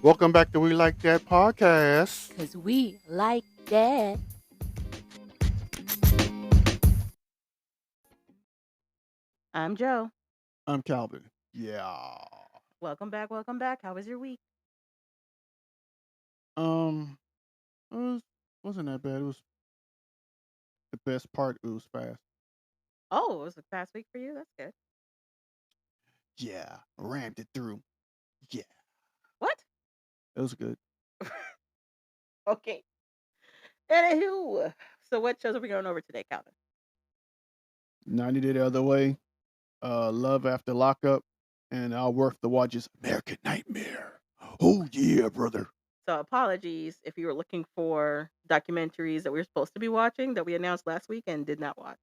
Welcome back to We Like That podcast. Because we like that. I'm Joe. I'm Calvin. Yeah. Welcome back. Welcome back. How was your week? Um, it wasn't that bad. It was the best part. It was fast. Oh, it was a fast week for you? That's good. Yeah, rammed it through. Yeah, What? it was good. Okay. Anywho. So, what shows are we going over today, Calvin? 90 Day the Other Way. Love After Lockup, and Our Worth the Watches. American Nightmare. Oh yeah, brother. So, apologies if you were looking for documentaries that we were supposed to be watching that we announced last week and did not watch.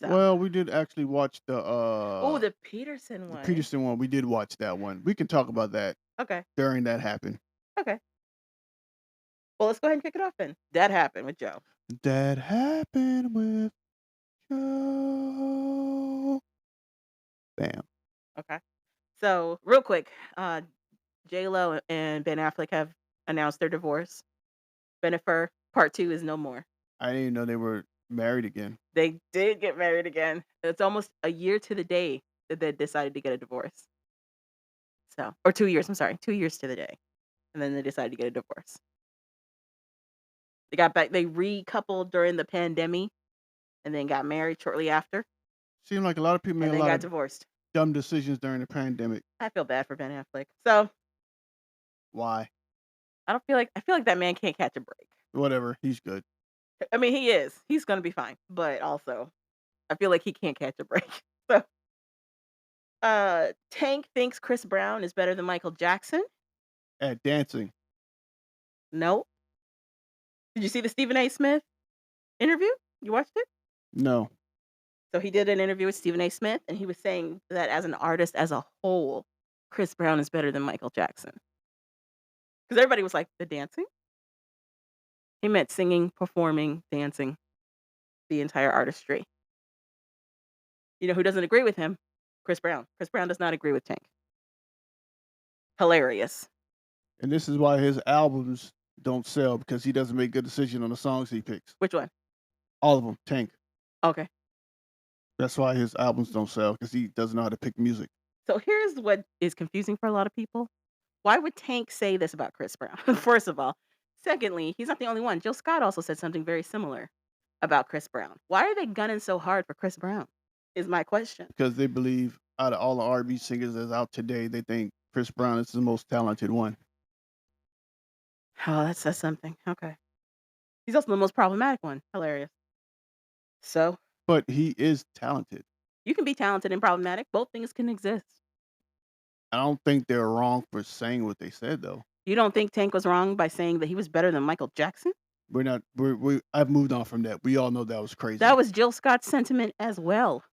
So, Well, we did actually watch oh, the Peterson the one. Peterson one. We did watch that one. We can talk about that Okay. during that happened. Okay. Well, let's go ahead and kick it off then. That happened with Joe. That happened with Joe. Bam. Okay. So, real quick, J Lo and Ben Affleck have announced their divorce. Bennifer Part 2 is no more. I didn't even know they were married again. They did get married again. It's almost a year to the day that they decided to get a divorce. So, or 2 years, I'm sorry, 2 years to the day. And then they decided to get a divorce. They got back, they recoupled during the pandemic and then got married shortly after Seemed like a lot of people made and a then lot got of divorced. dumb decisions during the pandemic. I feel bad for Ben Affleck. So, Why? I feel like that man can't catch a break. Whatever. He's good. I mean, he is. He's going to be fine, but also I feel like he can't catch a break. So, Tank thinks Chris Brown is better than Michael Jackson. At dancing. Nope. Did you see the Stephen A. Smith interview? You watched it? No. So he did an interview with Stephen A. Smith, and he was saying that as an artist as a whole, Chris Brown is better than Michael Jackson. Because everybody was like, the dancing? He meant singing, performing, dancing, the entire artistry. You know who doesn't agree with him? Chris Brown. Chris Brown does not agree with Tank. Hilarious. And this is why his albums don't sell, because he doesn't make good decisions on the songs he picks. Which one? All of them. Tank. Okay. That's why his albums don't sell, because he doesn't know how to pick music. So here's what is confusing for a lot of people. Why would Tank say this about Chris Brown? First of all. Secondly, he's not the only one. Jill Scott also said something very similar about Chris Brown. Why are they gunning so hard for Chris Brown? Is my question. Because they believe out of all the R&B singers that's out today, they think Chris Brown is the most talented one. Oh, that says something. Okay. He's also the most problematic one. Hilarious. So, But he is talented. you can be talented and problematic. Both things can exist. I don't think they're wrong for saying what they said, though. You don't think Tank was wrong by saying that he was better than Michael Jackson? We're not. I've moved on from that. We all know that was crazy. That was Jill Scott's sentiment as well.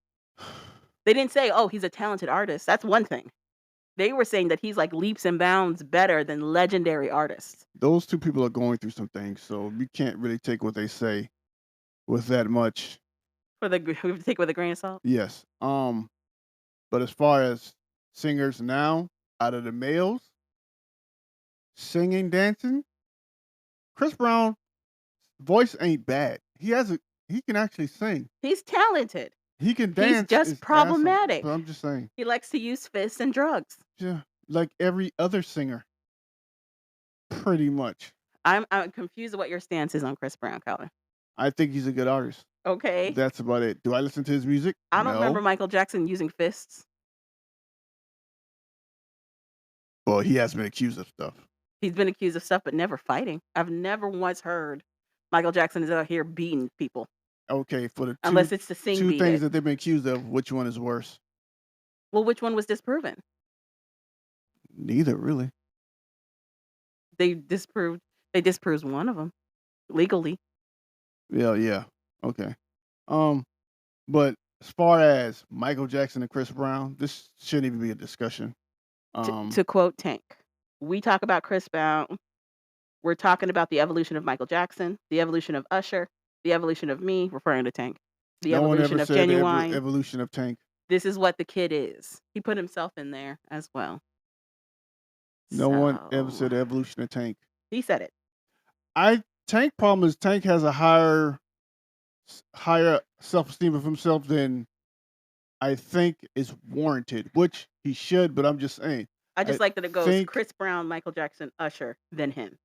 They didn't say, oh, he's a talented artist. That's one thing. They were saying that he's like leaps and bounds better than legendary artists. Those two people are going through some things, so you can't really take what they say with that much. We have to take it with a grain of salt. Yes. But as far as singers now, out of the males, singing, dancing, Chris Brown voice ain't bad. He can actually sing. He's talented. He can dance. He's just his ass off, problematic. but I'm just saying. He likes to use fists and drugs. Yeah, like every other singer, pretty much. I'm confused what your stance is on Chris Brown, Calvin. I think he's a good artist. Okay. That's about it. Do I listen to his music? I don't No. remember Michael Jackson using fists. Well, he has been accused of stuff. He's been accused of stuff, but never fighting. I've never once heard Michael Jackson is out here beating people. Okay, for the unless it's the sing two beat things it. that they've been accused of, which one is worse? Well, which one was disproven? Neither, really. They disproved one of them legally. Yeah. Okay. But as far as Michael Jackson and Chris Brown, this shouldn't even be a discussion. To quote Tank, we talk about Chris Brown. We're talking about the evolution of Michael Jackson, the evolution of Usher, the evolution of me, referring to Tank, the no one evolution ever of said Genuine. the evolution of Tank. This is what the kid is. He put himself in there as well. No one ever So said the evolution of Tank. he said it. I Tank problem is Tank has a higher self-esteem of himself than I think is warranted, which he should, but I'm just saying. I just I like that it goes think Chris Brown, Michael Jackson, Usher, then him.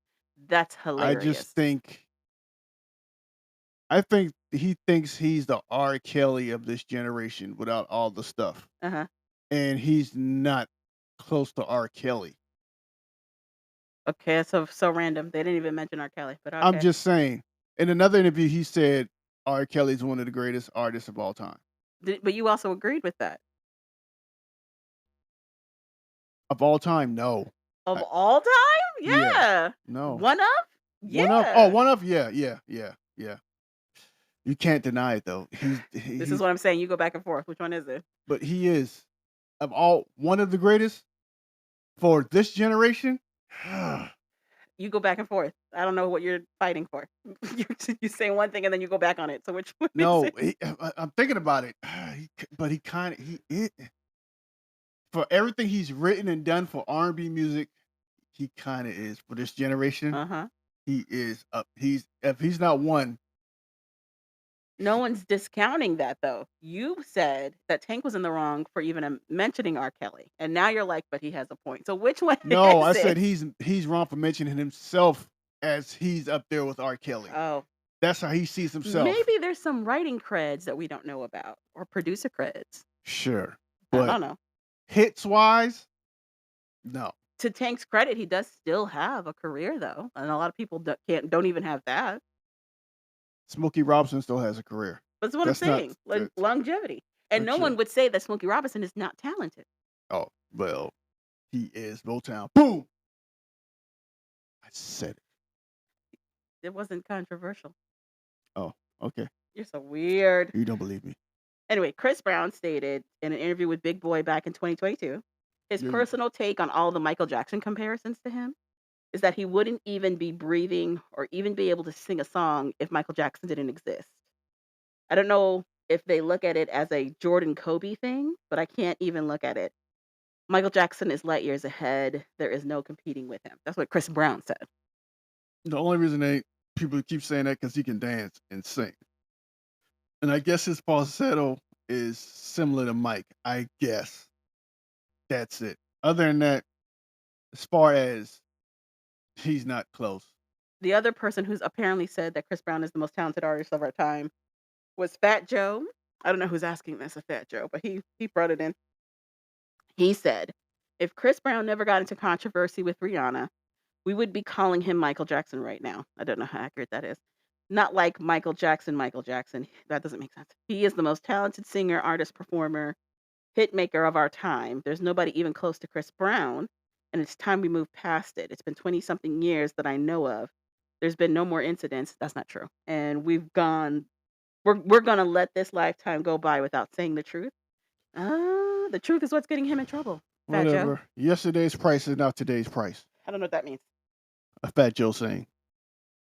That's I just hilarious. think I think he thinks he's the R. Kelly of this generation without all the stuff, Uh-huh. and he's not close to R. Kelly. Okay, so random. They didn't even mention R. Kelly, but I'm okay. just saying. In another interview, he said R. Kelly's one of the greatest artists of all time. But you also agreed with that. Of all time, no. Of I, all time? yeah, Yeah. no. One of? One of oh, Yeah. one of yeah, yeah, yeah, yeah. You can't deny it though. This is He's what I'm saying. You go back and forth. Which one is it? but he is of all one of the greatest for this generation. You go back and forth. I don't know what you're fighting for. You say one thing and then you go back on it. So which one is No, it? I'm thinking about it, but he kind of for everything he's written and done for R&B music, he kind of is for this generation. Uh-huh. He is up. He's if he's not one, No one's discounting that though. You said that Tank was in the wrong for even mentioning R. Kelly. And now you're like, but he has a point. So which one no, is I said it? he's wrong for mentioning himself as he's up there with R. Kelly. Oh, That's how he sees himself. maybe there's some writing creds that we don't know about or producer creds. Sure, I but don't know. hits wise, no. To Tank's credit, he does still have a career though, and a lot of people don't even have that. Smokey Robinson still has a career. That's what I'm That's not saying, that. longevity, and no Sure. one would say that Smokey Robinson is not talented. Oh well, he is Motown. Boom. I said it. It wasn't controversial. Oh, okay. You're so weird. You don't believe me. Anyway, Chris Brown stated in an interview with Big Boy back in 2022, his You personal take on all the Michael Jackson comparisons to him is that he wouldn't even be breathing or even be able to sing a song if Michael Jackson didn't exist. I don't know if they look at it as a Jordan Kobe thing, but I can't even look at it. Michael Jackson is light years ahead. There is no competing with him. That's what Chris Brown said. the only reason they people keep saying that because he can dance and sing, and I guess his falsetto is similar to Mike. I guess that's it. Other than that, as far as he's not close. The other person who's apparently said that Chris Brown is the most talented artist of our time was Fat Joe. I don't know who's asking this of Fat Joe, but he brought it in. He said, if Chris Brown never got into controversy with Rihanna, we would be calling him Michael Jackson right now. I don't know how accurate that is. Not like Michael Jackson, Michael Jackson. That doesn't make sense. He is the most talented singer, artist, performer, hit maker of our time. There's nobody even close to Chris Brown, and it's time we move past it. It's been 20 something years that I know of. There's been no more incidents. That's not true. And we're going to let this lifetime go by without saying the truth. The truth is what's getting him in trouble. Fat Joe. Whatever. Yesterday's price is not today's price. I don't know what that means. A Fat Joe saying.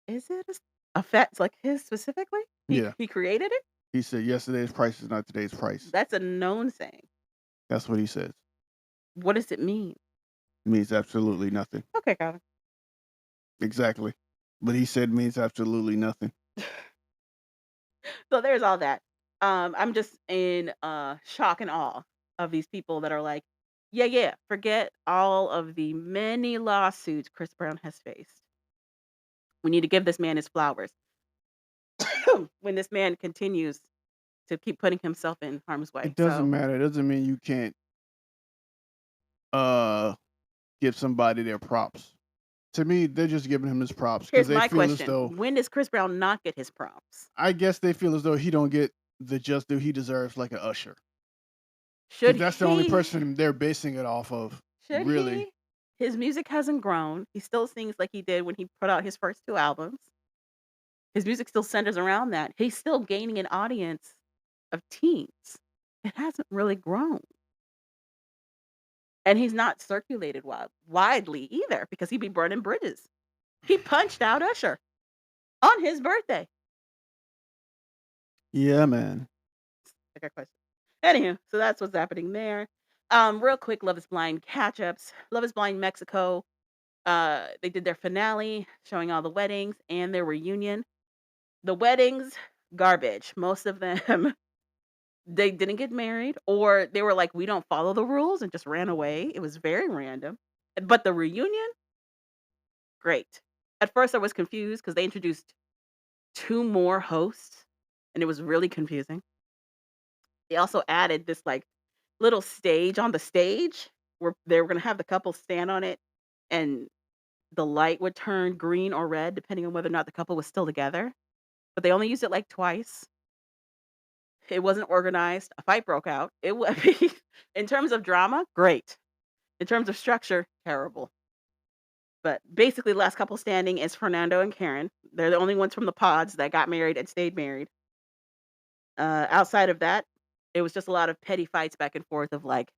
Is it a fat like his specifically? Yeah. He created it? He said yesterday's price is not today's price. That's a known saying. That's what he says. What does it mean? Means absolutely nothing. Okay, got it. Exactly. But he said means absolutely nothing. So there's all that. I'm just in shock and awe of these people that are like, yeah, yeah, forget all of the many lawsuits Chris Brown has faced. We need to give this man his flowers. When this man continues to keep putting himself in harm's way. It doesn't So matter. It doesn't mean you can't uh give somebody their props. To me, they're just giving him his props because here's they my feel as question. though When does Chris Brown not get his props? I guess they feel as though he don't get the just due he deserves like an Usher. Should Because that's the only he? person they're basing it off of. Should Really. he? His music hasn't grown. He still sings like he did when he put out his first 2 albums. His music still centers around that. He's still gaining an audience of teens. It hasn't really grown. And he's not circulated widely either because he'd be burning bridges. He punched out Usher on his birthday. Yeah, man. I got a question. Anywho, so that's what's happening there. Real quick, Love is Blind catch ups. Love is Blind Mexico They did their finale, showing all the weddings and their reunion. The weddings, garbage. Most of them, they didn't get married, or they were like, "We don't follow the rules," and just ran away. It was very random. But the reunion, great. At first, I was confused because they introduced 2 more hosts, and it was really confusing. They also added this, like, little stage on the stage where they were gonna have the couple stand on it, and the light would turn green or red depending on whether or not the couple was still together, but they only used it, like, twice. It wasn't organized. A fight broke out. It wa in terms of drama, great. In terms of structure, terrible. But basically, the last couple standing is Fernando and Karen. They're the only ones from the pods that got married and stayed married. Outside of that, it was just a lot of petty fights back and forth of like,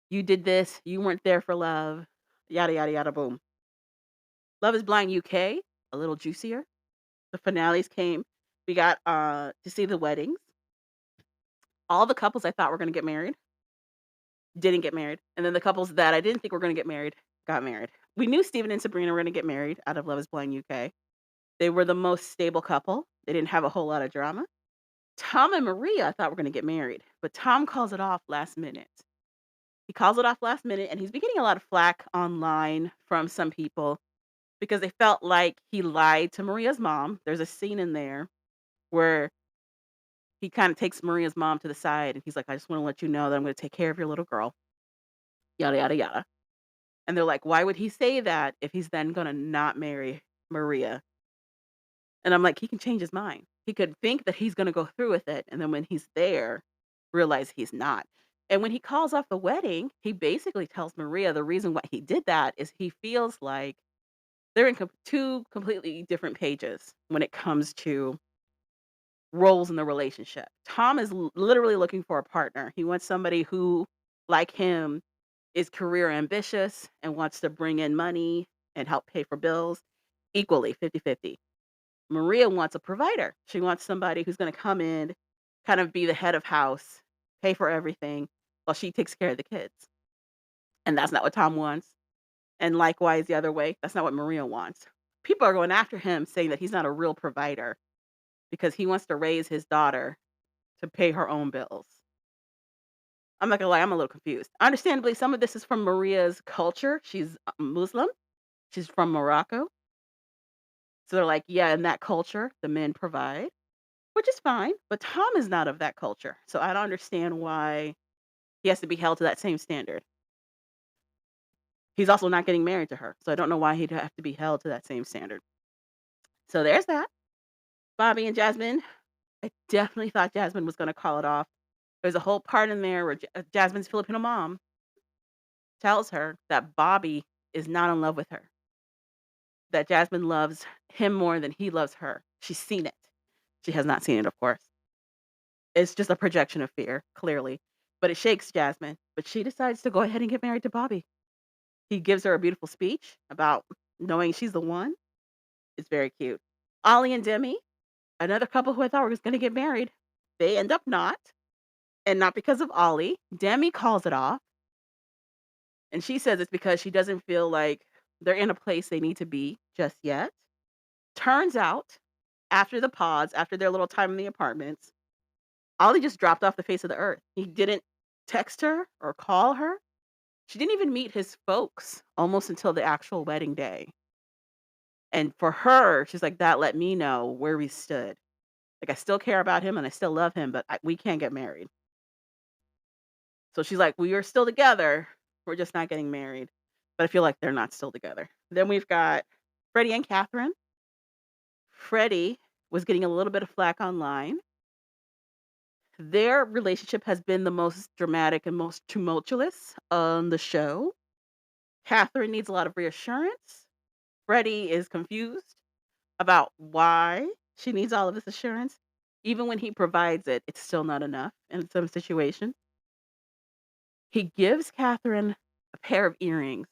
"You did this, you weren't there for love," yada, yada, yada, boom. Love is Blind UK, a little juicier. The finales came. We got, to see the weddings. All the couples I thought were gonna get married, didn't get married, and then the couples that I didn't think were gonna get married, got married. We knew Steven and Sabrina were gonna get married out of Love is Blind UK. They were the most stable couple. They didn't have a whole lot of drama. Tom and Maria I thought were gonna get married, but Tom calls it off last minute. He calls it off last minute, and he's been getting a lot of flack online from some people because they felt like he lied to Maria's mom. There's a scene in there where he kinda takes Maria's mom to the side, and he's like, "I just wanna let you know that I'm gonna take care of your little girl." Yada, yada, yada. And they're like, "Why would he say that if he's then gonna not marry Maria?" And I'm like, "He can change his mind. He could think that he's gonna go through with it, and then when he's there, realize he's not." And when he calls off the wedding, he basically tells Maria the reason why he did that is he feels like they're in 2 completely different pages when it comes to roles in the relationship. Tom is literally looking for a partner. He wants somebody who, like him, is career ambitious and wants to bring in money and help pay for bills equally, 50-50. Maria wants a provider. She wants somebody who's gonna come in, kind of be the head of house, pay for everything while she takes care of the kids. And that's not what Tom wants. And likewise, the other way, that's not what Maria wants. People are going after him saying that he's not a real provider because he wants to raise his daughter to pay her own bills. I'm not gonna lie, I'm a little confused. Understandably, some of this is from Maria's culture. She's Muslim. She's from Morocco. So they're like, yeah, in that culture, the men provide, which is fine. But Tom is not of that culture. So I don't understand why he has to be held to that same standard. He's also not getting married to her. So I don't know why he'd have to be held to that same standard. So there's that. Bobby and Jasmine. I definitely thought Jasmine was going to call it off. There's a whole part in there where Jasmine's Filipino mom tells her that Bobby is not in love with her, that Jasmine loves him more than he loves her. She's seen it. She has not seen it, of course. It's just a projection of fear, clearly. But it shakes Jasmine. But she decides to go ahead and get married to Bobby. He gives her a beautiful speech about knowing she's the one. It's very cute. Ollie and Demi, another couple who I thought was going to get married, they end up not. And not because of Ollie. Demi calls it off. And she says it's because she doesn't feel like they're in a place they need to be just yet. Turns out, after the pods, after their little time in the apartments, Ollie just dropped off the face of the earth. He didn't text her or call her. She didn't even meet his folks almost until the actual wedding day. And for her, she's like, that let me know where we stood. Like, I still care about him and I still love him, but we can't get married. So she's like, we are still together. We're just not getting married. But I feel like they're not still together. Then we've got Freddie and Catherine. Freddie was getting a little bit of flack online. Their relationship has been the most dramatic and most tumultuous on the show. Catherine needs a lot of reassurance. Freddie is confused about why she needs all of this assurance. Even when he provides it, it's still not enough in some situations. He gives Catherine a pair of earrings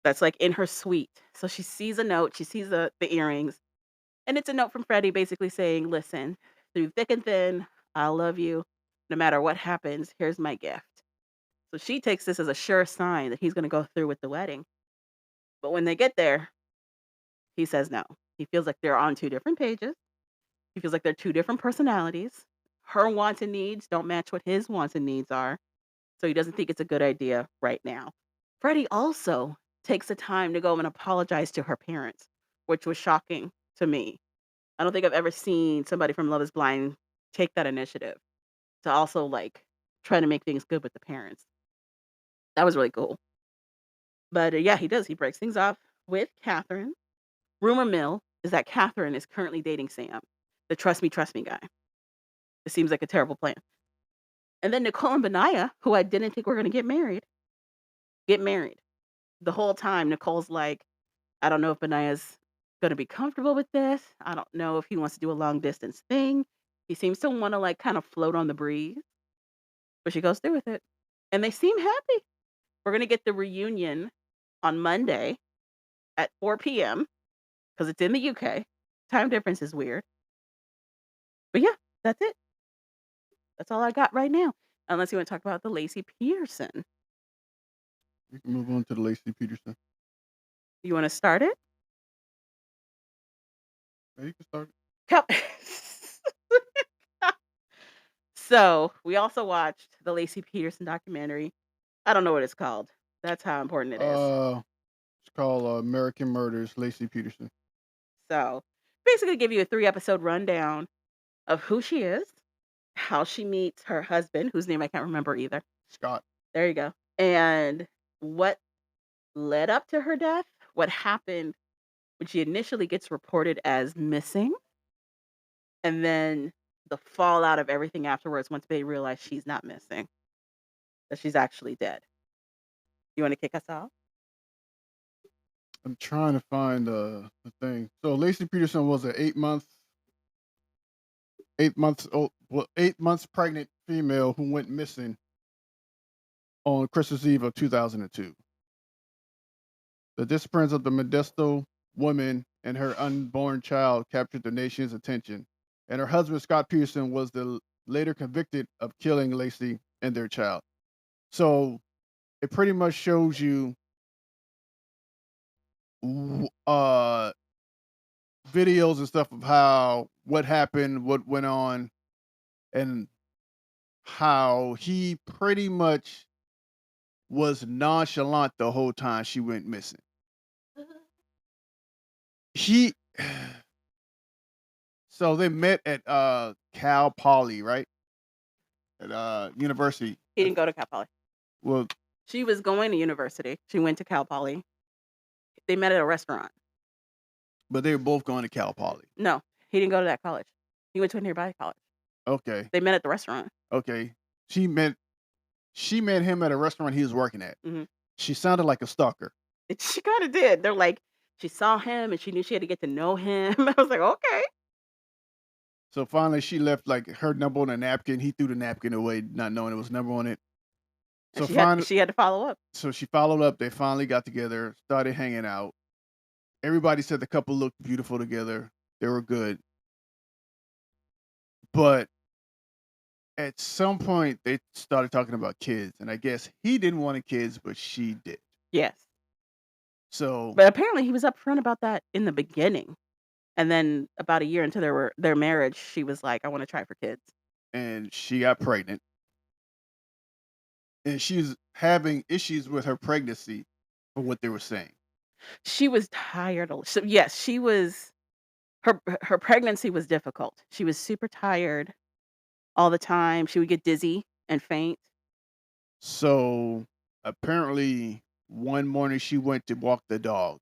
that's like in her suite. So she sees a note, she sees the earrings, and it's a note from Freddie basically saying, listen, through thick and thin, I love you. No matter what happens, here's my gift. So she takes this as a sure sign that he's going to go through with the wedding. But when they get there, he says no. He feels like they're on 2 different pages. He feels like they're 2 different personalities. Her wants and needs don't match what his wants and needs are, so he doesn't think it's a good idea right now. Freddie also takes the time to go and apologize to her parents, which was shocking to me. I don't think I've ever seen somebody from Love Is Blind take that initiative to also, like, try to make things good with the parents. That was really cool. But, yeah, he does. He breaks things off with Catherine. Rumor mill is that Catherine is currently dating Sam, the trust me guy. It seems like a terrible plan. And then Nicole and Benaiah, who I didn't think were gonna get married. The whole time, Nicole's like, "I don't know if Benaiah's gonna be comfortable with this. I don't know if he wants to do a long distance thing." He seems to wanna, like, kind of float on the breeze, but she goes through with it. And they seem happy. We're gonna get the reunion on Monday at 4 p.m. because it's in the UK. Time difference is weird. But yeah, that's it. That's all I got right now. Unless you wanna talk about the Laci Peterson. We can move on to the Laci Peterson. You wanna start it? Yeah, you can start. Come So, we also watched the Laci Peterson documentary. I don't know what it's called. That's how important it is. It's called American Murders, Laci Peterson. So, basically give you a 3-episode rundown of who she is, how she meets her husband, whose name I can't remember either. Scott. There you go. And what led up to her death, what happened when she initially gets reported as missing, and then the fallout of everything afterwards once they realize she's not missing, that she's actually dead. You wanna kick us off? I'm trying to find the thing. So Laci Peterson was an 8 months old, well, 8 months pregnant female who went missing on Christmas Eve of 2002. The disappearance of the Modesto woman and her unborn child captured the nation's attention, and her husband Scott Peterson was later convicted of killing Laci and their child. So it pretty much shows you videos and stuff of what happened, what went on, and how he pretty much was nonchalant the whole time she went missing. He so they met at Cal Poly, right? At university. He didn't go to Cal Poly. Well, She was going to university. She went to Cal Poly. They met at a restaurant. but they were both going to Cal Poly. No, he didn't go to that college. He went to a nearby college. Okay. They met at the restaurant. Okay. She met him at a restaurant he was working at. Mhm. She sounded like a stalker. She kinda did. They're like, she saw him and she knew she had to get to know him. I was like, "Okay." So finally she left like her number on a napkin. He threw the napkin away, not knowing it was number on it. And So finally she had to follow up. so she followed up. They finally got together, started hanging out. Everybody said the couple looked beautiful together. They were good. But at some point they started talking about kids, and I guess he didn't want kids, but she did. Yes. So But apparently he was upfront about that in the beginning. And then about a year into their marriage, she was like, "I wanna try for kids." and she got pregnant, and she's having issues with her pregnancy, for what they were saying. She was tired so yes, she was her pregnancy was difficult. She was super tired all the time. She would get dizzy and faint. So apparently, one morning she went to walk the dog,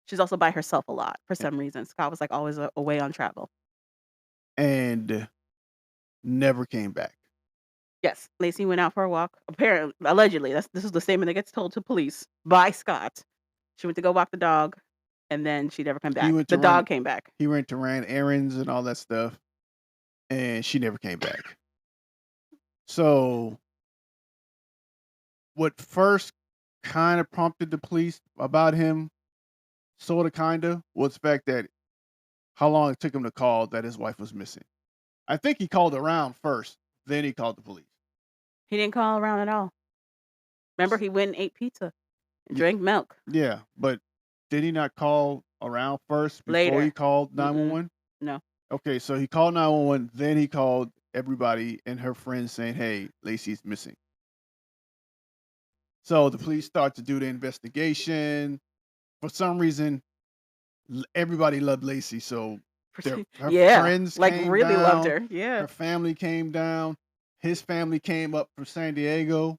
She's also by herself a lot for a- some reason. Scott was, like, always a away on travel. and never came back. Yes, Lacey went out for a walk. Apparently, allegedly, this is the statement that gets told to police by Scott. She went to go walk the dog, and then she never came He back. went The to run. dog came back. He went to ran errands and all that stuff, and she never came back. So what first kind of prompted the police about him, sort of, kind of, was the fact that how long it took him to call that his wife was missing. I think he called around first, then he called the police. He didn't call around at all. Remember, he went and ate pizza and Y- drank milk. Yeah, but Did he not call around first before he Later. called Mm-mm. 911? No. Okay, so he called 911, then he called everybody and her friends saying, "Hey, Lacey's missing." So the police start to do the investigation. For some reason, everybody loved Lacey, so her Yeah, friends like, came really loved down, her. Yeah. her family came down, his family came up from San Diego,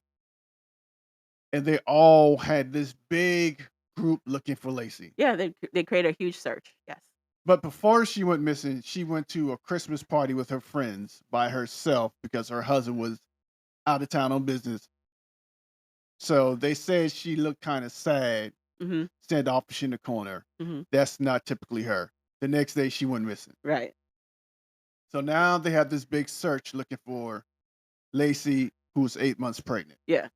and they all had this big group looking for Lacey. Yeah, they create a huge search. Yes. But before she went missing, she went to a Christmas party with her friends by herself because her husband was out of town on business. So they said she looked kind of sad, Mhm. standoffish in the corner. Mhm. That's not typically her. The next day, she went missing. Right. So now they have this big search looking for Lacey, who's 8 months pregnant. Yeah.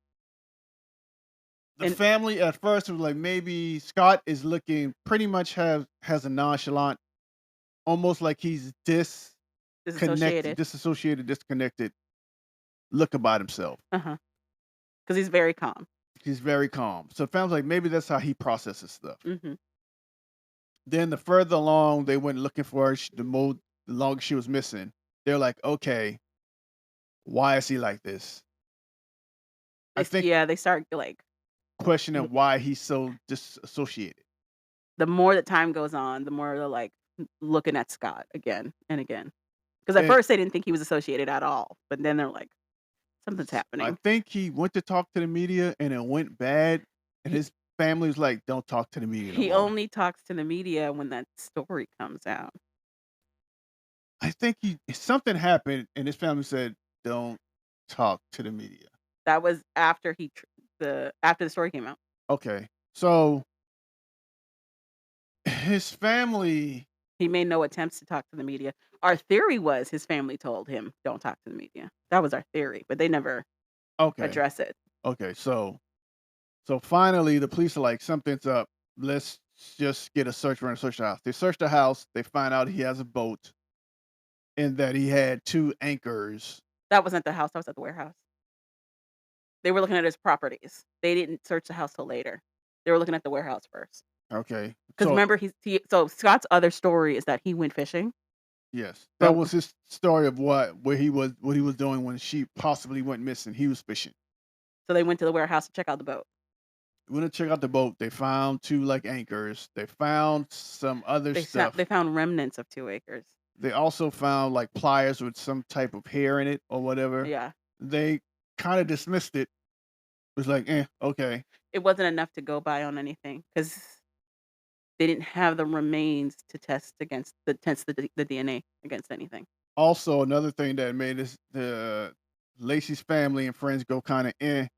The And family at first was like, maybe Scott is looking pretty much has a nonchalant, almost like he's disassociated. disconnected look about himself. Uh-huh. Because he's very calm. He's very calm. So it sounds like maybe that's how he processes stuff. Mhm. Then the further along they went looking for her, the longer she was missing, they're like, okay, why is he like this? I think They start, like, questioning m why he's so disassociated. the more that time goes on, the more they're, like, looking at Scott again and again. Because at And first they didn't think he was associated at all, but then they're like, "Something's I happening." think he went to talk to the media and it went bad. And He his family was like, don't talk to the media no he more. only talks to the media when that story comes out. I think something happened and his family said, don't talk to the media. That was after after the story came out. Okay. So his family, He made no attempts to talk to the media. Our theory was his family told him, "Don't talk to the media." That was our theory, but they never okay. address it. Okay. So finally the police are like, something's up. Let's just get a search warrant, search the house. They search the house, they find out he has a boat and that he had two anchors. That wasn't the house, that was at the warehouse. They were looking at his properties. They didn't search the house till later. They were looking at the warehouse first. Okay. Because So remember, so Scott's other story is that he went fishing, yes, that but was his story of what he was doing when she possibly went missing. He was fishing. so they went to the warehouse to check out the boat. Went to check out the boat. They found two like anchors. They found some other They stuff. found remnants of 2 acres. They also found like pliers with some type of hair in it or whatever. Yeah. They kind of dismissed it. It was like, okay. It wasn't enough to go by on anything because they didn't have the remains to test the DNA against anything. Also, another thing that made the Lacey's family and friends go kind of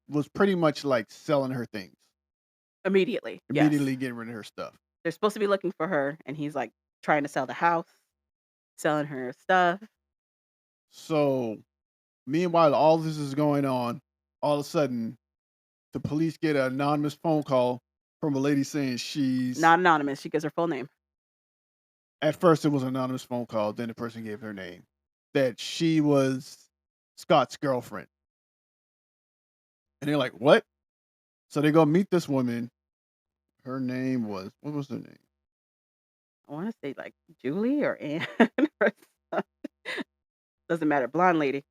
was pretty much like selling her things, Immediately, yes. immediately getting rid of her stuff. They're supposed to be looking for her, and he's, like, trying to sell the house, selling her stuff. So, meanwhile, all this is going on. All of a sudden, the police get an anonymous phone call from a lady saying she's. Not anonymous, she gives her full name. At first, it was an anonymous phone call. Then the person gave her name. That she was Scott's girlfriend. And they're like, what? So they go meet this woman. Her name was, what was her name? I wanna say, like, Julie or Ann or some doesn't matter, blonde lady.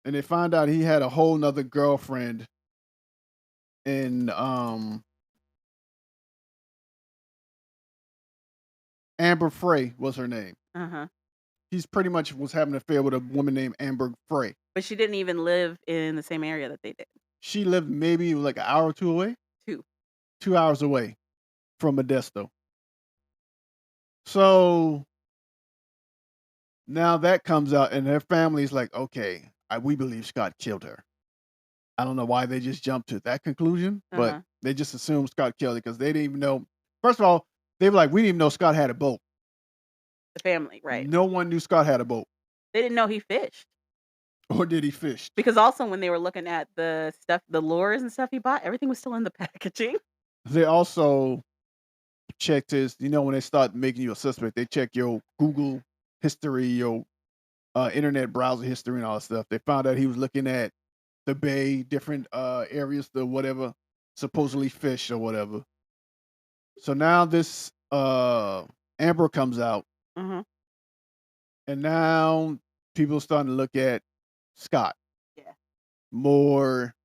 And they find out he had a whole nother girlfriend in Amber Frey was her name. Uh-huh. He's pretty much was having an affair with a woman named Amber Frey. But she didn't even live in the same area that they did. She lived maybe like an hour or two away, 2. 2 hours away from Modesto. So now that comes out, and their family's like, okay, we believe Scott killed her. I don't know why they just jumped to that conclusion, but Uh-huh. they just assumed Scott killed her because they didn't even know. First of all, they were like, we didn't even know Scott had a boat. The family, right. No one knew Scott had a boat, They didn't know he fished. or did he fish? Because also when they were looking at the stuff the lures and stuff he bought, everything was still in the packaging. They also checked his. When they start making you a suspect, they check your Google history, your internet browser history, and all that stuff. They found out he was looking at the bay, different areas, the whatever supposedly fish or whatever. So now this Amber comes out, Mhm. and now people starting to look at Scott Yeah. more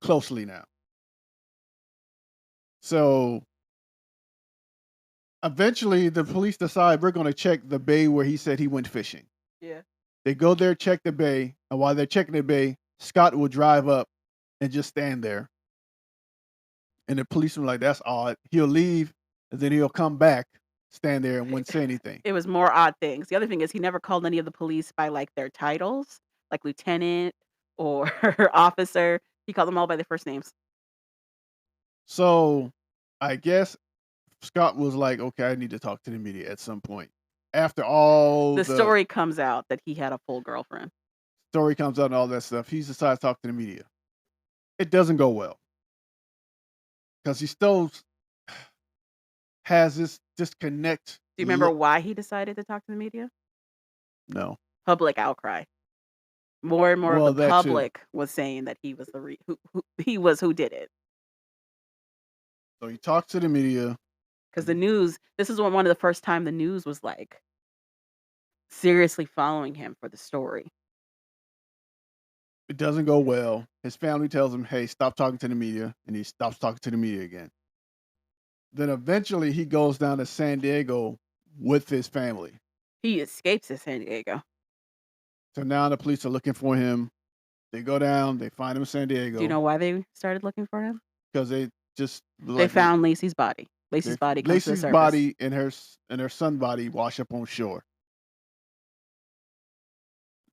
closely now. So eventually, the police decide we're going to check the bay where he said he went fishing. Yeah. They go there, check the bay, and while they're checking the bay, Scott will drive up and just stand there. And the policeman like, that's odd. He'll leave, and then he'll come back, stand there, and wouldn't say anything. It was more odd things. The other thing is he never called any of the police by, like, their titles, like lieutenant or officer. He called them all by their first names. So I guess Scott was like, okay, I need to talk to the media at some point. After all The the story comes out that he had a full girlfriend. story comes out and all that stuff, he decides to talk to the media. It doesn't go well because he still has this disconnect Do you remember look. why he decided to talk to the media? No. Public outcry. More and more of the Well, that too. public was saying that he was the who he was who did it. So he talks to the media. 'Cause the news this is when one of the first time the news was, like, seriously following him for the story. It doesn't go well. His family tells him, hey, stop talking to the media. And he stops talking to the media again. Then eventually he goes down to San Diego with his family. He escapes to San Diego. So now the police are looking for him. They go down, they find him in San Do you Diego know why they started looking for him? because they just They like found Laci's body. Laci's body comes to the Lacey's surface. body and her son body wash up on shore.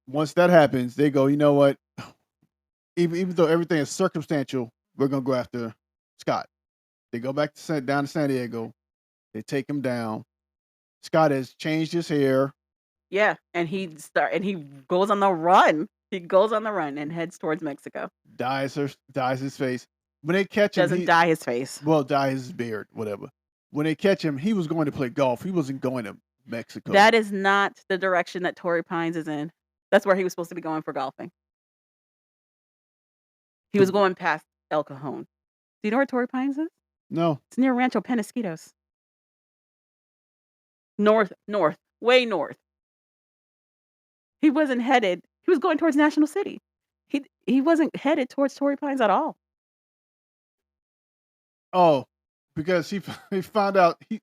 Once that happens, they go, you know what? Even though everything is circumstantial, we're gonna go after Scott. They go back to down to San Diego. They take him down. Scott has changed his hair. Yeah, and he goes on the run. He goes on the run and heads towards Mexico. Dyes his face. When they catch him, Doesn't he dye his face. well dyes his beard, whatever. When they catch him, he was going to play golf. He wasn't going to Mexico. That is not the direction that Torrey Pines is in. That's where he was supposed to be going for golfing. He was going past El Cajon. Do you know where Torrey Pines is? No, It's near Rancho Penasquitos. North, way north. He was going towards National City. He wasn't headed towards Torrey Pines at all. oh, because he found out he.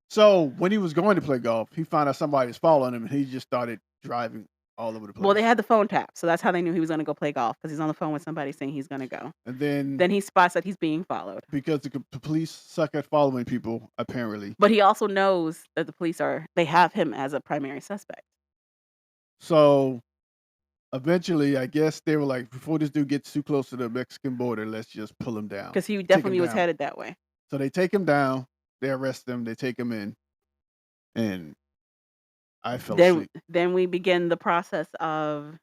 So when he was going to play golf, he found out somebody was following him, and he just started driving all over the Well, they place. had the phone tap, so that's how they knew he was gonna go play golf because he's on the phone with somebody saying he's gonna go. And then Then he spots that he's being followed. because the police suck at following people, apparently. But he also knows that the police they have him as a primary suspect So eventually, I guess they were like, before this dude gets too close to the Mexican border, let's just pull him down, because he take him definitely was down. headed that way. So they take him down, they arrest him, they take him in, and I fell Then asleep. then we begin the process of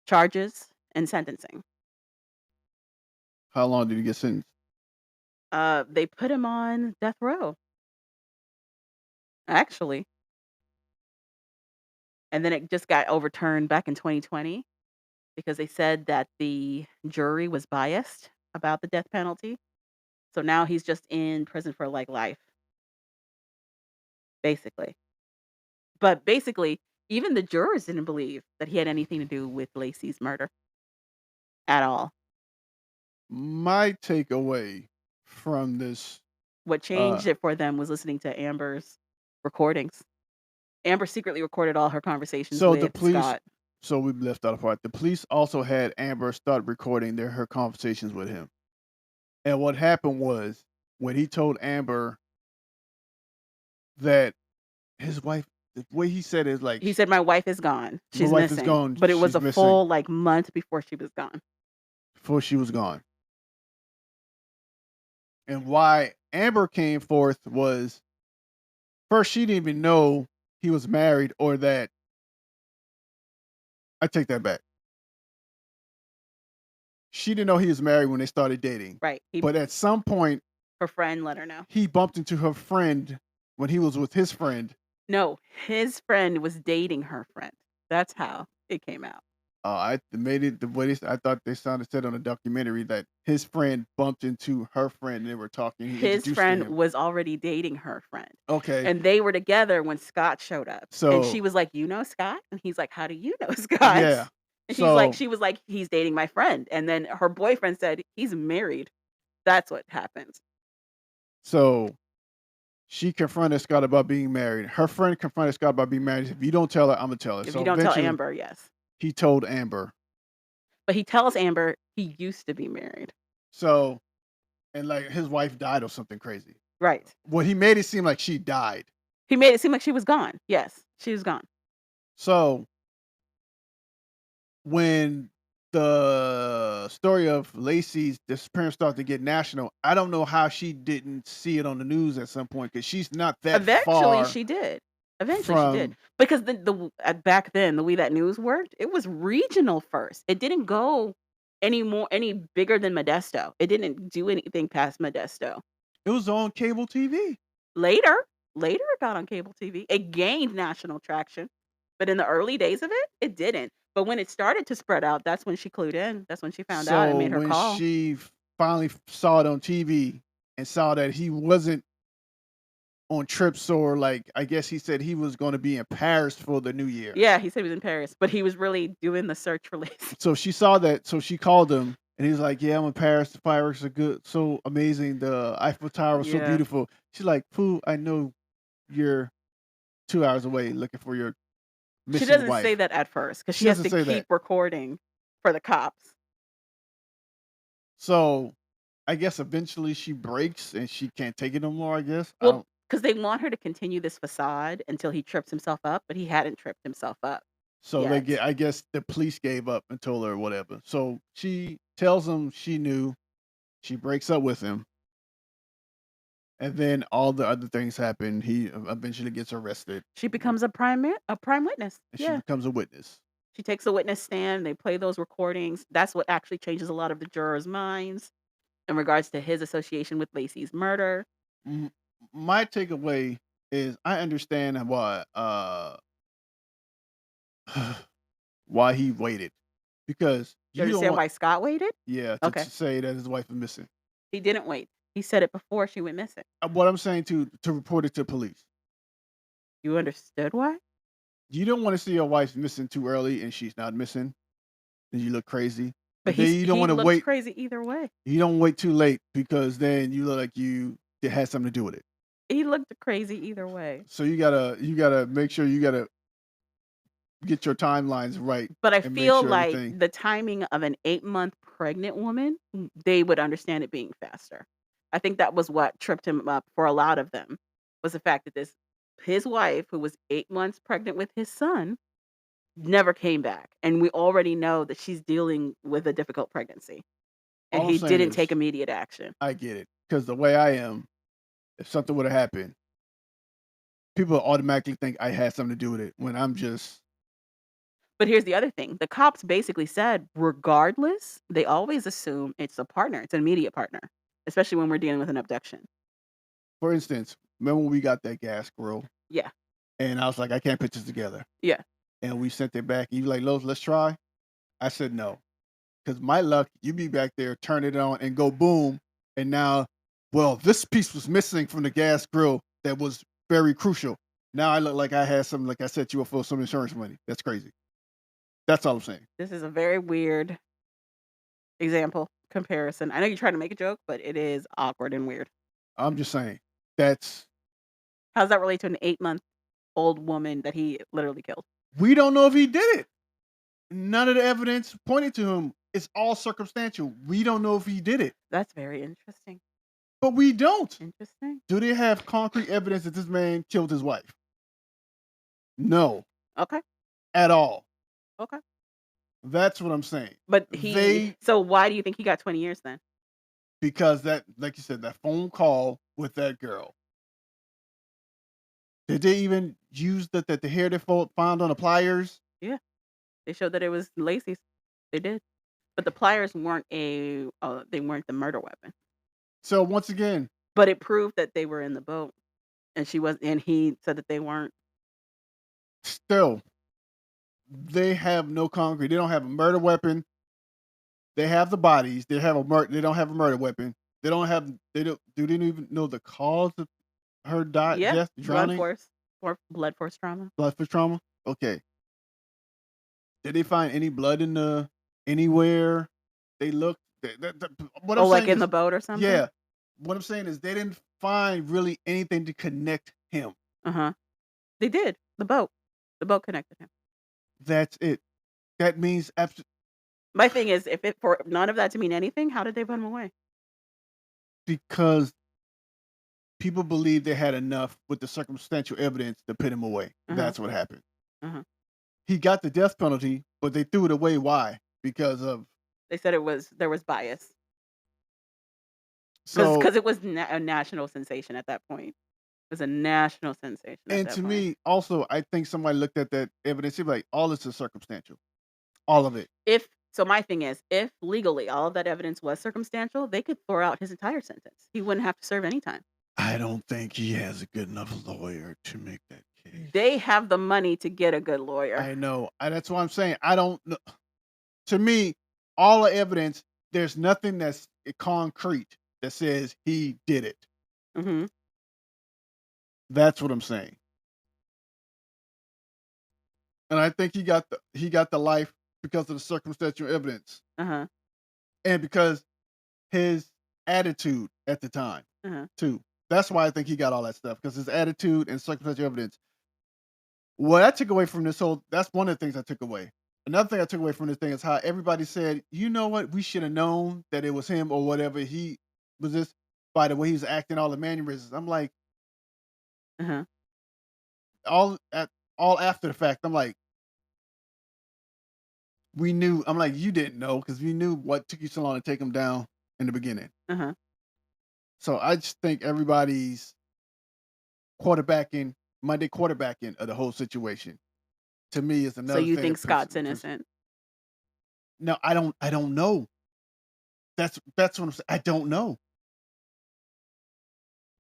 charges and sentencing. How long did he get sentenced? They put him on death row, actually, and then it just got overturned back in 2020 because they said that the jury was biased about the death penalty. So now he's just in prison for, like, life, basically. But basically, even the jurors didn't believe that he had anything to do with Laci's murder at all. My takeaway from this, What uh, changed it for them was listening to Amber's recordings. Amber secretly recorded all her conversations so the with police, Scott. so we left out a part. The police also had Amber start recording her conversations with him. And what happened was when he told Amber that his wife, the way he said it is like, He said, "My wife is gone. my She's wife is missing." gone, But it was she's a missing, full, like, month before she was gone. before she was gone. And why Amber came forth was first, she didn't even know he was married or that. I take that back. She didn't know he was married when they started dating. Right. But at some point, Her friend let her know. he bumped into her friend when he was with his friend. No, his friend was dating her friend. That's how it came out. I made it the way I thought they sounded said on a documentary that his friend bumped into her friend and they were talking. He His introduced to friend him. was already dating her friend, Okay, and they were together when Scott showed up, and she so was like, "You know Scott?" And he's like, "How do you know Scott?" yeah, And so she was like, "He's dating my friend." And then her boyfriend said, "He's married." That's what happened. so she confronted Scott about being married. Her friend confronted Scott about being married. If you don't tell her, I'm gonna tell her. If you So don't tell eventually, Amber, yes. he told Amber. But he tells Amber he used to be married. So and like his wife died or something crazy. Right. Well, he made it seem like she died. He made it seem like she was gone. Yes, she was gone. So when the story of Laci's disappearance started to get national, I don't know how she didn't see it on the news at some point because she's not that Eventually, far she did. Eventually, she did. from. Because back then, the way that news worked, it was regional first. It didn't go any bigger than Modesto. It didn't do anything past Modesto. It was on cable TV. Later, later it got on cable TV. It gained national traction, but in the early days of it, it didn't. But when it started to spread out, that's when she clued in. That's when she found out and So made her when call. she finally saw it on TV and saw that he wasn't on trips or like I guess he said he was going to be in Paris for the new year. Yeah, he said he was in Paris, but he was really doing the search for Lacey. So she saw that, so she called him and he's like, "Yeah, I'm in Paris. The fireworks are good, so amazing. The Eiffel Tower was so Yeah. beautiful." She's like, "Pooh, I know you're 2 hours away looking for your She missing doesn't say wife." that at first because She she has doesn't to say keep that. recording for the cops. So I guess eventually she breaks and she can't take it no more. I guess I Well, don't. because they want her to continue this facade until he trips himself up, but he hadn't tripped himself up So they yet. get. I guess the police gave up and told her whatever. So she tells him she knew. She breaks up with him, and then all the other things happen. He eventually gets arrested, She becomes a prime witness. and she Yeah. becomes a witness. She takes a witness stand, they play those recordings. That's what actually changes a lot of the jurors' minds in regards to his association with Lacey's murder. M My takeaway is I understand why he waited, because You you don't understand want why Scott waited? yeah, to Okay. say that his wife is missing. He didn't wait. He said it before she went missing. What I'm saying to report it to police. You understood why? You don't wanna see your wife missing too early and she's not missing, then you look crazy, But and then you don't he wanna looked wait crazy either way. you don't wait too late because then you look like it had something to do with it. He looked crazy either way. So you gotta make sure you gotta get your timelines right But I and make feel sure like everything. the timing of an 8-month pregnant woman, they would understand it being faster. I think that was what tripped him up for a lot of them, was the fact that this his wife, who was 8 months pregnant with his son, never came back, and we already know that she's dealing with a difficult pregnancy, and All I'm he saying didn't take is immediate action. I get it, because the way I am, if something would have happened, people automatically think I had something to do with it when I'm just. But here's the other thing, the cops basically said, regardless, they always assume it's a partner, it's an immediate partner, especially when we're dealing with an abduction. For instance, remember when we got that gas grill Yeah, and I was like, I can't put this together. yeah. And we sent it back. And you were like, Los, let's try. I said no. Because my luck, you be back there, turn it on and go boom. And now, well, this piece was missing from the gas grill that was very crucial. Now I look like I had something, like I set you up for some insurance money. That's crazy. That's all I'm saying. This is a very weird example, comparison. I know you're trying to make a joke, but it is awkward and weird. I'm just saying. That's, How does that relate to an 8-month-old woman that he literally killed? we don't know if he did it. None of the evidence pointed to him. It's all circumstantial. We don't know if he did it, That's very interesting. but we don't. Interesting. Do they have concrete evidence that this man killed his wife? No, Okay. at all. Okay. That's what I'm saying. But They, so why do you think he got 20 years then? because that, like you said, that phone call with that girl. Did they even use the hair they found on the pliers? Yeah. They showed that it was Lacey's. They did. But the pliers weren't they weren't the murder weapon. So once again, But it proved that they were in the boat and he said that they weren't. still, they have no concrete. They don't have a murder weapon. They have the bodies. They have a murder. They don't have a murder weapon. They don't have. They don't. Do they even know the cause of her Yeah, death, drowning, blood force trauma. blood for trauma? Okay. Did they find any blood in the anywhere? They looked. What I'm Oh, like saying in the is, boat or something? yeah. What I'm saying is, they didn't find really anything to connect him. Uh-huh. They did. The boat. The boat connected him. That's it. That means My thing is, if it for none of that to mean anything, how did they put him away? because people believe they had enough with the circumstantial evidence to put him away. Uh-huh. That's what happened. Uh-huh. He got the death penalty, but they threw it away. Why? Because of They said there was bias. so. Because it was a national sensation at that point. It was a national sensation at And that to point. me, also, I think somebody looked at that evidence. He'd be like, all this is circumstantial, all of it. If so my thing is, if legally all of that evidence was circumstantial, they could throw out his entire sentence. He wouldn't have to serve any time. I don't think he has a good enough lawyer to make that case. They have the money to get a good lawyer. I know. That's what I'm saying. I don't know. To me, all the evidence, there's nothing that's concrete that says he did it. Mhm. That's what I'm saying. And I think he got the life because of the circumstantial evidence Uh-huh. and because his attitude at the time Uh-huh. too. That's why I think he got all that stuff because his attitude and circumstantial evidence. What I took away from this whole that's one of the things I took away. Another thing I took away from this thing is how everybody said, you know what, we should have known that it was him or whatever. He was just by the way he was acting, all the mannerisms. I'm like, Uh-huh. all at all after the fact, I'm like, we knew. I'm like, you didn't know because we knew what took you so long to take him down in the beginning. Uh-huh. So I just think everybody's quarterbacking, Monday quarterbacking of the whole situation. To me, is So another you thing think that Scott's innocent? no, I don't know. That's what I'm saying. I don't know.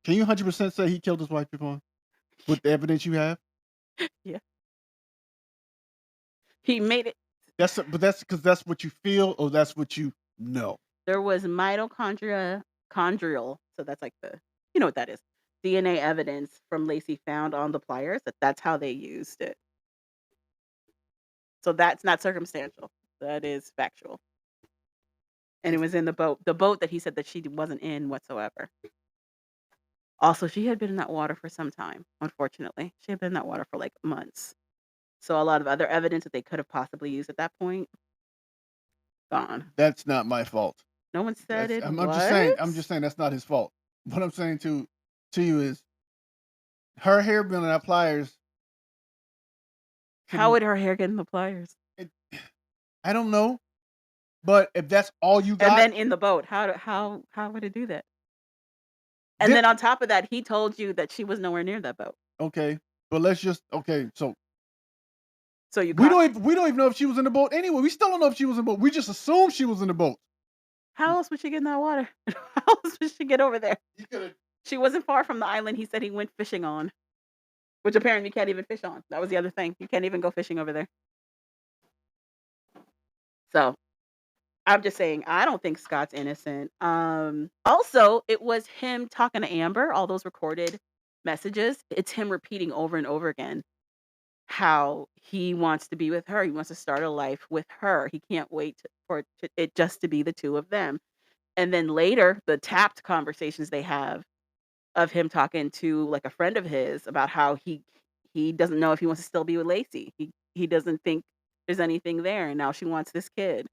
Can you 100% say he killed his wife before with the evidence you have? Yeah. He made it. But that's because that's what you feel or that's what you know. There was chondrial, so that's like you know what that is. DNA evidence from Laci found on the pliers, that's how they used it. So that's not circumstantial. That is factual. And it was in the boat that he said that she wasn't in whatsoever. Also, she had been in that water for some time, unfortunately. She had been in that water for, like, months. So a lot of other evidence that they could have possibly used at that point, gone. That's not my fault. No one said That's it I'm was? just saying that's not his fault. What I'm saying to you is her hair being in that pliers How can would her hair get in the pliers? it, I don't know, but if that's all you And got, then in the boat, how would it do that? And then then on top of that, he told you that she was nowhere near that boat. okay. But let's just okay. So So you caught we don't even know if she was in the boat anyway. We still don't know if she was in the boat. We just assume she was in the boat. how else would she get in that water? How else would she get over there? You could have. She wasn't far from the island he said he went fishing on, which apparently you can't even fish on. That was the other thing. You can't even go fishing over there. So I'm just saying, I don't think Scott's innocent. Also, it was him talking to Amber, all those recorded messages. It's him repeating over and over again how he wants to be with her. He wants to start a life with her. He can't wait it just to be the two of them. And then later, the tapped conversations they have of him talking to like a friend of his about how he doesn't know if he wants to still be with Lacey. He doesn't think there's anything there, and now she wants this kid.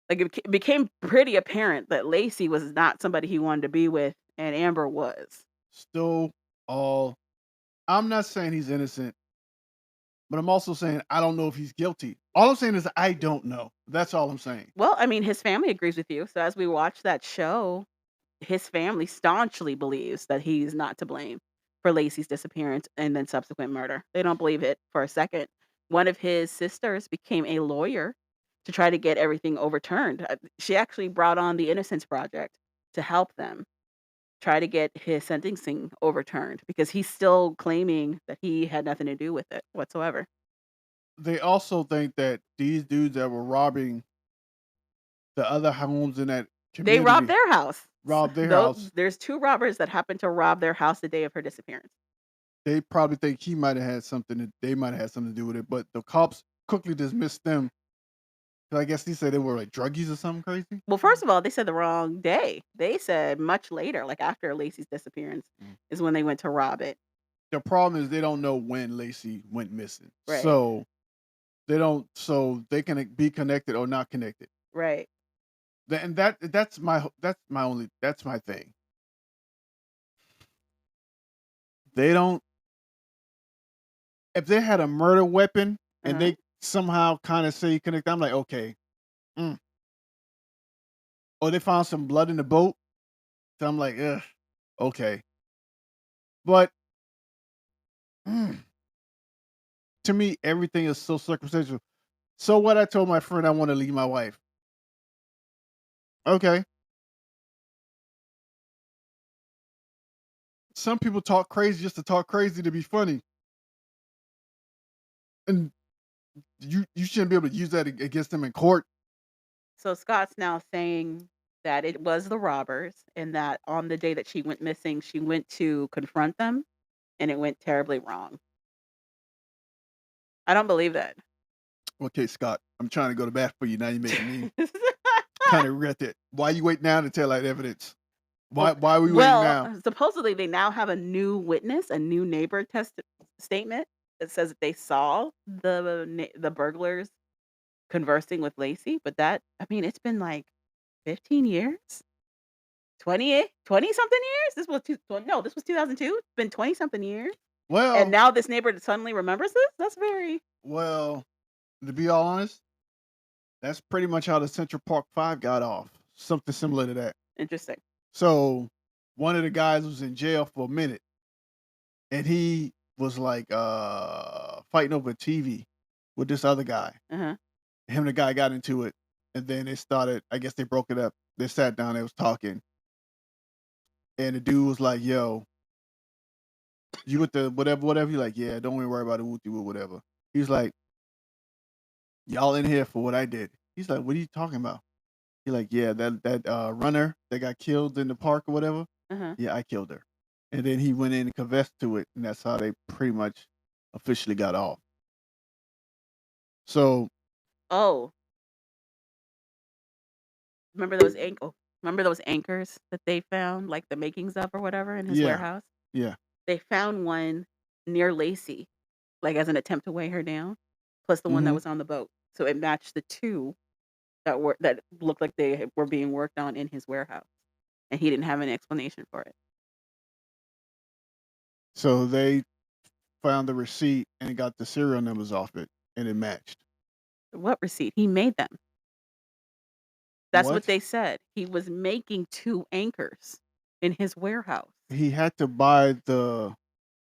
Like, it became pretty apparent that Lacey was not somebody he wanted to be with, and Amber was. Still all. I'm not saying he's innocent, but I'm also saying I don't know if he's guilty. All I'm saying is I don't know. That's all I'm saying. Well, I mean, his family agrees with you. So as we watch that show, his family staunchly believes that he's not to blame for Lacey's disappearance and then subsequent murder. They don't believe it for a second. One of his sisters became a lawyer to try to get everything overturned. She actually brought on the Innocence Project to help them try to get his sentencing overturned because he's still claiming that he had nothing to do with it whatsoever. they also think that these dudes that were robbing the other homes in that They robbed community their house. robbed their Though house. there's 2 robbers that happened to rob their house the day of her disappearance. They probably think he might have had something that they might have had something to do with it, but the cops quickly dismissed them. 'Cause I guess he said they were like druggies or something crazy. Well, first of all, they said the wrong day. They said much later, like after Lacey's disappearance, Mm. is when they went to rob it. The problem is they don't know when Laci went missing, Right. so they can be connected or not connected. Right. And that's my only that's my thing. They don't if they had a murder weapon and Uh-huh. they somehow kind of say connect, I'm like, okay. Mm. Or they found some blood in the boat. So I'm like, ugh, okay. But mm, to me, everything is so circumstantial. So what I told my friend I want to leave my wife. Okay. Some people talk crazy just to talk crazy to be funny. And you shouldn't be able to use that against them in court. So Scott's now saying that it was the robbers and that on the day that she went missing, she went to confront them and it went terribly wrong. I don't believe that. Okay, Scott, I'm trying to go to bat for you. Now you're making me kind of regret it. Why you wait now to tell that evidence? Well Why are we waiting well, now? supposedly they now have a new witness, a new neighbor statement that says that they saw the burglars conversing with Lacey, but that I mean, it's been like 15 years? 20 something years? This was 2002. It's been 20 something years. And Well, now this neighbor suddenly remembers this? That's very well, to be all honest, that's pretty much how the Central Park Five got off. Something similar to that. interesting. So one of the guys was in jail for a minute, and he was like fighting over TV with this other guy. Uh-huh. Him and the guy got into it, and then they started. I guess they broke it up. They sat down. They was talking, and the dude was like, "Yo, you with the whatever." He's like, "Yeah, don't even worry about it, wooty woo, whatever." He's like, "Y'all in here for what I did." He's like, "What are you talking about?" He's like, "Yeah, that runner that got killed in the park or whatever. Uh-huh. Yeah, I killed her." And then he went in and confessed to it, and that's how they pretty much officially got off. So Oh, remember those ankle remember those anchors that they found, like the makings of or whatever in his yeah, warehouse? yeah. They found one near Lacey, like as an attempt to weigh her down, plus the one that Hmm. was on the boat. So it matched the two that looked like they were being worked on in his warehouse, and he didn't have an explanation for it. So they found the receipt and got the serial numbers off it, and it matched. What receipt? He made them. That's what What? they said. He was making 2 anchors in his warehouse. He had to buy the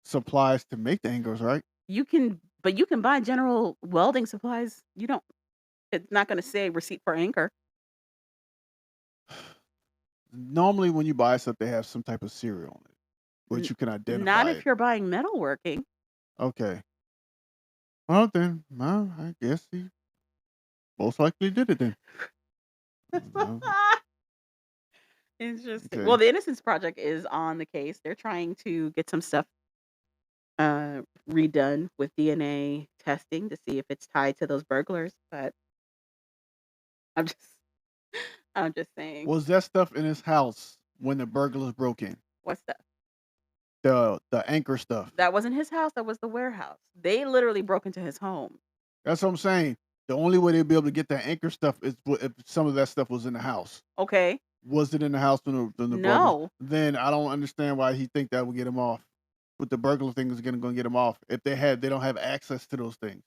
supplies to make the angles, right? You can buy general welding supplies. You don't It's not gonna say receipt for anchor. Normally, when you buy stuff, they have some type of serial on it, which N you can Not identify if it. you're buying metalworking. Okay. Well, then, well, I guess he most likely did it then. Well, Interesting. Well, okay. the Innocence Project is on the case. They're trying to get some stuff, redone with DNA testing to see if it's tied to those burglars, but I'm just I'm just saying. Was that stuff in his house when the burglars broke in? What's that? The anchor stuff. That wasn't his house, that was the warehouse. They literally broke into his home. That's what I'm saying. The only way they'd be able to get that anchor stuff is if some of that stuff was in the house. Okay. Was it in the house when the burglars? No. Then I don't understand why he think that would get him off. With the burglar thing is gonna get him off. If they don't have access to those things.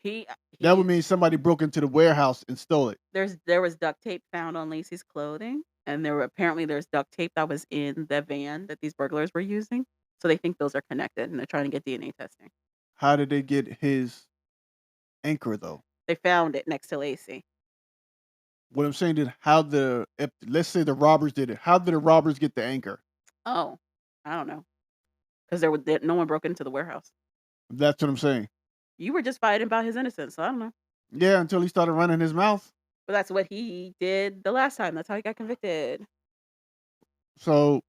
He That would he mean somebody broke into the warehouse and stole it. there was duct tape found on Lacey's clothing, and there's duct tape that was in the van that these burglars were using, so they think those are connected, and they're trying to get DNA testing. How did they get his anchor though? They found it next to Lacey. What I'm saying is how the if let's say the robbers did it, how did the robbers get the anchor? Oh, I don't know, 'cause no one broke into the warehouse. That's what I'm saying. You were just fighting about his innocence, so I don't know. Yeah, until he started running his mouth. But that's what he did the last time. That's how he got convicted. So,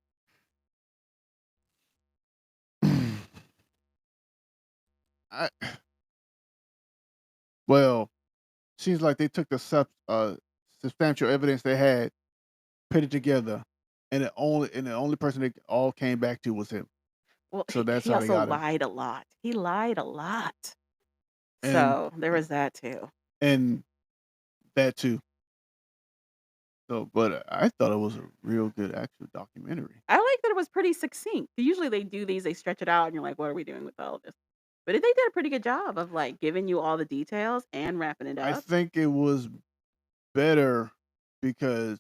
I well, seems like they took the substantial evidence they had, put it together, and the only person they all came back to was him. Well, So that's he how they also got him. lied a lot. He lied a lot. And So there was that too. and that too. So, but I thought it was a real good actual documentary. I like that it was pretty succinct. Usually they do these, they stretch it out, and you're like, what are we doing with all of this? But they did a pretty good job of like giving you all the details and wrapping it I up. think it was better because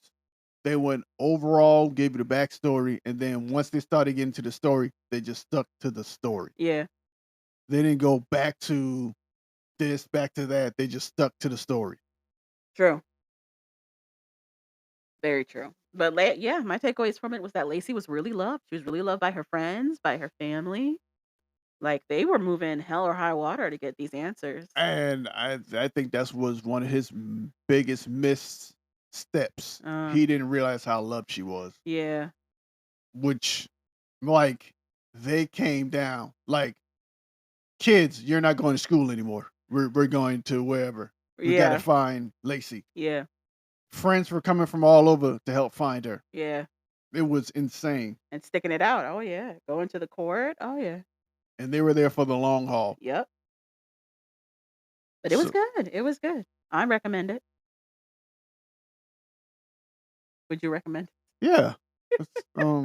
they went overall, gave you the backstory, and then once they started getting to the story, they just stuck to the story. Yeah, They didn't go back to this, back to that. They just stuck to the story. true. Very true. But yeah, my takeaways from it was that Lacey was really loved. She was really loved by her friends, by her family. Like they were moving hell or high water to get these answers. And I think that was one of his biggest missteps. Uh, He didn't realize how loved she was, yeah, which, like, they came down like, kids, you're not going to school anymore. We're going to wherever. We got to yeah, find Lacey. yeah, Friends were coming from all over to help find her. yeah. It was insane, And sticking it out. Oh yeah. Going to the court. Oh yeah. and they were there for the long haul. Yep. But it was So good. It was good. I recommend it. Would you recommend? yeah, It's, yeah,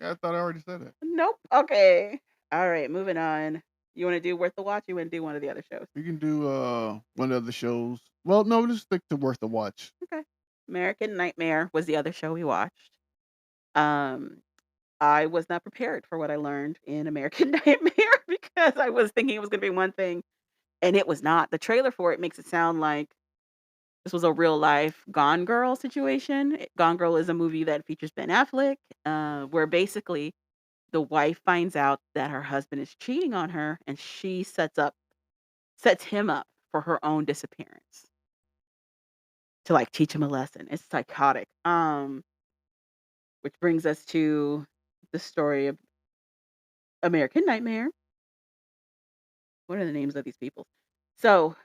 I thought I already said that. Nope. Okay. All right. Moving on. You want to do Worth the Watch? You want to do one of the other shows? We can do one of the shows. Well, no, let's stick to Worth the Watch. Okay. American Nightmare was the other show we watched. Um, I was not prepared for what I learned in American Nightmare because I was thinking it was going to be one thing, and it was not. The trailer for it makes it sound like this was a real life Gone Girl situation. Gone Girl is a movie that features Ben Affleck, where basically the wife finds out that her husband is cheating on her, and she sets him up for her own disappearance to like teach him a lesson. It's psychotic. Which brings us to the story of American Nightmare. What are the names of these people? So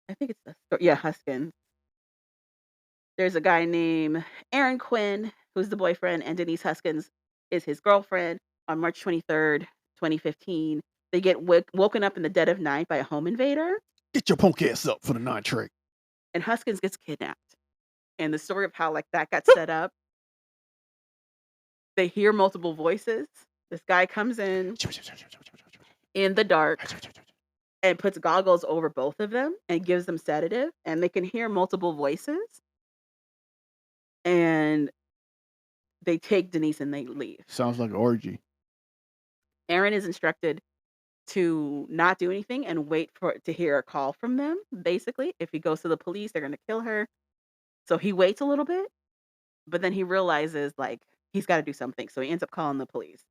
I think it's the story. Yeah, Huskin. There's a guy named Aaron Quinn, who's the boyfriend, and Denise Huskins is his girlfriend. On March 23rd, 2015, they get woken up in the dead of night by a home invader, Get your punk ass up for the 9 track. and Huskins gets kidnapped. And the story of how like that got set up, they hear multiple voices. This guy comes in the dark and puts goggles over both of them and gives them sedative, and they can hear multiple voices. And they take Denise and they leave. Sounds like an orgy. Aaron is instructed to not do anything and wait for to hear a call from them. Basically, if he goes to the police, they're going to kill her. So he waits a little bit, but then he realizes like he's got to do something. So he ends up calling the police.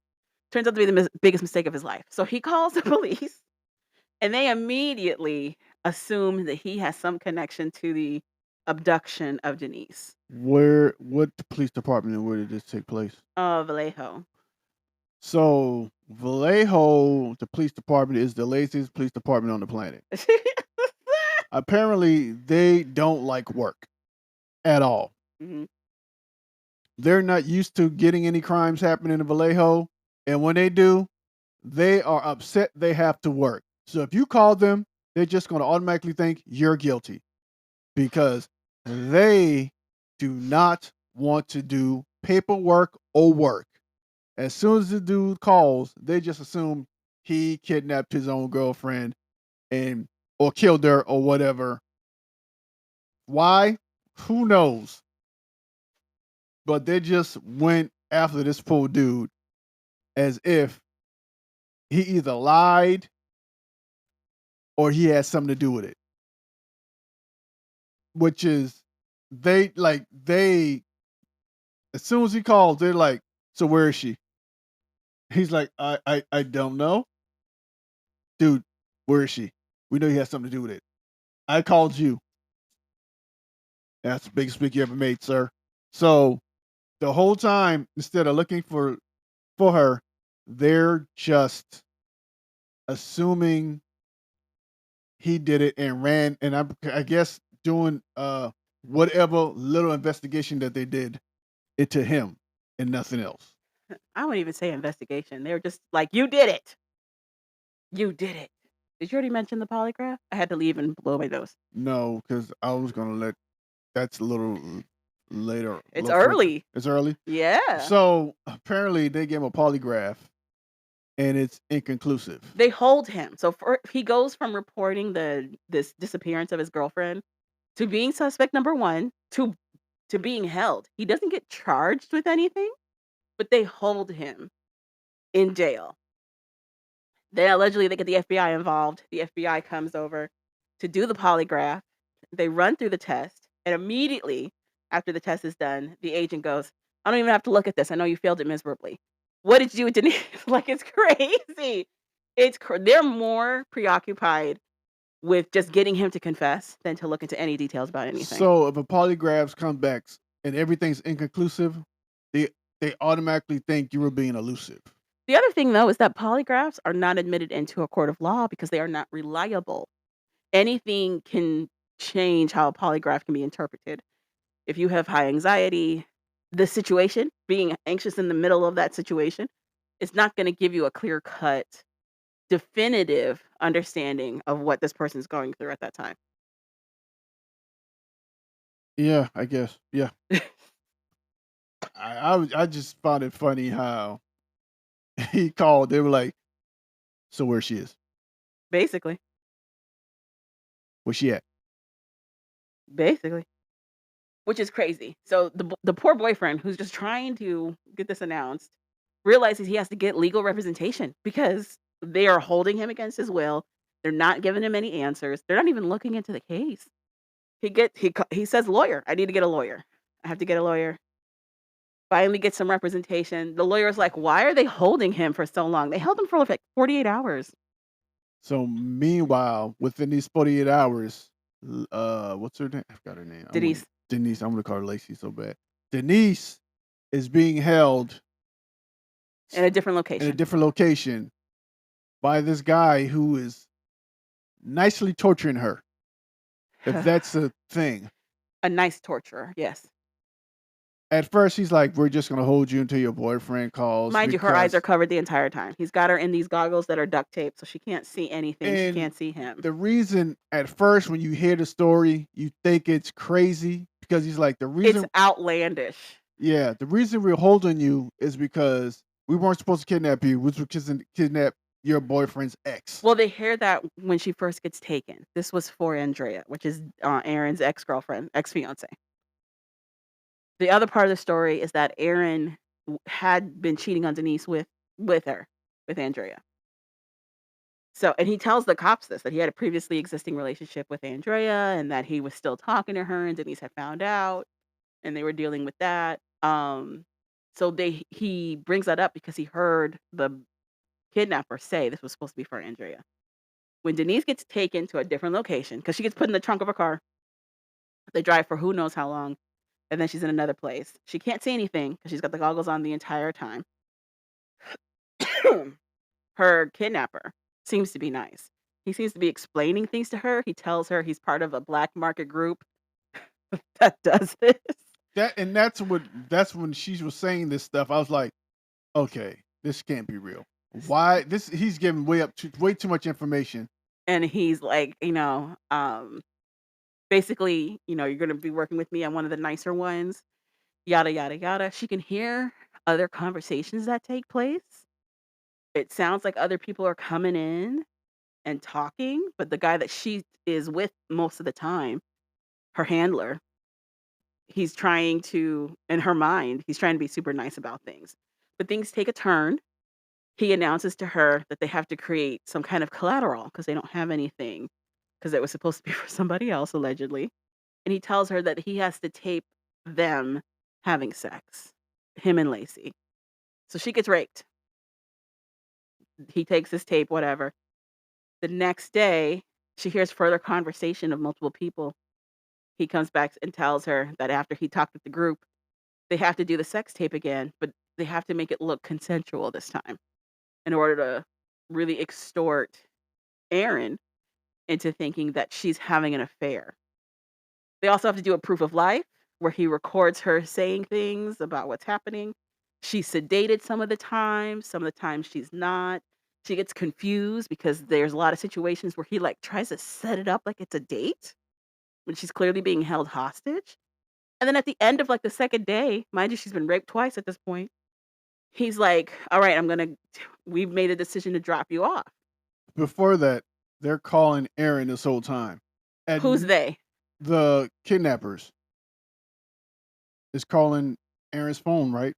Turns out to be the biggest mistake of his life. So he calls the police, and they immediately assume that he has some connection to the abduction of Denise. What police department and where did this take place? Vallejo. So Vallejo, the police department, is the laziest police department on the planet. Apparently, they don't like work at all. Mhm. They're not used to getting any crimes happening in Vallejo, and when they do, they are upset they have to work. So if you call them, they're just going to automatically think you're guilty because they do not want to do paperwork or work. As soon as the dude calls, they just assume he kidnapped his own girlfriend and or killed her or whatever. Why? Who knows? But they just went after this poor dude as if he either lied or he had something to do with it. Which is they as soon as he calls, they're like, so where is she? He's like, I don't know. dude, where is she? We know you had something to do with it. I called you. That's the biggest mistake you ever made, sir. So the whole time, instead of looking for her, they're just assuming he did it and ran, and I guess doing whatever little investigation that they did into him and nothing else. I wouldn't even say investigation. They were just like, "You did it. You did it." Did you already mention the polygraph? I had to leave and blow my nose. No, because I was gonna let that's a little later, a It's little further. early. It's early. Yeah. So apparently they gave him a polygraph and it's inconclusive. They hold him. So he goes from reporting this disappearance of his girlfriend to being suspect number 1 to being held. He doesn't get charged with anything, but they hold him in jail. Then allegedly they get the FBI involved. The FBI comes over to do the polygraph. They run through the test, and immediately after the test is done, the agent goes, "I don't even have to look at this. I know you failed it miserably. What did you do with Denise?" Like, it's crazy. They're more preoccupied with just getting him to confess than to look into any details about anything. So if a polygraphs come back and everything's inconclusive, they they automatically think you were being elusive. The other thing, though, is that polygraphs are not admitted into a court of law because they are not reliable. Anything can change how a polygraph can be interpreted. If you have high anxiety, the situation, being anxious in the middle of that situation, is not going to give you a clear cut, definitive understanding of what this person's going through at that time. Yeah, I guess. Yeah. I just found it funny how he called. They were like, "So where she is? Basically, Where she at?" basically, which is crazy. So the poor boyfriend who's just trying to get this announced realizes he has to get legal representation because they are holding him against his will. They're not giving him any answers. They're not even looking into the case. He says, "Lawyer, I need to get a lawyer. I have to get a lawyer." Finally get some representation. The lawyer's like, "Why are they holding him for so long?" They held him for like 48 hours. So meanwhile, within these 48 hours, what's her name? I forgot her name. Denise, Denise. I'm gonna call her Laci so bad. Denise is being held in a different in a location. different location by this guy who is nicely torturing her. If that's a thing. A nice torturer, yes. At first, he's like, "We're just gonna hold you until your boyfriend calls," Mind you, her eyes are because covered the entire time. He's got her in these goggles that are duct taped, so she can't see anything. She and can't see him. the reason at first when you hear the story, you think it's crazy because he's like, "The It's reason outlandish. yeah, the reason we're holding you is because we weren't supposed to kidnap you, which was kidnap your boyfriend's ex." Well, they hear that when she first gets taken. This was for Andrea, which is Aaron's ex-girlfriend, ex-fiance. The other part of the story is that Aaron had been cheating on Denise with her, with Andrea. So, and he tells the cops this, that he had a previously existing relationship with Andrea and that he was still talking to her and Denise had found out and they were dealing with that. So he brings that up because he heard the kidnapper say this was supposed to be for Andrea. When Denise gets taken to a different location, because she gets put in the trunk of a car, they drive for who knows how long, and then she's in another place. She can't see anything because she's got the goggles on the entire time. Her kidnapper seems to be nice. He seems to be explaining things to her. He tells her he's part of a black market group that does this. That's when she was saying this stuff. I was like, "Okay, this can't be real. Why this? He's giving way too much information." And he's like, basically, you're going to be working with me on one of the nicer ones, yada, yada, yada. She can hear other conversations that take place. It sounds like other people are coming in and talking, but the guy that she is with most of the time, her handler, he's trying to, in her mind, he's trying to be super nice about things. But things take a turn. He announces to her that they have to create some kind of collateral because they don't have anything because it was supposed to be for somebody else, allegedly. And he tells her that he has to tape them having sex, him and Laci. So she gets raped. He takes his tape, whatever. The next day, she hears further conversation of multiple people. He comes back and tells her that after he talked with the group, they have to do the sex tape again, but they have to make it look consensual this time in order to really extort Aaron into thinking that she's having an affair. They also have to do a proof of life where he records her saying things about what's happening. She's sedated some of the times she's not. She gets confused because there's a lot of situations where he like tries to set it up like it's a date when she's clearly being held hostage. And then at the end of like the second day, mind you, she's been raped twice at this point. He's like, "All right, we've made a decision to drop you off." Before that, they're calling Aaron this whole time. Who's And they? the kidnappers is calling Aaron's phone, right?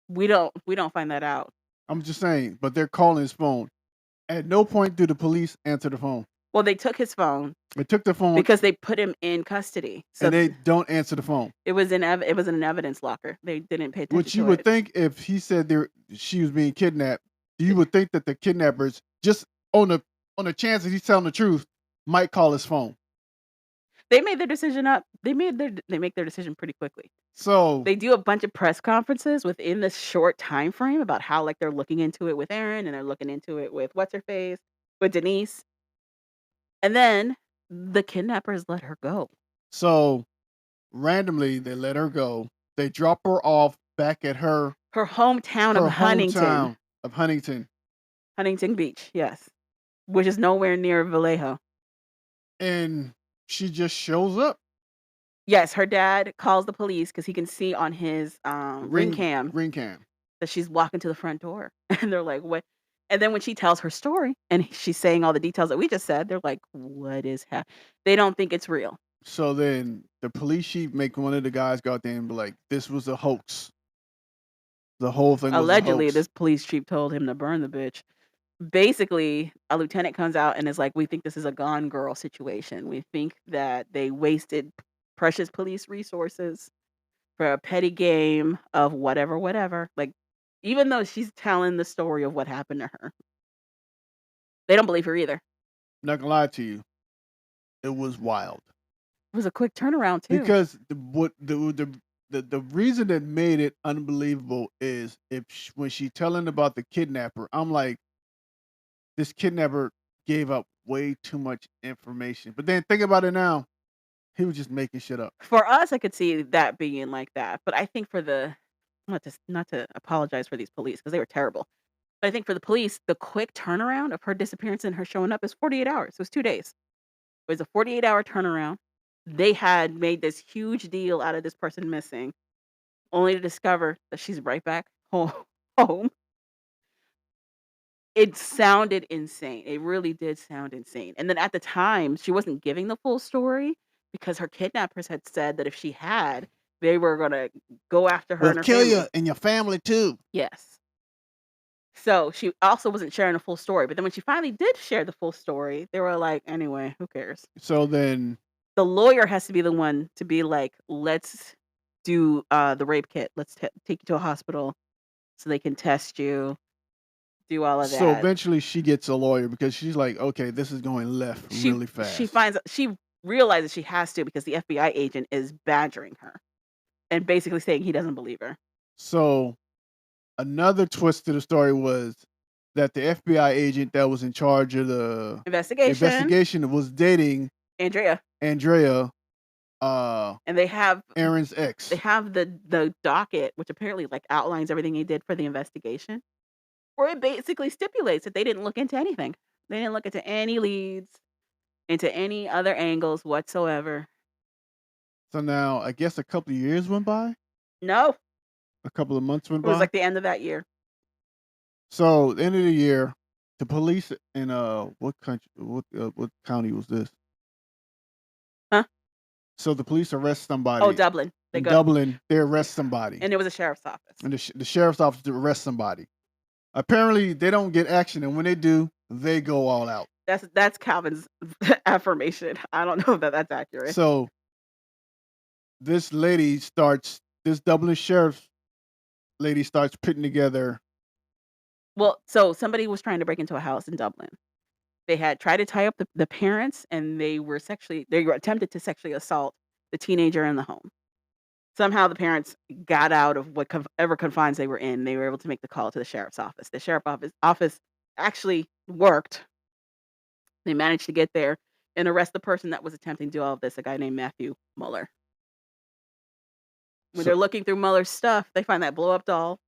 We don't find that out. I'm just saying, but they're calling his phone. At no point do the police answer the phone. Well, they took his phone They took the phone because they put him in custody. So and they don't answer the phone. it was in an evidence locker. They didn't pay attention Which you to would it. think if he said she was being kidnapped, you would think that the kidnappers just on the chance that he's telling the truth might call his phone. They made their decision up. They make their decision pretty quickly. So They do a bunch of press conferences within this short time frame about how like they're looking into it with Aaron and they're looking into it with what's her face, with Denise. And then the kidnappers let her go. so randomly they let her go. They drop her off back at her Her hometown of hometown of Huntington. Huntington Beach, yes, which is nowhere near Vallejo. And she just shows up. Yes, her dad calls the police because he can see on his ring cam Ring cam. that she's walking to the front door. And they're like, "What?" And then when she tells her story and she's saying all the details that we just said, they're like, "What is happening?" They don't think it's real. So then the police chief make one of the guys go out there and be like, "This was a hoax. The whole thing was a Allegedly, hoax." this police chief told him to burn the bitch. Basically, a lieutenant comes out and is like, "We think this is a Gone Girl situation. We think that they wasted precious police resources for a petty game of whatever, whatever." Like, even though she's telling the story of what happened to her, they don't believe her either. Not gonna lie to you, it was wild It was a quick turnaround too. because the reason that made it unbelievable is when she telling about the kidnapper, I'm like, this kidnapper gave up way too much information. But then think about it now, he was just making shit up. For us, I could see that being like that, but I think for the not to apologize for these police because they were terrible. But I think for the police, the quick turnaround of her disappearance and her showing up is 48 hours. It was 2 days. It was a 48-hour turnaround. They had made this huge deal out of this person missing, only to discover that she's right back home. It sounded insane. It really did sound insane. And then at the time, she wasn't giving the full story because her kidnappers had said that if she had, they were gonna go after her We'll and her kill you family. and your family too. Yes. So she also wasn't sharing the full story. But then when she finally did share the full story, they were like, anyway, who cares? So then The lawyer has to be the one to be like, let's do the rape kit. Let's take you to a hospital so they can test you, do all of so that. eventually she gets a lawyer because she's like, okay, this is going left really fast. She realizes she has to because the FBI agent is badgering her and basically saying he doesn't believe her. So another twist to the story was that the FBI agent that was in charge of the investigation was dating Andrea, uh and they have Aaron's ex. the docket, which apparently like outlines everything he did for the investigation, where it basically stipulates that they didn't look into anything. They didn't look into any leads, into any other angles whatsoever. So now I guess a couple of years went by, No, a couple of months went it was by. like the end of that year. So at the end of the year, the police in what country, what county was this? Huh? So the police arrest somebody. Oh, Dublin. In Dublin, they arrest somebody, And it was a sheriff's office. and the sheriff's office to arrest somebody. Apparently, they don't get action, and when they do, they go all out. That's Calvin's affirmation. I don't know that that's accurate. So this Dublin sheriff lady starts putting together. Well, so somebody was trying to break into a house in Dublin. They had tried to tie up the parents, and they were attempted to sexually assault the teenager in the home. Somehow the parents got out of whatever confines they were in. They were able to make the call to the sheriff's office. The sheriff office actually worked. They managed to get there and arrest the person that was attempting to do all of this, a guy named Matthew Mueller. When So they're looking through Mueller's stuff, they find that blow up doll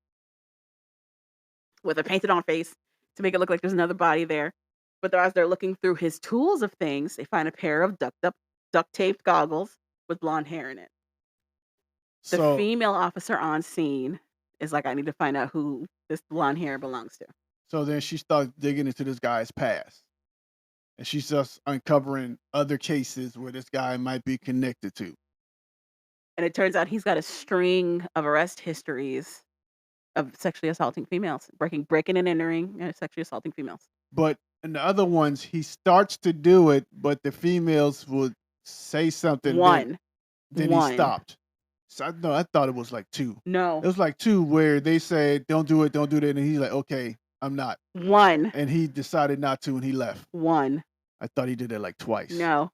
with a painted on face to make it look like there's another body there. But as they're looking through his tools of things, they find a pair of duct taped goggles with blonde hair in it. The so female officer on scene is like, "I need to find out who this blonde hair belongs to." so then she starts digging into this guy's past, and she's just uncovering other cases where this guy might be connected to. And it turns out he's got a string of arrest histories of sexually assaulting females, breaking and entering, and sexually assaulting females. But in the other ones, he starts to do it, but the females would say something, One. then he One. stopped. So I thought it was like two. It No. was like two where they said, "Don't do it, don't do that," and he's like, "Okay, I'm not," One. and he decided not to, and he left. One. I thought he did that like twice. No.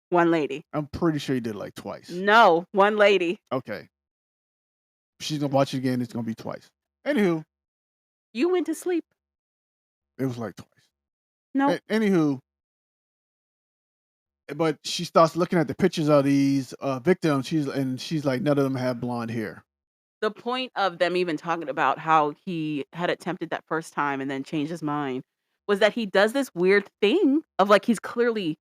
One lady. I'm pretty sure he did it like twice. No. One lady. Okay, she's gonna watch it again. It's gonna be twice. Anywho, You went to sleep. it was like twice. No. Anywho, but she starts looking at the pictures of these victims. She's like, none of them have blonde hair. The point of them even talking about how he had attempted that first time and then changed his mind was that he does this weird thing of, like, he's clearly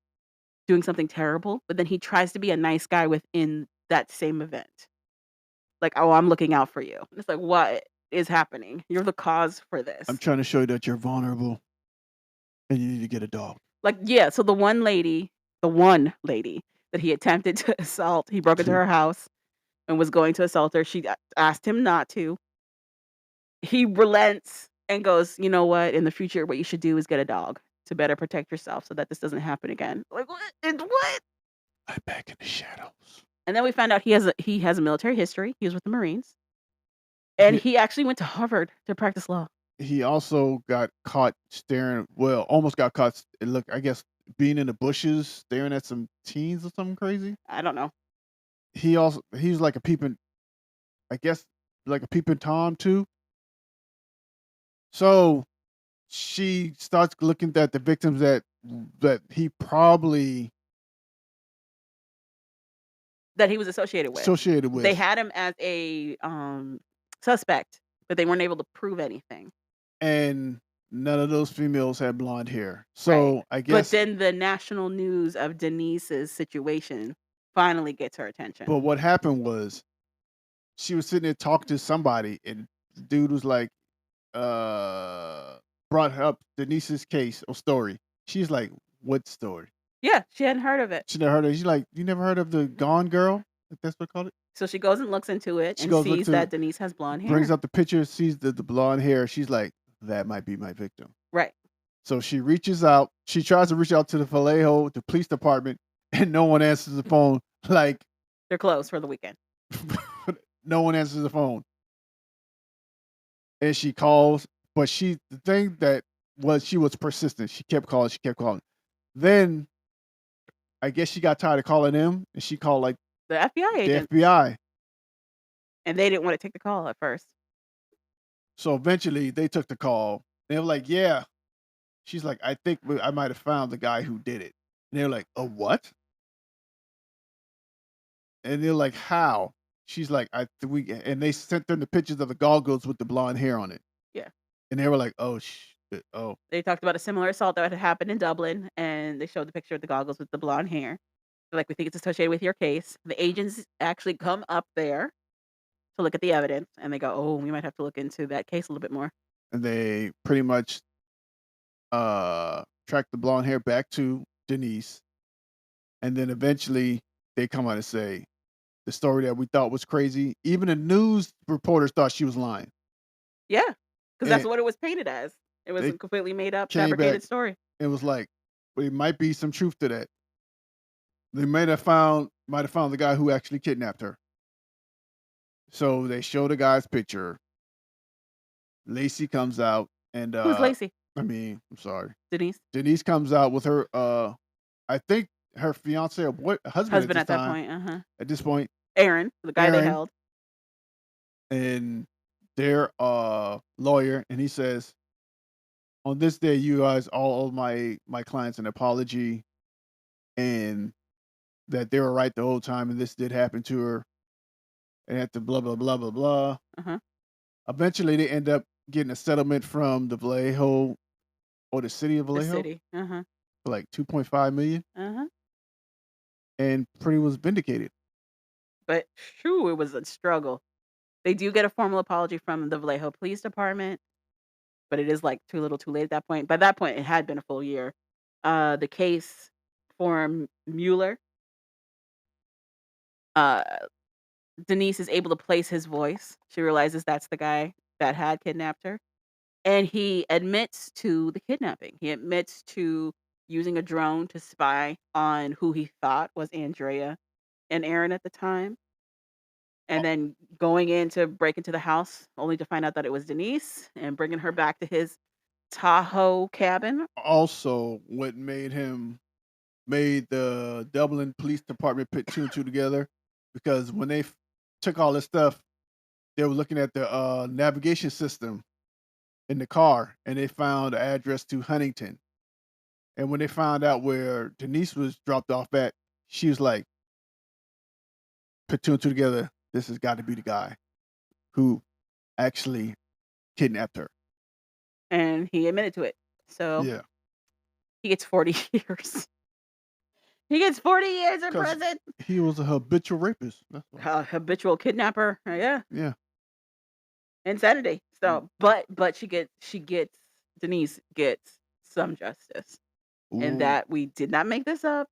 doing something terrible, but then he tries to be a nice guy within that same event. Like, "Oh, I'm looking out for you." And it's like, "What is happening? You're the cause for I'm this." trying to show you that you're vulnerable and you need to get a dog. Like, yeah, so the one lady that he attempted to assault, he broke into her house and was going to assault her. She asked him not to. He relents and goes, "You know what? In the future, what you should do is get a dog to better protect yourself so that this doesn't happen again." Like, what? And what? I'm back in the shadows. And then we found out he has a military history. He was with the Marines, and He, he actually went to Harvard to practice law. he also got caught staring. Well, almost got caught. Look, I guess being in the bushes, staring at some teens or something crazy. I don't know. He's like a peeping. I guess like a peeping tom too. So she starts looking at the victims that he probably That he was associated with. associated They with, had him as a suspect, but they weren't able to prove anything. and none of those females had blonde hair. Right. So I But guess, then the national news of Denise's situation finally gets her attention. but what happened was she was sitting there talking to somebody, and the dude was like, brought up Denise's case or story. She's like, "What story?" Yeah, she hadn't heard of it. She never heard of it. She's like, "You never heard of the Gone Girl?" If that's what they called it. So she goes and looks into it She and goes look sees to that Denise has blonde brings hair. up the picture, sees the blonde hair. She's like, "That might be my victim." Right. So she reaches out. She tries to reach out to the Vallejo, the police department, and no one answers the phone. Like, They're closed for the weekend. no one answers the phone. And she calls, but the thing that was, she was persistent. She kept calling. She kept calling. Then I guess she got tired of calling him, and she called like The FBI the agent. FBI. And they didn't want to take the call at first. So eventually, they took the call. They were like, "Yeah." She's like, "I think I might have found the guy who did it." And they're like, "A what?" And they're like, "How?" She's like, we," and they sent them the pictures of the goggles with the blonde hair on it. Yeah. And they were like, "Oh shit. Oh." They talked about a similar assault that had happened in Dublin, and they showed the picture of the goggles with the blonde hair. They're like, "We think it's associated with your case." The agents actually come up there to look at the evidence, and they go, "Oh, we might have to look into that case a little bit more." And they pretty much tracked the blonde hair back to Denise. And then eventually they come out and say the story that we thought was crazy. Even the news reporters thought she was lying. Yeah, because that's And what it was painted as. It was they a completely made up, came back fabricated story. and was like, well, there might be some truth to that. They might have found the guy who actually kidnapped her. So they show the guy's picture. Laci comes out and Who's Laci? I mean, I'm sorry. Denise, Denise comes out with her, I think her fiance or husband husband at that point. at this point, Aaron, the guy they Aaron, held. and their lawyer, and he says, "On this day, you guys all owe my clients an apology, and that they were right the whole time, and this did happen to her, and after blah blah blah blah blah." Uh huh. Eventually, they end up getting a settlement from the Vallejo or the city of The Vallejo city. Uh huh. for like 2.5 million, Uh huh. and pretty was vindicated. But shoo, it was a struggle. They do get a formal apology from the Vallejo Police Department, but it is like too little, too late at that point. By that point, it had been a full year. The case for Mueller, uh, Denise is able to place his voice. She realizes that's the guy that had kidnapped her. And he admits to the kidnapping. He admits to using a drone to spy on who he thought was Andrea and Aaron at the time, and then going in to break into the house only to find out that it was Denise and bringing her back to his Tahoe cabin. Also, what made the Dublin Police Department put two and two together, because when they took all this stuff, they were looking at the navigation system in the car, and they found the address to Huntington. And when they found out where Denise was dropped off at, she was like, put two and two together. This has got to be the guy who actually kidnapped her. And he admitted to it. So Yeah, he gets 40 years. He gets 40 years in because prison. he was a habitual rapist. That's why. Habitual kidnapper. Yeah. Yeah. Insanity. Mm. So, but she gets Denise gets some justice. And Ooh, that we did not make this up.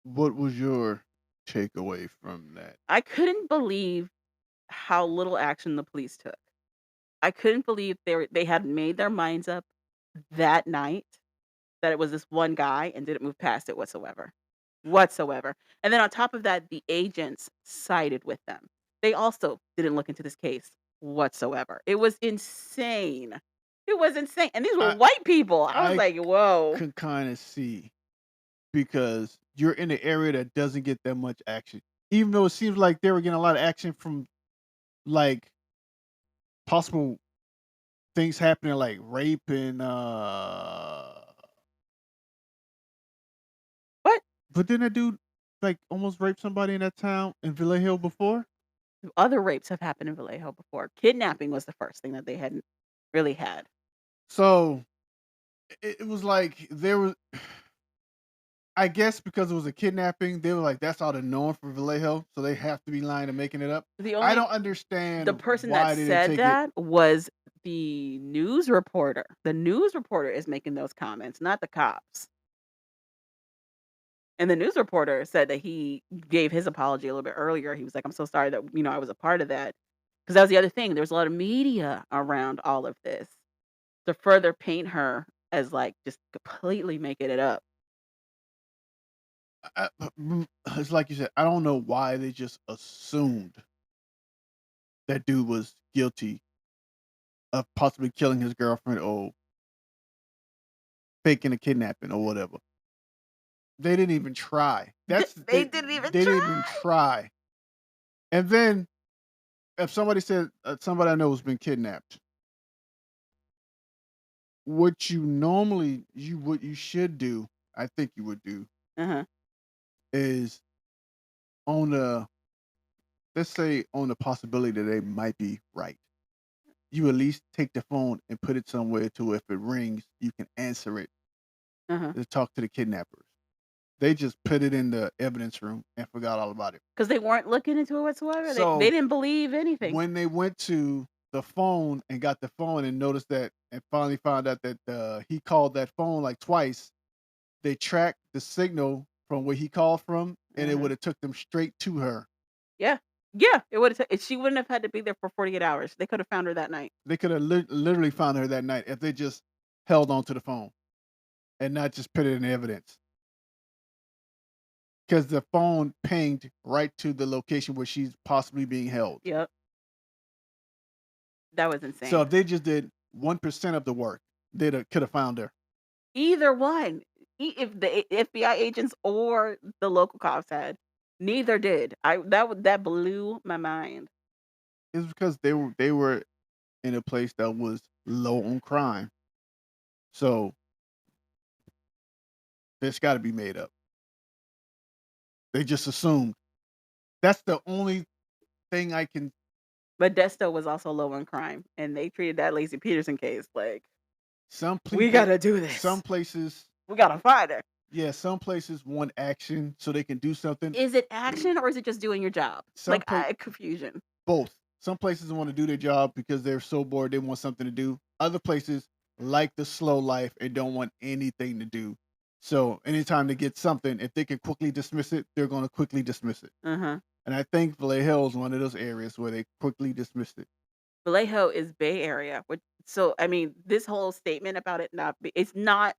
what was your takeaway from that? I couldn't believe how little action the police took. I couldn't believe they had made their minds up that night that it was this one guy and didn't move past it whatsoever. Whatsoever. And then on top of that, the agents sided with them. They also didn't look into this case whatsoever. It was insane. It was insane. And these were I white people. I was I like, whoa. can kind of see, because you're in an area that doesn't get that much action. Even though it seems like they were getting a lot of action from like possible things happening like rape and What? but didn't that dude like almost rape somebody in that town in Vallejo before? Other rapes have happened in Vallejo before. Kidnapping was the first thing that they hadn't really had. So it was like there was, I guess because it was a kidnapping, they were like, that's all they're known for Vallejo, so they have to be lying and making it up. The I only don't the understand person that why they didn't said take it. that was the news reporter. The news reporter is making those comments, not the cops. And the news reporter said that he gave his apology a little bit earlier. He was like, "I'm so sorry that, I was a part of that." Because that was the other thing. There was a lot of media around all of this to further paint her as like just completely making it up. It's like you said, I don't know why they just assumed that dude was guilty of possibly killing his girlfriend or faking a kidnapping or whatever. They didn't even try. They didn't even They didn't even try. try. And then if somebody said somebody I know has been kidnapped, what you normally what you should do, I think you would do, Uh-huh. is on the, let's say on the possibility that they might be right. You at least take the phone and put it somewhere to if it rings, you can answer it Uh-huh. to talk to the kidnappers. They just put it in the evidence room and forgot all about it. Because they weren't looking into it whatsoever. They So didn't believe anything. when they went to the phone and got the phone and noticed that, and finally found out that he called that phone like twice, they tracked the signal from where he called from, and it Uh-huh. would have took them straight to her. Yeah. Yeah, it would have she wouldn't have had to be there for 48 hours. They could have found her that night. They could have literally found her that night if they just held on to the phone and not just put it in evidence. Because the phone pinged right to the location where she's possibly being held. Yep. That was So if insane. they just did 1% of the work, They could have found her. Either one. If the FBI agents or the local cops had, neither did. That blew my mind. It's because they were in a place that was low on crime. So it's got to be made up. They just assumed. That's the only thing I can. But Desto was also low on crime, and they treated that Laci Peterson case like, Some "We people, gotta do some this. places, We gotta find her." yeah, some places want action so they can do something. Is it action or is it just doing your job? Some Like, place, confusion. both. Some places want to do their job because they're so bored they want something to do. Other places like the slow life and don't want anything to do. So anytime they get something, if they can quickly dismiss it, they're going to quickly dismiss it. Uh-huh. And I think Vallejo is one of those areas where they quickly dismissed it. Vallejo is Bay Area, which so, I mean, this whole statement about it not be it's not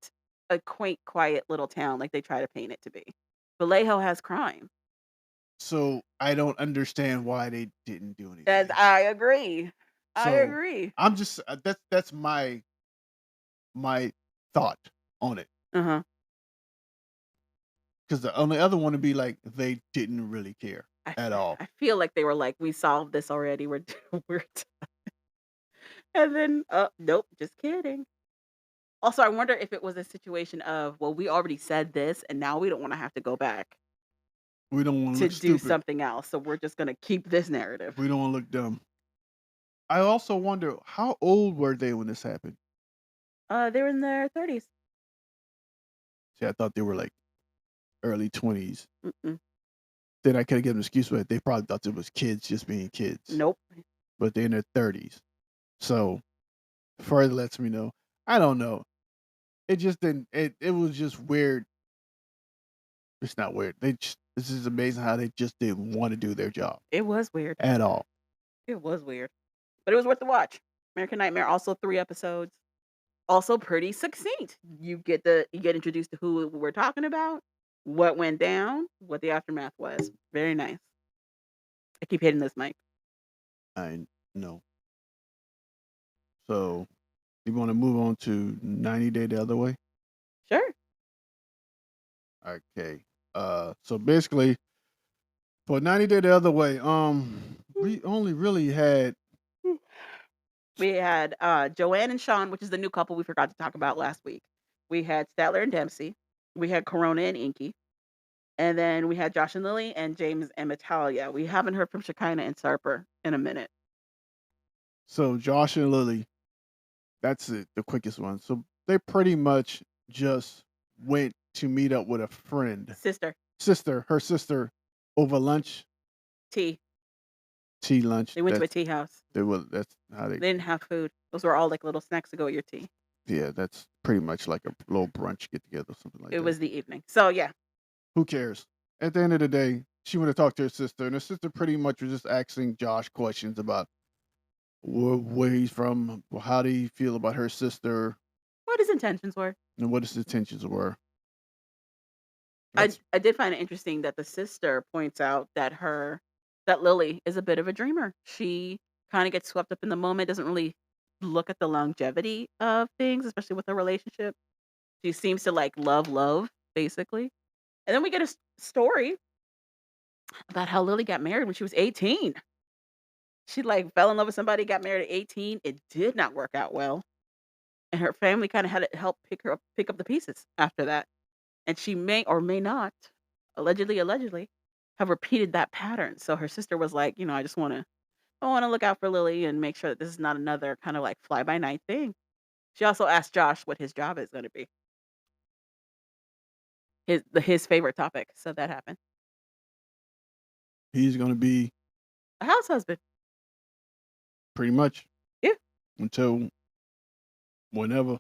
a quaint, quiet little town like they try to paint it to be. Vallejo has crime. So I don't understand why they didn't do That's anything. I agree. I So agree. I'm just that's my thought on it. Uh-huh. Because the only other one would be like they didn't really care at all. I feel like they were like, "We solved this already. We're we're and then, nope, just kidding. Also, I wonder if it was a situation of, well, we already said this, and now we don't wanna have to go back We don't want to to look do stupid. something else, so we're just gonna keep this narrative. We don't want to look dumb. I also wonder how old were they when this happened? They were in their 30s. See, I thought they were like early 20s. Mm-mm. Then I could give them an excuse for it. They probably thought it was kids just being kids, Nope. but they're in their 30s. So further lets me know. I don't know. It just didn't. It was just weird. It's not weird. This is amazing how they just didn't want to do their job It was weird. at all. It was weird, but it was worth the watch. American Nightmare, also 3 episodes, also pretty succinct. You get introduced to who we're talking about, what went down, what the aftermath was. Very nice. I keep hitting this mic. I know. So you want to move on to 90 Day the Other Way? Sure. Okay. So basically, for 90 Day the Other Way, we only really had We had, Joanne and Sean, which is the new couple we forgot to talk about last week. We had Statler and Dempsey. We had Corona and Inky. And then we had Josh and Lily and James and Natalia. We haven't heard from Shekinah and Sarper in a minute. so Josh and Lily. That's it, the quickest one. So they pretty much just went to meet up with a friend, Sister, her sister, over lunch, tea. tea lunch. They went to a tea house. That's how they. They didn't have food. Those were all like little snacks to go with your tea. Yeah, that's pretty much like a little brunch get together, something like It that. was the evening. So yeah. Who cares? At the end of the day, she went to talk to her sister, and her sister pretty much was just asking Josh questions about where he's from, how do you feel about her sister, What his intentions were. and what his intentions were. I That's I did find it interesting that the sister points out that Lily is a bit of a dreamer. She kind of gets swept up in the moment, doesn't really look at the longevity of things, especially with her relationship. She seems to like love, basically. And then we get a story about how Lily got married when she was 18. She like fell in love with somebody, got married at 18. It did not work out well. And her family kind of had to help pick up the pieces after that. And she may or may not, allegedly, have repeated that pattern. So her sister was like, I wanna look out for Lily and make sure that this is not another kind of like fly by night thing. She also asked Josh what his job is gonna be. His favorite topic. So that happened. he's gonna be A house husband. pretty much Yeah. until whenever.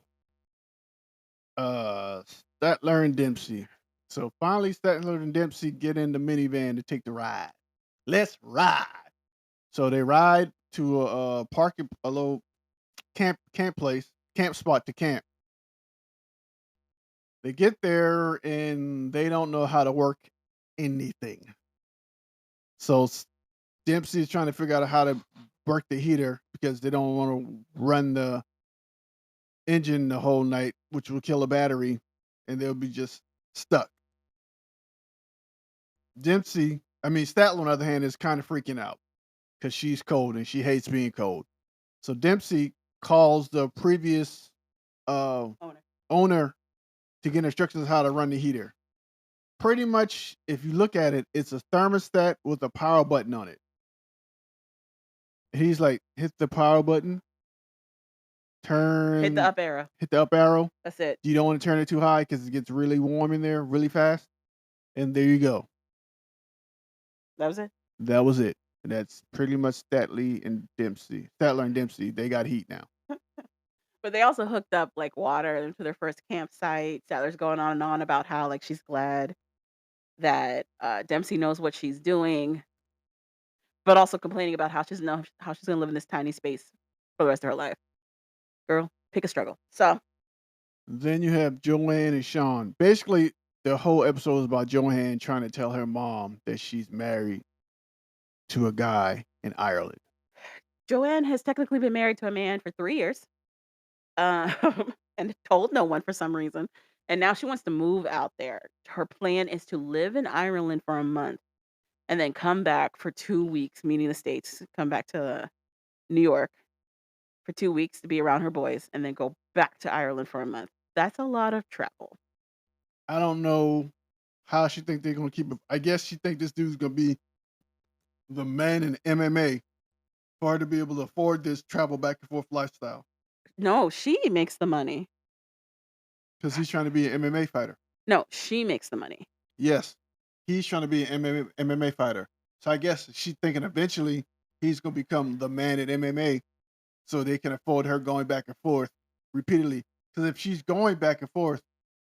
Statler and Dempsey. So finally, Statler and Dempsey get in the minivan to take the ride. Let's ride. So they ride to a little camp spot to camp. They get there and they don't know how to work anything. So Dempsey is trying to figure out how to work the heater because they don't want to run the engine the whole night, which will kill a battery, and they'll be just stuck. Statler, on the other hand, is kind of freaking out because she's cold and she hates being cold. So Dempsey calls the previous uh, Owner. owner to get instructions how to run the heater. Pretty much, if you look at it, it's a thermostat with a power button on it. He's like, hit the power button, Hit the turn, up arrow. hit the up arrow. That's it. You don't want to turn it too high because it gets really warm in there really fast. And there you go. That was it. That was it. And that's pretty much Statler and Dempsey. They got heat now. But they also hooked up like water to their first campsite. Statler's going on and on about how like she's glad that Dempsey knows what she's doing, but also complaining about how she's gonna live in this tiny space for the rest of her life. Girl, pick a struggle. So Then you have Joanne and Sean. Basically, the whole episode is about Joanne trying to tell her mom that she's married to a guy in Ireland. Joanne has technically been married to a man for 3 years, um, and told no one for some reason. And now she wants to move out there. Her plan is to live in Ireland for a month and then come back for 2 weeks, meaning the States, come back to New York for 2 weeks to be around her boys, and then go back to Ireland for a month. That's a lot of travel. I don't know how she think they're gonna keep it. I guess she think this dude's gonna be the man in MMA for her to be able to afford this travel back and forth lifestyle. No, she makes the money. Because he's trying to be an MMA fighter. No, she makes the money. Yes, he's trying to be an MMA fighter. So I guess she's thinking eventually he's gonna become the man at MMA, so they can afford her going back and forth repeatedly. Because if she's going back and forth,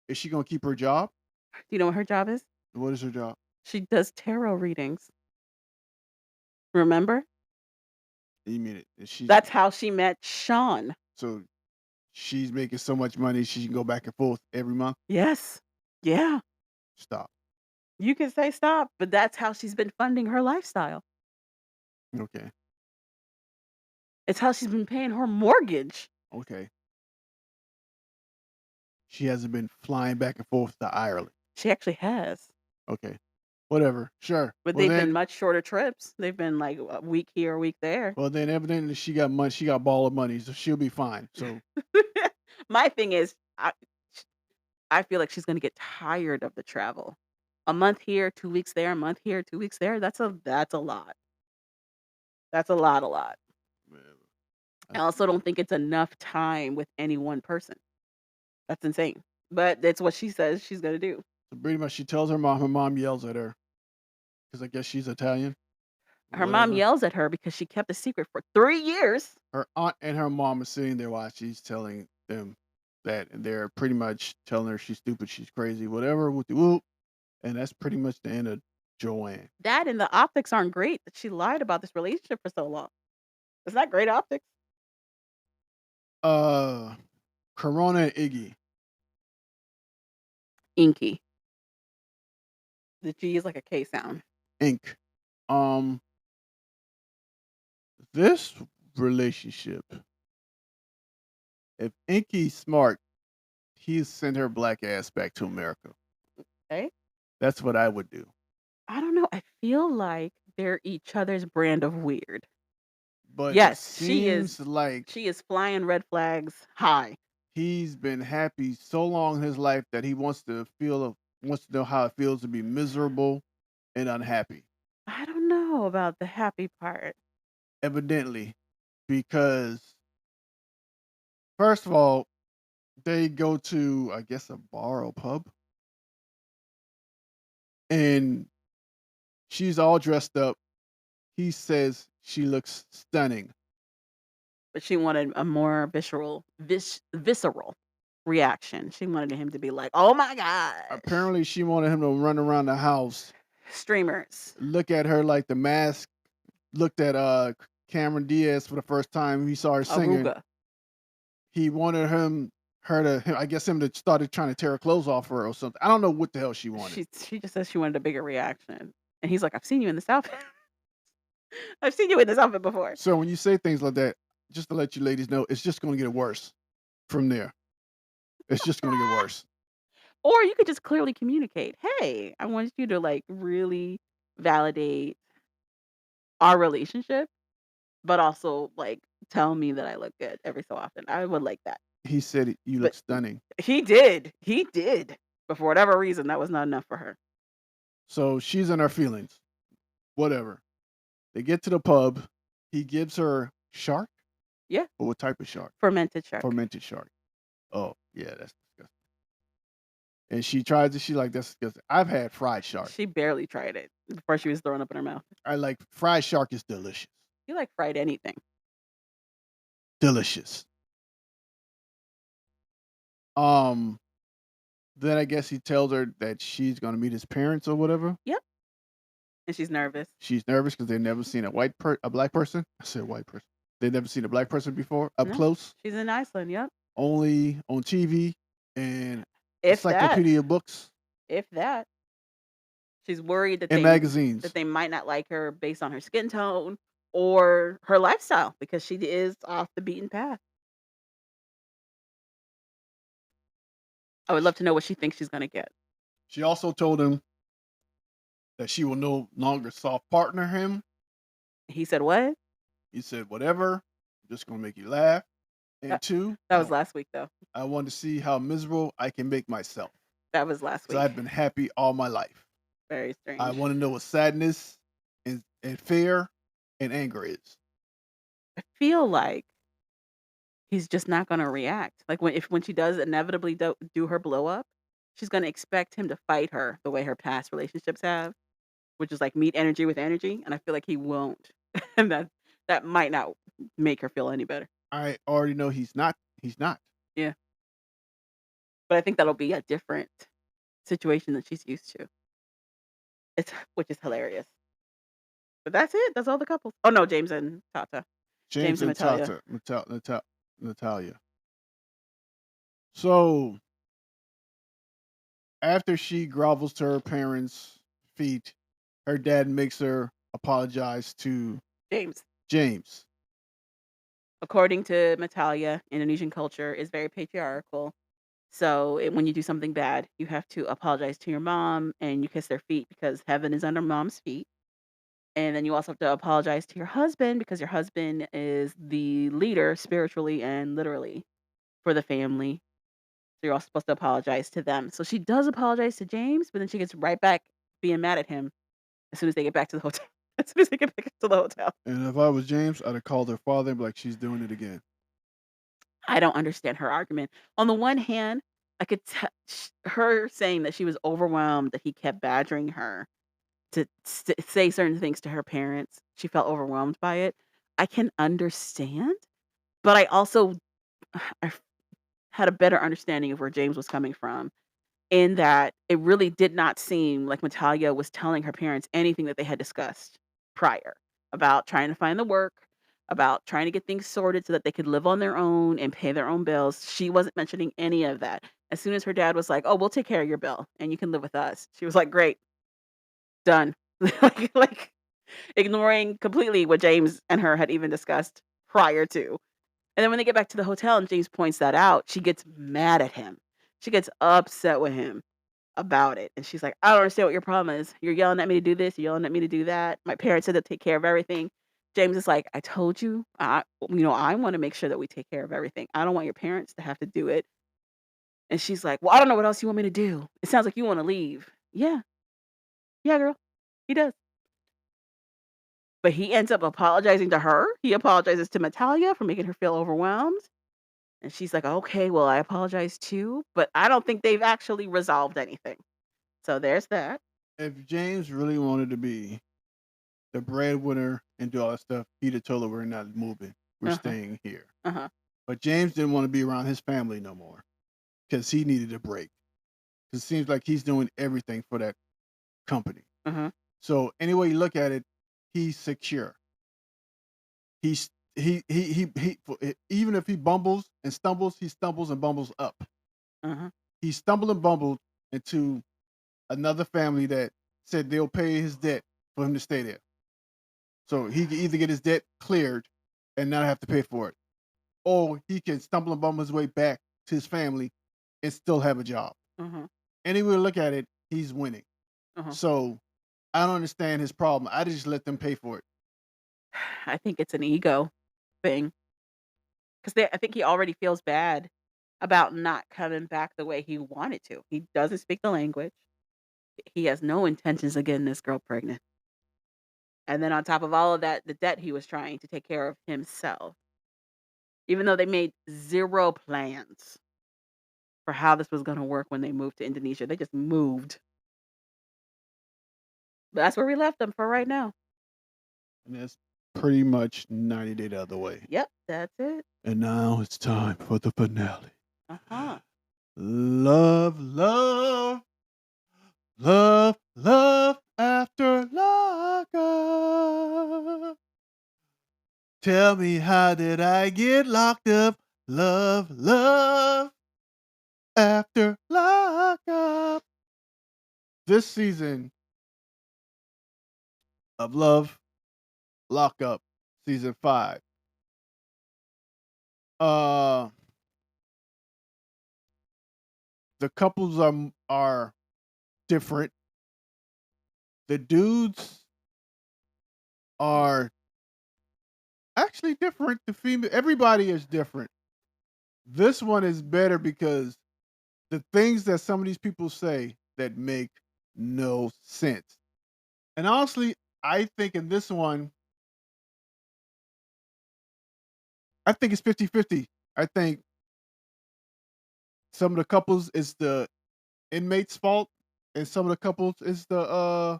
is she gonna keep her job? Do you know what her job is? What is her job? She does tarot readings. Remember? You mean it? That's how she met Sean. So she's making so much money she can go back and forth every month. Yes. Yeah. Stop. You can say stop, but that's how she's been funding her lifestyle. Okay. It's how she's been paying her mortgage. Okay. She hasn't been flying back and forth to Ireland. She actually has. Okay. Whatever. Sure. But they've been much shorter trips. They've been like a week here, a week there. Well, then evidently she got money. She got ball of money, so she'll be fine. So My thing is, I feel like she's gonna get tired of the travel. A month here, 2 weeks there, a month here, 2 weeks there. That's a lot. That's a lot. I also don't think it's enough time with any one person. That's insane. But that's what she says she's gonna do. So pretty much, she tells her mom yells at her because I guess she's Italian. Her mom yells at her because she kept a secret for 3 years. Her aunt and her mom are sitting there while she's telling them that, and they're pretty much telling her she's stupid, she's crazy, whatever. Whoop. And that's pretty much the end of Joanne. That and the optics aren't great that she lied about this relationship for so long. It's not great optics. Corona and Iggy. Inky. The G is like a K sound. Ink. This relationship, if Inky's smart, he'd send her black ass back to America. Okay. That's what I would do. I don't know. I feel like they're each other's brand of weird. But yes, she is flying red flags high. He's been happy so long in his life that he wants to know how it feels to be miserable and unhappy. I don't know about the happy part. Evidently, because first of all, they go to, I guess, a bar or pub, and she's all dressed up. He says she looks stunning. But she wanted a more visceral reaction. She wanted him to be like, "Oh my god!" Apparently, she wanted him to run around the house, streamers, look at her like The Mask looked at Cameron Diaz for the first time. He saw her singing. Aruga. He wanted him to started trying to tear her clothes off her or something. I don't know what the hell she wanted. She just said she wanted a bigger reaction, and he's like, "I've seen you in this outfit. I've seen you in this outfit before." So when you say things like that, just to let you ladies know, it's just going to get worse. from there. It's just gonna get worse. Or you could just clearly communicate, "Hey, I want you to, like, really validate our relationship, but also, like, tell me that I look good every so often." I would like that. He said, "You look But stunning." he did, but for whatever reason, that was not enough for her. So she's in her feelings. Whatever. They get to the pub. He gives her shark? Yeah, But what type of shark? fermented shark. Fermented shark. Oh, yeah, that's disgusting. And she tries it. She like, "That's disgusting." I've had fried shark. She barely tried it before she was throwing up in her mouth. I like fried shark is delicious. You like fried anything. Delicious. Um, then I guess he tells her that she's gonna meet his parents or whatever. Yep, and she's nervous. She's nervous because 'cause they've never seen a black person. I said white person. They've never seen a black person before up No, close, she's in Iceland, yep. only on TV and If that, encyclopedia books if that. She's worried and that magazines. they might not like her based on her skin tone or her lifestyle because she is off the beaten path. I would love to know what she thinks she's gonna get. She also told him that she will no longer soft partner him. He said, "What?" He said, "Whatever, I'm just gonna make you laugh." And That two, that was last week, though. I want to see how miserable I can make myself That was last because I've week. been happy all my life. Very I strange. want to know what sadness and fear and anger is. I feel like he's just not gonna react. Like, when she does inevitably do her blow up, she's gonna expect him to fight her the way her past relationships have, which is, like, meet energy with energy, and I feel like he won't. And that might not make her feel any better. I already know he's not. He's not. Yeah. But I think that'll be a different situation than she's used to. It's which is hilarious. But that's it. That's all the couples. Oh, no, James and Tata. James James and and Natalia. Natalia. So after she grovels to her parents' feet, her dad makes her apologize to James, James. according to Natalia, Indonesian culture is very patriarchal. So when you do something bad, you have to apologize to your mom and you kiss their feet because heaven is under mom's feet. And then you also have to apologize to your husband because your husband is the leader spiritually and literally for the family. So you're also supposed to apologize to them. So she does apologize to James, but then she gets right back being mad at him as soon as they get back to the hotel. As soon as they get back to the hotel. And if I was James, I'd have called her father and be like, "She's doing it again." I don't understand her argument. On the one hand, I could her saying that she was overwhelmed that he kept badgering her to say certain things to her parents. She felt overwhelmed by it. I can understand, but I also I had a better understanding of where James was coming from in that it really did not seem like Natalia was telling her parents anything that they had discussed prior about trying to find the work, about trying to get things sorted so that they could live on their own and pay their own bills. She wasn't mentioning any of that. As soon as her dad was like, "Oh, we'll take care of your bill and you can live with us," she was like, "Great, done." like ignoring completely what James and her had even discussed prior to. And then when they get back to the hotel and James points that out, she gets mad at him. She gets upset with him about it. And she's like, "I don't understand what your problem is. You're yelling at me to do this, you're yelling at me to do that. My parents said to take care of everything." James is like, "I told you, I want to make sure that we take care of everything. I don't want your parents to have to do it." And she's like, "Well, I don't know what else you want me to do. It sounds like you want to leave." Yeah, yeah, girl, he does. But he ends up apologizing to her. He apologizes to Natalia for making her feel overwhelmed. And she's like, "Okay, well, I apologize too." But I don't think they've actually resolved anything. So there's that. If James really wanted to be the breadwinner and do all that stuff, he'd have told her we're not moving. We're Uh-huh. staying here. Uh-huh. But James didn't want to be around his family no more because he needed a break. 'Cause it seems like he's doing everything for that company. Uh-huh. So any way you look at it, he's secure. He's even if he bumbles and stumbles, he stumbles and bumbles up. Uh-huh. He stumbled and bumbled into another family that said they'll pay his debt for him to stay there. So he can either get his debt cleared and not have to pay for it. or he can stumble and bumble his way back to his family and still have a job. Mhm. Any way to look at it, he's winning. Mhm. So I don't understand his problem. I just let them pay for it. I think it's an ego thing. 'Cause I think he already feels bad about not coming back the way he wanted to. He doesn't speak the language. He has no intentions of getting this girl pregnant. And then on top of all of that, the debt he was trying to take care of himself. Even though they made 0 plans for how this was gonna work when they moved to Indonesia. They just moved. But that's where we left them for right now. And that's pretty much 90 Day the Other Way. Yep, that's it. And now it's time for the finale. Uh-huh. Love, love, love, love after lockup. Tell me, how did I get locked up? Love, love after lockup. This season of Love, Lockup, season 5. Uh, the couples are different. The dudes are actually different. The female, everybody is different. This one is better because the things that some of these people say that make no sense. And honestly, I think in this one, I think it's 50-50. I think some of the couples is the inmate's fault, and some of the couples is the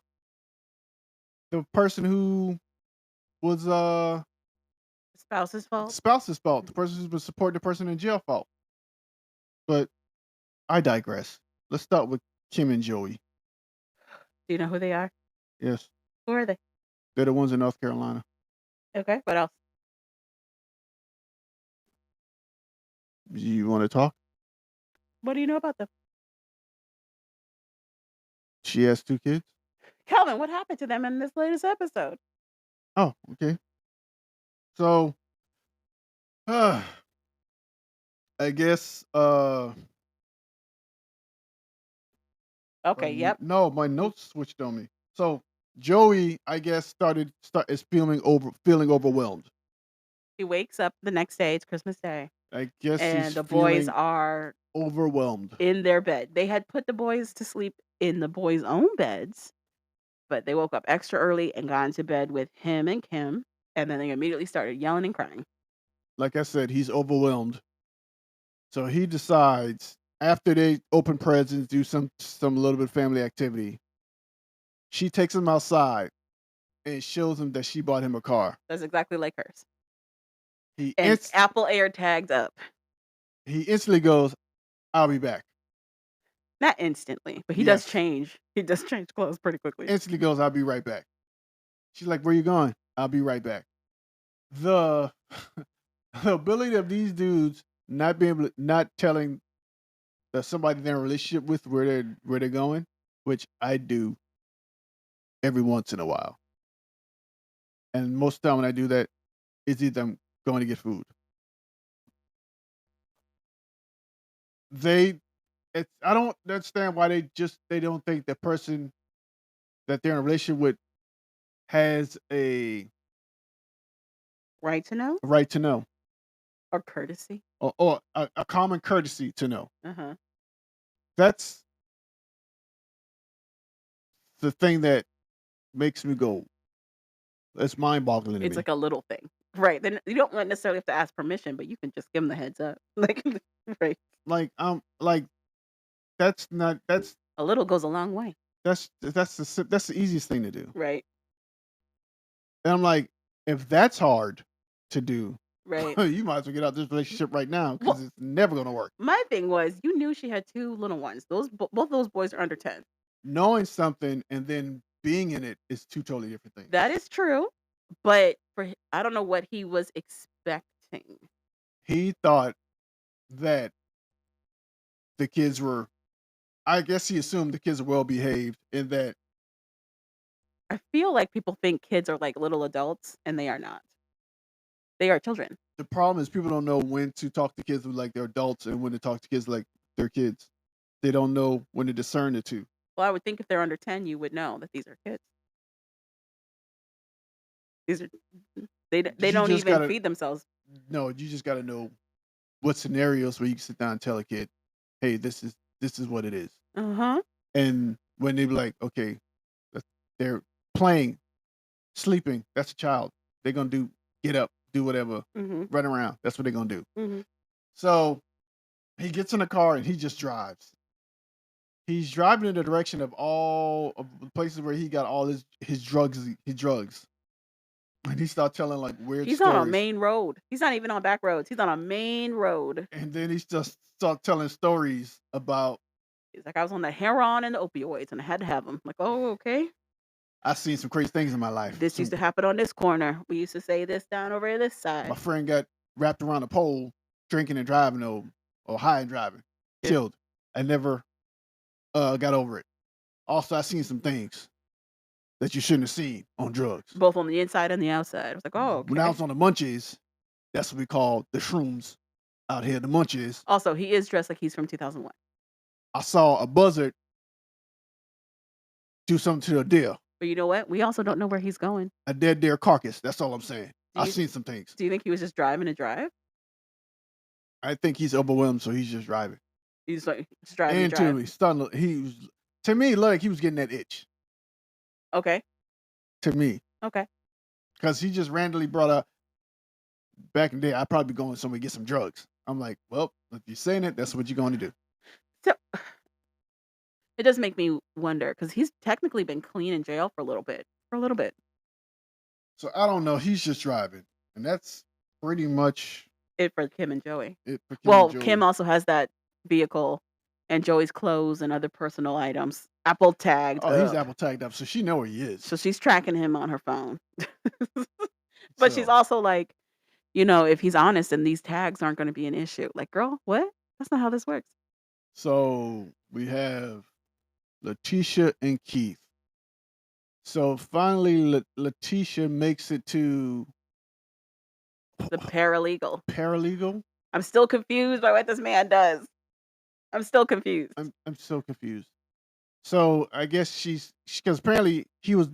person who was Spouse's fault. spouse's fault, the person who's been supporting the person in jail fault. But I digress. Let's start with Kim and Joey. Do you know who they are? Yes, Who are they? they're the ones in North Carolina. Okay, what else? You want to talk? What do you know about them? She has 2 kids. Calvin, what happened to them in this latest episode? Oh, okay. So, I guess Okay, yep. no, my notes switched on me. So Joey, I guess, is feeling overwhelmed. He wakes up the next day, it's Christmas Day, I guess he's and the boys feeling are overwhelmed. in their bed. They had put the boys to sleep in the boys' own beds, but they woke up extra early and got into bed with him and Kim, and then they immediately started yelling and crying. Like I said, he's overwhelmed. So he decides, after they open presents, do some little bit of family activity, she takes him outside and shows him that she bought him a car. That's exactly like hers. He And inst- Apple Air tagged up. he instantly goes, "I'll be back." Not instantly, but he does Yes, change. He does change clothes pretty quickly. instantly goes, "I'll be right back." She's like, "Where you going?" "I'll be right back." The the ability of these dudes not being able to, not telling somebody they're in a relationship with where they're going, which I do every once in a while. And most of the time when I do that, it's either I'm going to get food. They I don't understand why they don't think the person that they're in a relationship with has a Right to know right to know, or courtesy. or a common courtesy to know. Uh-huh. That's the thing that makes me go, that's mind boggling to It's me. like a little thing. Right. Then you don't necessarily have to ask permission, but you can just give them the heads up. Like, right. Like that's not A little goes a long way. that's the easiest thing to do. Right. And I'm like, if that's hard to do, Right. you might as well get out of this relationship right now Well, because it's never gonna work. my thing was, you knew she had 2 little ones. Both those boys are under 10. Knowing something and then being in it is 2 totally different things. That is true, but I don't know what he was expecting. He thought that the kids were, I guess he assumed the kids are well behaved and that I feel like people think kids are like little adults, and they are not. They are children. The problem is people don't know when to talk to kids like they're adults and when to talk to kids like they're kids. They don't know when to discern the two. Well, I would think if they're under 10, you would know that these are kids. These are they You don't just even gotta feed themselves. no, you just gotta know what scenarios where you can sit down and tell a kid, hey, this is what it is. Uh-huh. And when they be like, okay, they're playing, sleeping, that's a child. They're gonna get up, do whatever, Mhm. run around. That's what they're gonna do. Mhm. So he gets in the car and he just drives. He's driving in the direction of all of the places where he got all his drugs. He drugs, and he started telling like weird He's on a stories. main road. He's not even on back roads. He's on a main road. And then he just start telling stories about He's like, "I was on the heroin and the opioids, and I had to have them." Like, "Oh, okay. I've seen some crazy things in my life. This used Some to happen on this corner. We used to say this down over this My side." friend got wrapped around a pole, drinking and driving, or high and driving, Yeah. killed. I never got over it. Also, I seen some things that you shouldn't have seen on drugs. Both on the inside and the outside. I was like, "Oh, When I okay." was on the munchies, that's what we call the shrooms out here. The munchies. Also, he is dressed like he's from 2001. I saw a buzzard do something to a deer, But you know what? We also don't know where he's going. a dead deer carcass. That's all I'm saying. Do I've you seen some things. do you think he was just driving to drive? I think he's overwhelmed, so he's just driving. He's like just driving to And to drive. me, starting, he was to me like he was getting that itch. Okay. To me, Okay. because he just randomly brought up back in the day. I'd probably be going somewhere to get some drugs. I'm like, well, if you're saying it, that's what you're going to do. So it does make me wonder because he's technically been clean in jail for a little bit. For a little bit. So I don't know. He's just driving, and that's pretty much It for Kim and Joey. it for Kim and Well, Kim Joey. also has that vehicle and Joey's clothes and other personal items Apple tagged Oh, he's up. Apple tagged up, so she know where he is. So she's tracking him on her phone. But she's So, also like, if he's honest, then these tags aren't gonna be an issue. Like, "Girl, what? That's not how this works." so we have Letitia and Keith. So finally, Letitia makes it to The paralegal. paralegal. I'm still confused by what this man does. I'm still confused. I'm so confused. So I guess she's because apparently he was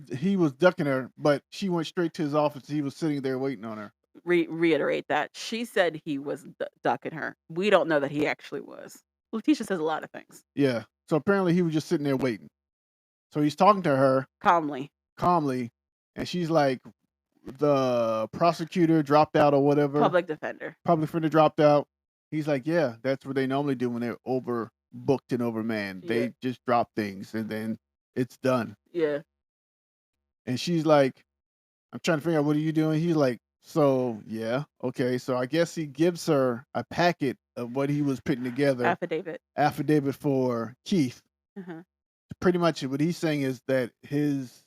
ducking her, but she went straight to his office. He was sitting there waiting on her. Reiterate that. She said he was ducking her. We don't know that he actually was. Letitia says a lot of things. Yeah. So apparently he was just sitting there waiting. So he's talking to her Calmly. calmly, and she's like, the prosecutor dropped out or whatever. Public defender. Public defender dropped out. He's like, yeah, that's what they normally do when they're overbooked and overmanned. Yeah. They just drop things and then it's done. Yeah. And she's like, I'm trying to figure out what are you doing? He's like, so yeah, okay. So I guess he gives her a packet of what he was putting together, affidavit for Keith. Uh-huh. Pretty much what he's saying is that his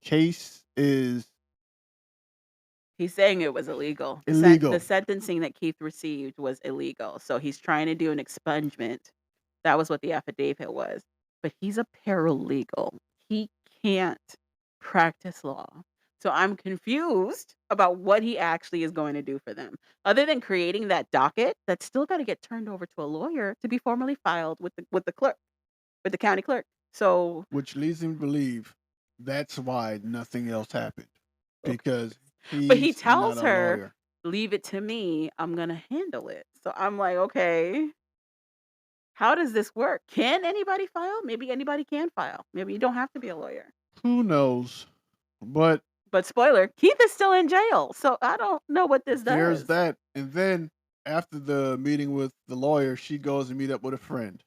case is He's saying it was illegal. illegal. The sentencing that Keith received was illegal. So he's trying to do an expungement. That was what the affidavit was. But he's a paralegal. He can't practice law. So I'm confused about what he actually is going to do for them. Other than creating that docket, that's still got to get turned over to a lawyer to be formally filed with the clerk, with the county clerk. So Which leads him to believe that's why nothing else happened. okay. Because But he he's tells not a her, lawyer. "Leave it to me. I'm gonna handle it." So I'm like, okay, how does this work? Can anybody file? Maybe anybody can file. Maybe you don't have to be a lawyer. Who knows? But But spoiler, Keith is still in jail. So I don't know what this there's does. that. And then after the meeting with the lawyer, she goes and meet up with a friend.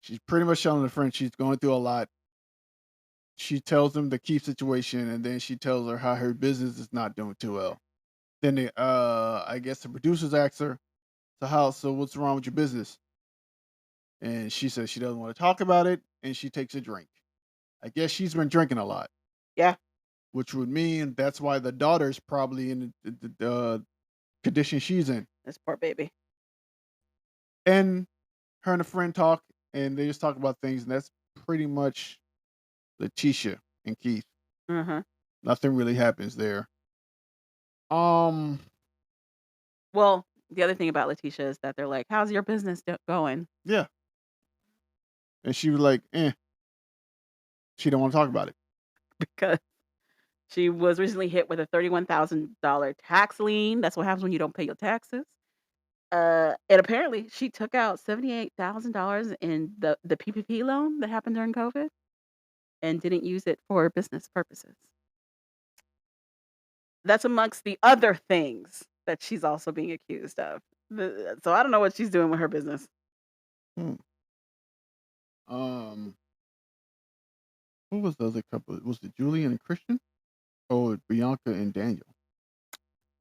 She's pretty much telling the friend she's going through a lot. She tells him the Keith situation, and then she tells her how her business is not doing too well. Then I guess the producers ask her, so what's wrong with your business? And she says she doesn't want to talk about it, and she takes a drink. I guess she's been drinking a lot, Yeah. which would mean that's why the daughter's probably in the condition she's in. This poor baby. And her and a friend talk, and they just talk about things, and that's pretty much Letitia and Keith. Uh-huh. Nothing really happens there. Um, Well, the other thing about Letitia is that they're like, "How's your business going?" yeah, and she was like, she don't want to talk about it. Because she was recently hit with a $31,000 tax lien. That's what happens when you don't pay your taxes. And apparently she took out $78,000 in the PPP loan that happened during COVID and didn't use it for business purposes. That's amongst the other things that she's also being accused of. So I don't know what she's doing with her business. Hmm. Um, who was the other couple? Was it Julian and Christian? Oh, Bianca and Daniel.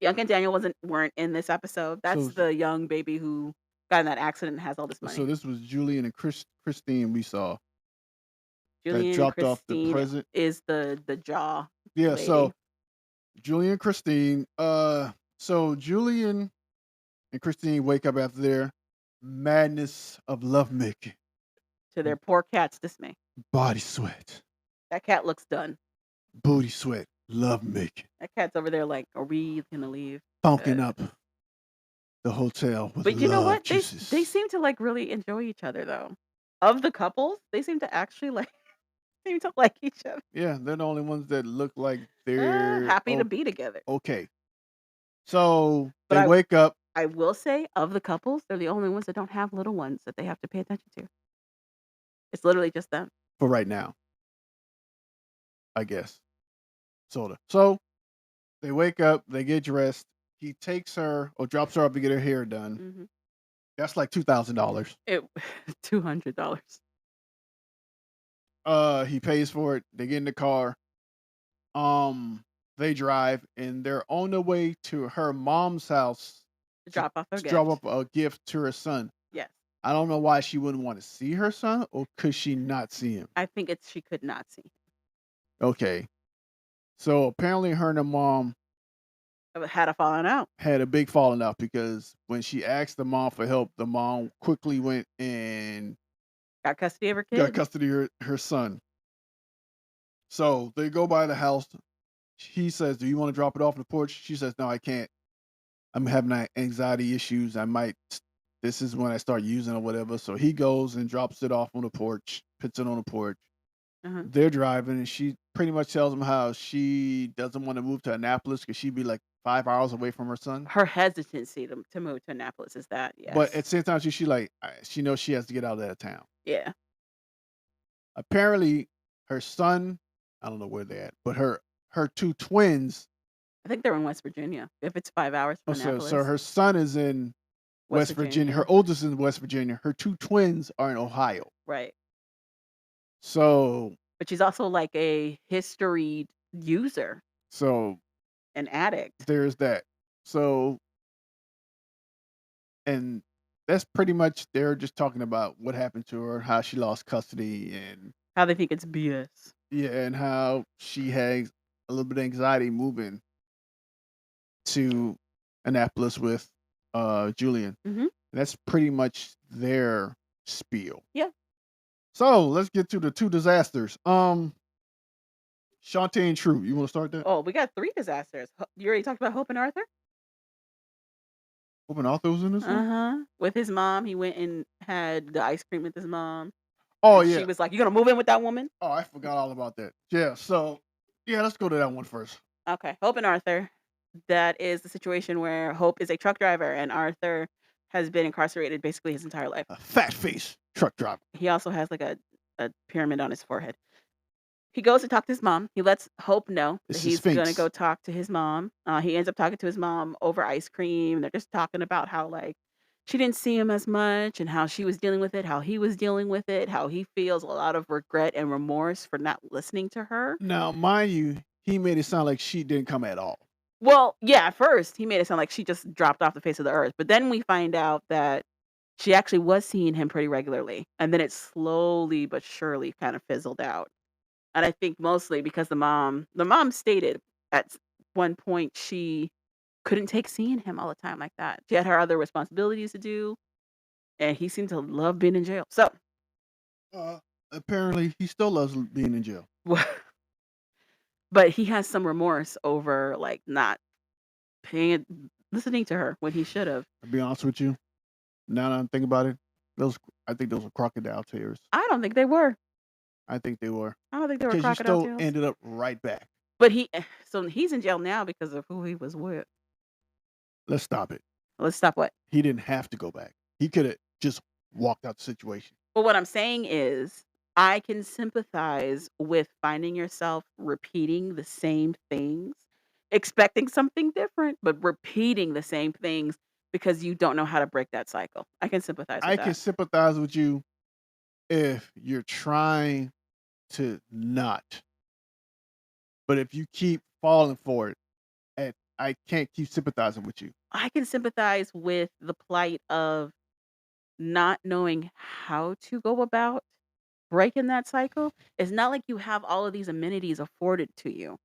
Bianca and Daniel weren't in this episode. That's So, the young baby who got in that accident and has all this so money. this was Julian and Christine we saw that Julian and dropped off the Christine present. is the jaw Yeah, lady so Julian and Christine. So Julian and Christine wake up after their madness of lovemaking, to their poor cat's dismay. body sweat, That cat looks done. booty sweat, lovemaking, That cat's over there like, "Are we gonna leave?" funking 'Cause up the hotel with but you know love what? They juices. seem to, like, really enjoy each other, though. Of the couples, they seem to actually, like seem to like each other. Yeah, they're the only ones that look like they're Happy to be together. okay. So But they wake up I will say, of the couples, they're the only ones that don't have little ones that they have to pay attention to. It's literally just them. for right now, I guess. Sorta. So they wake up, they get dressed. He takes her or drops her off to get her hair done. Mhm. That's like $2,000. It $200. He pays for it. They get in the car. They drive and they're on the way to her mom's house to, Drop off their to drop gift. off a gift to her son. Yes. I don't know why she wouldn't want to see her son, or could she not see him? I think it's she could not see. Okay. So apparently her and her mom Had a falling out. had a big falling out because when she asked the mom for help, the mom quickly went and Got custody of her got kid. custody of her son. So they go by the house. He says, "Do you want to drop it off on the porch?" She says, "No, I can't. I'm having anxiety issues. I might. This is when I start using or whatever." So he goes and drops it off on the porch, puts it on the porch. Uh-huh. They're driving, and she pretty much tells him how she doesn't want to move to Annapolis because she'd be like 5 hours away from her son. Her hesitancy to move to Annapolis is that, But yes. at the same time, she like she knows she has to get out of that town. Yeah. Apparently, her son, I don't know where they're at, but her two twins. I think they're in West Virginia, if it's 5 hours Oh, from so Annapolis. her son is in West West Virginia. Her Virginia. oldest is in West Virginia. Her two twins are in Ohio. Right. So But she's also like a history user, so an addict. there's that. So and that's pretty much they're just talking about what happened to her, how she lost custody, and How they think it's BS. yeah, and how she has a little bit of anxiety moving to Annapolis with Julian. Mhm. That's pretty much their spiel. Yeah. So let's get to the two disasters. Shantae and True. You want to start that? Oh, we got 3 disasters. You already talked about Hope and Arthur? Open authors in this one? Uh-huh. With his mom, he went and had the ice cream with his mom, Oh and she yeah. was like, "You gonna move in with that woman?" Oh, I forgot all about that. Yeah. So yeah, let's go to that one first. Okay, Hope and Arthur. That is the situation where Hope is a truck driver and Arthur has been incarcerated basically his entire life. A fat face truck driver. He also has like a pyramid on his forehead. He goes to talk to his mom. He lets Hope know that It's a he's gonna sphinx. go talk to his mom. He ends up talking to his mom over ice cream. They're just talking about how like she didn't see him as much and how she was dealing with it, how he was dealing with it, how he feels a lot of regret and remorse for not listening to her. Now, mind you, he made it sound like she didn't come at all. Well, yeah, at first he made it sound like she just dropped off the face of the earth, but then we find out that she actually was seeing him pretty regularly, and then it slowly but surely kind of fizzled out. And I think mostly because the mom stated at one point she couldn't take seeing him all the time like that. She had her other responsibilities to do, and he seemed to love being in jail. So, Apparently, he still loves being in jail. but he has some remorse over like not paying listening to her when he should have. To be honest with you, now that I'm thinking about it, those I think those were crocodile tears. I don't think they were. I think they were I don't think they were because you crocodile still tears. ended up right back. But so he's in jail now because of who he was with. Let's stop it. Let's stop what? He didn't have to go back. He could have just walked out the situation. But what I'm saying is, I can sympathize with finding yourself repeating the same things, expecting something different, but repeating the same things because you don't know how to break that cycle. I can sympathize with I can that. sympathize with you if you're trying to not, but if you keep falling for it, and I can't keep sympathizing with you. I can sympathize with the plight of not knowing how to go about breaking that cycle. It's not like you have all of these amenities afforded to you.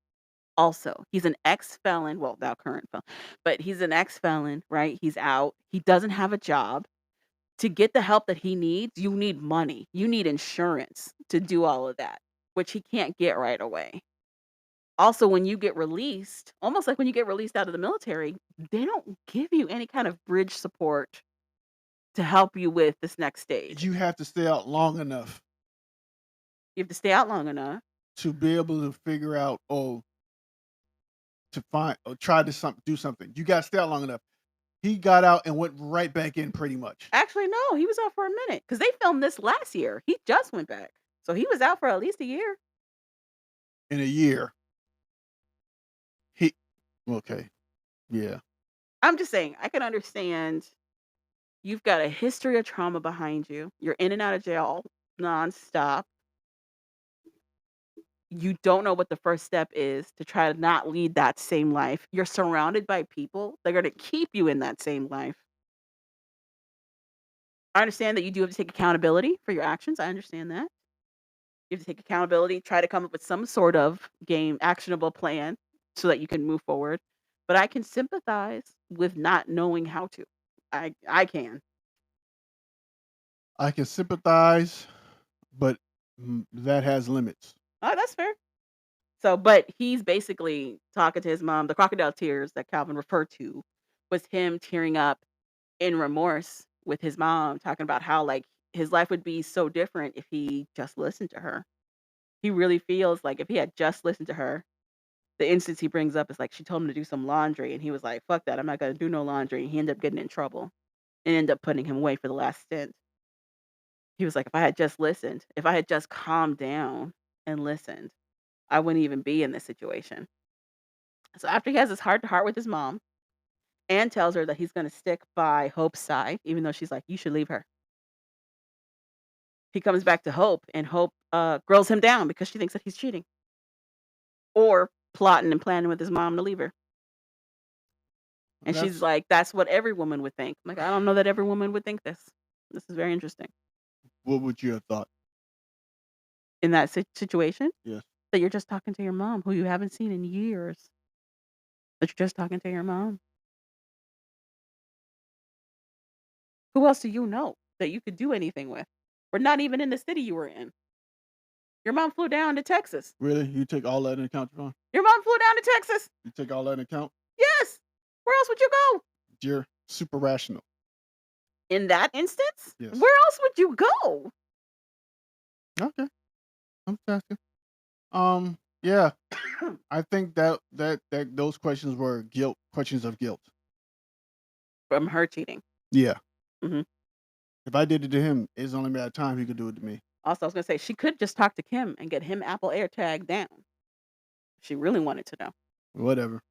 Also, he's an ex-felon, well, now current felon, but he's an ex-felon, right? He's out. He doesn't have a job. To get the help that he needs, you need money. You need insurance to do all of that, which he can't get right away. Also, when you get released, almost like when you get released out of the military, they don't give you any kind of bridge support to help you with this next stage. You have to stay out long enough You have to stay out long enough. to be able to figure out, to find or try to do something. You got to stay out long enough. He got out and went right back in pretty much Actually, no, he was out for a minute because they filmed this last year. He just went back. So he was out for at least a year. in a year. He okay, yeah. I'm just saying, I can understand you've got a history of trauma behind you. You're in and out of jail nonstop. You don't know what the first step is to try to not lead that same life. You're surrounded by people. They're going to keep you in that same life. I understand that you do have to take accountability for your actions. I understand that. You have to take accountability, try to come up with some sort of actionable plan so that you can move forward. But I can sympathize with not knowing how to. I can. I can sympathize, but that has limits. Oh, that's fair. So, but he's basically talking to his mom. The crocodile tears that Calvin referred to was him tearing up in remorse with his mom, talking about how like his life would be so different if he just listened to her. He really feels like if he had just listened to her, the instance he brings up is like she told him to do some laundry, and he was like, "Fuck that! I'm not gonna do no laundry." And he ended up getting in trouble and ended up putting him away for the last stint. He was like, "If I had just listened, if I had just calmed down and listened, I wouldn't even be in this situation." So after he has his heart to heart with his mom and tells her that he's gonna stick by Hope's side, even though she's like, "You should leave her." He comes back to Hope, and Hope grills him down because she thinks that he's cheating or plotting and planning with his mom to leave her. And she's That's like, "That's what every woman would think." I'm like, "I don't know that every woman would think this. This is very interesting." what would you have thought? In that situation, Yes. that you're just talking to your mom, who you haven't seen in years, that you're just talking to your mom. Who else do you know that you could do anything with? Or not even in the city you were in. Your mom flew down to Texas. Really? You take all that into account, Javon? Your mom flew down to Texas. You take all that into account? Yes. Where else would you go? You're super rational. In that instance? Yes. Where else would you go? Okay. I'm just asking. Yeah. I think that those questions were questions of guilt. From her cheating. Yeah. Mhm. If I did it to him, it's only a matter of time he could do it to me. Also, I was gonna say she could just talk to Kim and get him Apple AirTag down. If she really wanted to know. Whatever.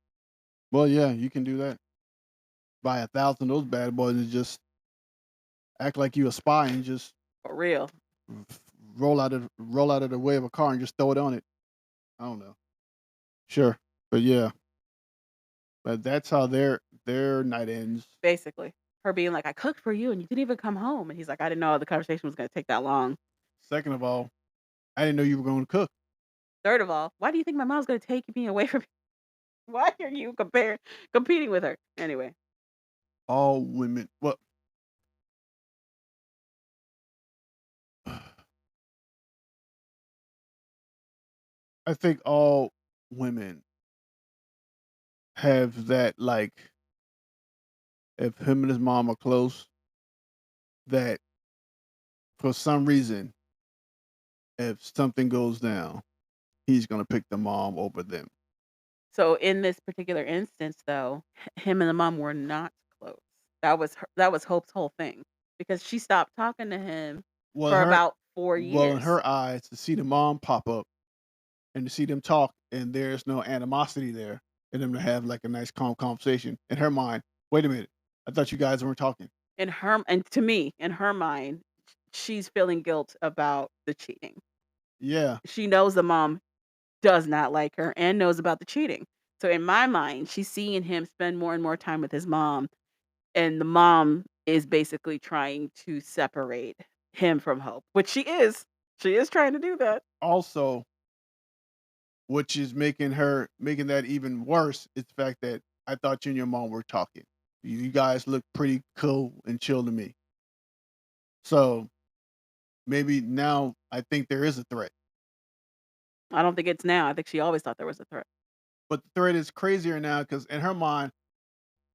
Well, yeah, you can do that. Buy 1,000 of those bad boys and just act like you a spy and just For real. roll out of the way of a car and just throw it on it. I don't know. Sure. But yeah. But that's how their night ends. Basically. Her being like, "I cooked for you and you didn't even come home." And he's like, "I didn't know the conversation was gonna take that long." Second of all, I didn't know you were going to cook. Third of all, why do you think my mom's gonna take me away from me? Why are you competing with her? Anyway. All women. Well, I think all women have that, like, if him and his mom are close, that for some reason, if something goes down, he's gonna pick the mom over them. So in this particular instance, though, him and the mom were not close. That was Hope's whole thing because she stopped talking to him Well, for her about 4 well, in years. her eyes, to see the mom pop up and to see them talk and there's no animosity there, and them to have, like, a nice calm conversation, in her mind, "Wait a minute, I thought you guys weren't talking." And to me, in her mind, she's feeling guilt about the cheating. Yeah. She knows the mom does not like her and knows about the cheating. So in my mind, she's seeing him spend more and more time with his mom, and the mom is basically trying to separate him from Hope, which she is. She is trying to do that. Also, which is making that even worse, is the fact that I thought you and your mom were talking. You guys look pretty cool and chill to me. So, maybe now I think there is a threat, I don't think it's now. I think she always thought there was a threat. but the threat is crazier now because in her mind,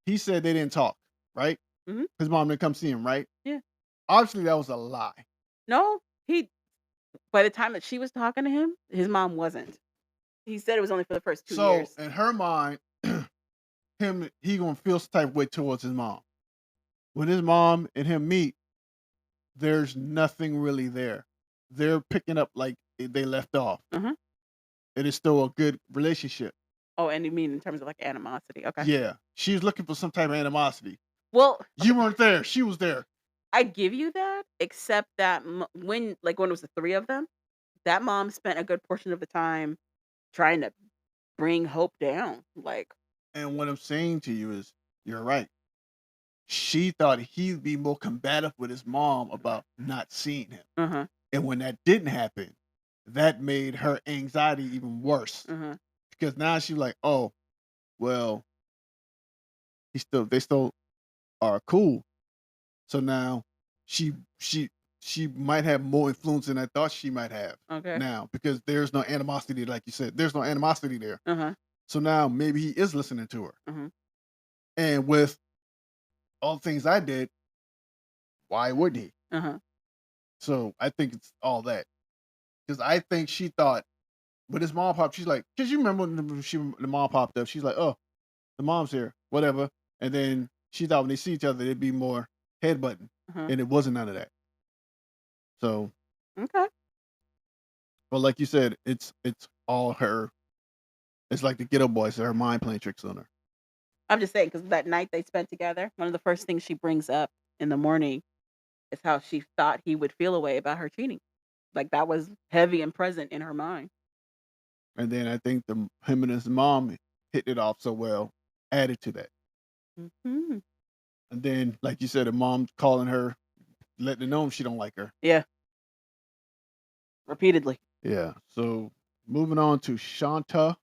he said they didn't talk, right? Mhm. His mom didn't come see him, right? Yeah. Obviously, that was a lie. No, he by the time that she was talking to him, his mom wasn't. He said it was only for the first 2 So, years. in her mind, he gonna feel some type of way towards his mom. When his mom and him meet, there's nothing really there. They're picking up like they left off. Mhm. It is still a good relationship. Oh, and you mean in terms of, like, animosity, okay. Yeah, she's looking for some type of animosity. Well, You okay, weren't there. She was there. I give you that, except that when it was the 3 of them, that mom spent a good portion of the time trying to bring Hope down, like, And what I'm saying to you is, you're right. She thought he'd be more combative with his mom about not seeing him. uh-huh, And when that didn't happen, that made her anxiety even worse. uh-huh. Because now she's like, oh, well, they still are cool. So now she she she might have more influence than I thought she might have Okay. now because there's no animosity, like you said. There's no animosity there. Uh-huh, So now maybe he is listening to her. uh-huh. And with all the things I did, why wouldn't he? Uh-huh. So I think it's all that. Because I think she thought, but his mom popped, she's like, because you remember when the mom popped up, she's like, oh, the mom's here, whatever. And then she thought when they see each other, it'd be more headbutting. Uh-huh. And it wasn't none of that. So, Okay. but like you said, it's all her. It's like the ghetto boys, her mind playing tricks on her. I'm just saying because that night they spent together, one of the first things she brings up in the morning is how she thought he would feel a way about her cheating. Like, that was heavy and present in her mind. And then I think him and his mom hit it off so well, added to that. Mhm. And then, like you said, the mom calling her, letting her know she don't like her. Yeah, repeatedly. Yeah. So moving on to Shantae.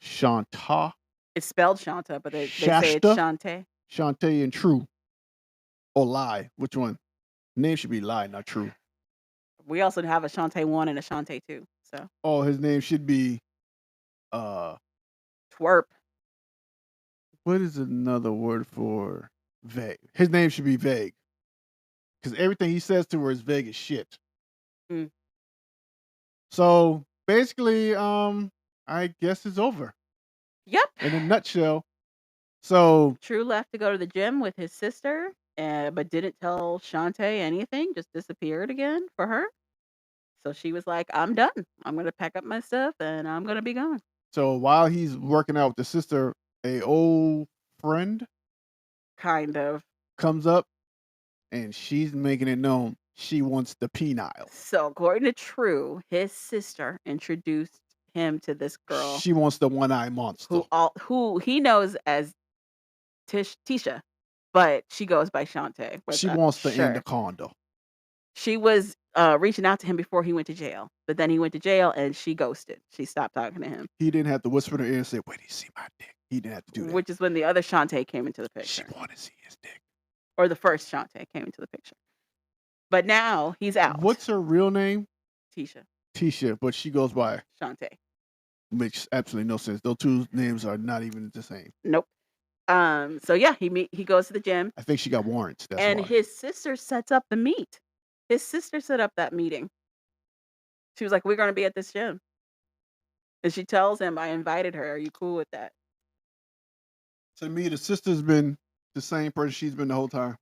Shanta, It's spelled Shanta, but they say it's Shasta, Shantae. Shantae, and True or Lie. Which one? Name should be Lie, not True. We also have a Shantae 1 and a Shantae 2, so Oh, his name should be uh. twerp. What is another word for vague? His name should be vague because everything he says to her is vague as shit. Mm. So basically, I guess it's over Yep. in a nutshell. So True left to go to the gym with his sister, but didn't tell Shantae anything, just disappeared again for her. So she was like, "I'm done. I'm gonna pack up my stuff and I'm gonna be gone." so while he's working out with the sister, a old friend Kind of. comes up and she's making it known she wants the penile. So according to True, his sister introduced him to this girl She wants the one-eye monster. who he knows as Tisha, but she goes by Shantae. But She wants the sure, anaconda. she was reaching out to him before he went to jail, but then he went to jail and she ghosted. She stopped talking to him, He didn't have to whisper in her ear and say, "Wait, you see my dick." He didn't have to do that. which is when the other Shantae came into the She picture, wanted to see his dick. or the first Shantae came into the picture. But now he's out. What's her real name? Tisha, Tisha, but she goes by Shantae. Makes absolutely no sense. Those two names are not even the same. Nope. So yeah, he goes to the gym, I think she got warrants. That's and why. his sister sets up the meet. His sister set up that meeting. She was like, "We're gonna be at this gym." And she tells him, "I invited her. Are you cool with that?" To me, the sister's been the same person she's been the whole time.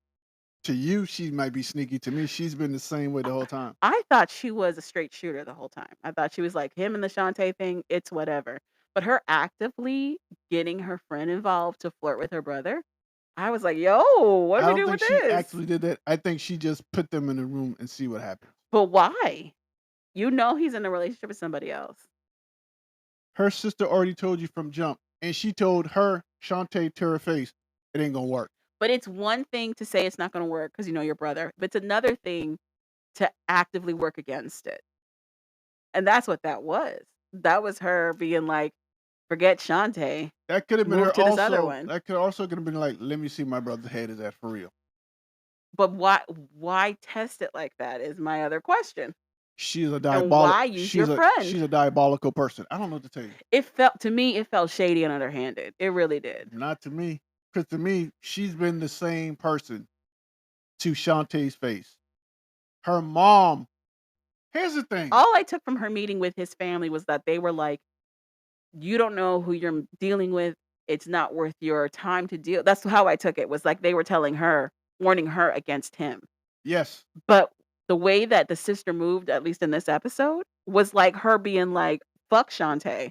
To you, she might be sneaky. To me, she's been the same way the whole time. I thought she was a straight shooter the whole time. I thought she was like him and the Shantae thing, it's whatever. But her actively getting her friend involved to flirt with her brother, I was like, "Yo, what do I we don't do think with she this?" actually did that. I think she just put them in the room and see what happens. But why? You know he's in a relationship with somebody else. Her sister already told you from jump, and she told her Shantae to her face, it ain't gonna work. But it's one thing to say it's not gonna work because you know your brother, but it's another thing to actively work against it. And that's what that was. That was her being like, "Forget Shantae, That could have been move her to this other also. one." That could also could have been like, let me see my brother's head is at for real. But why test it like that is my other question. She's a And diabolic. why use your She's friend? a diabolical person. I don't know what to tell you. It felt to me, it felt shady and underhanded. It really did. Not to me, because to me, she's been the same person to Shantae's face. Her mom. Here's the thing. All I took from her meeting with his family was that they were like, "You don't know who you're dealing with. It's not worth your time to deal." That's how I took it. Was like they were telling her, warning her against him. Yes, But the way that the sister moved, at least in this episode, was like her being like, "Fuck Shantae.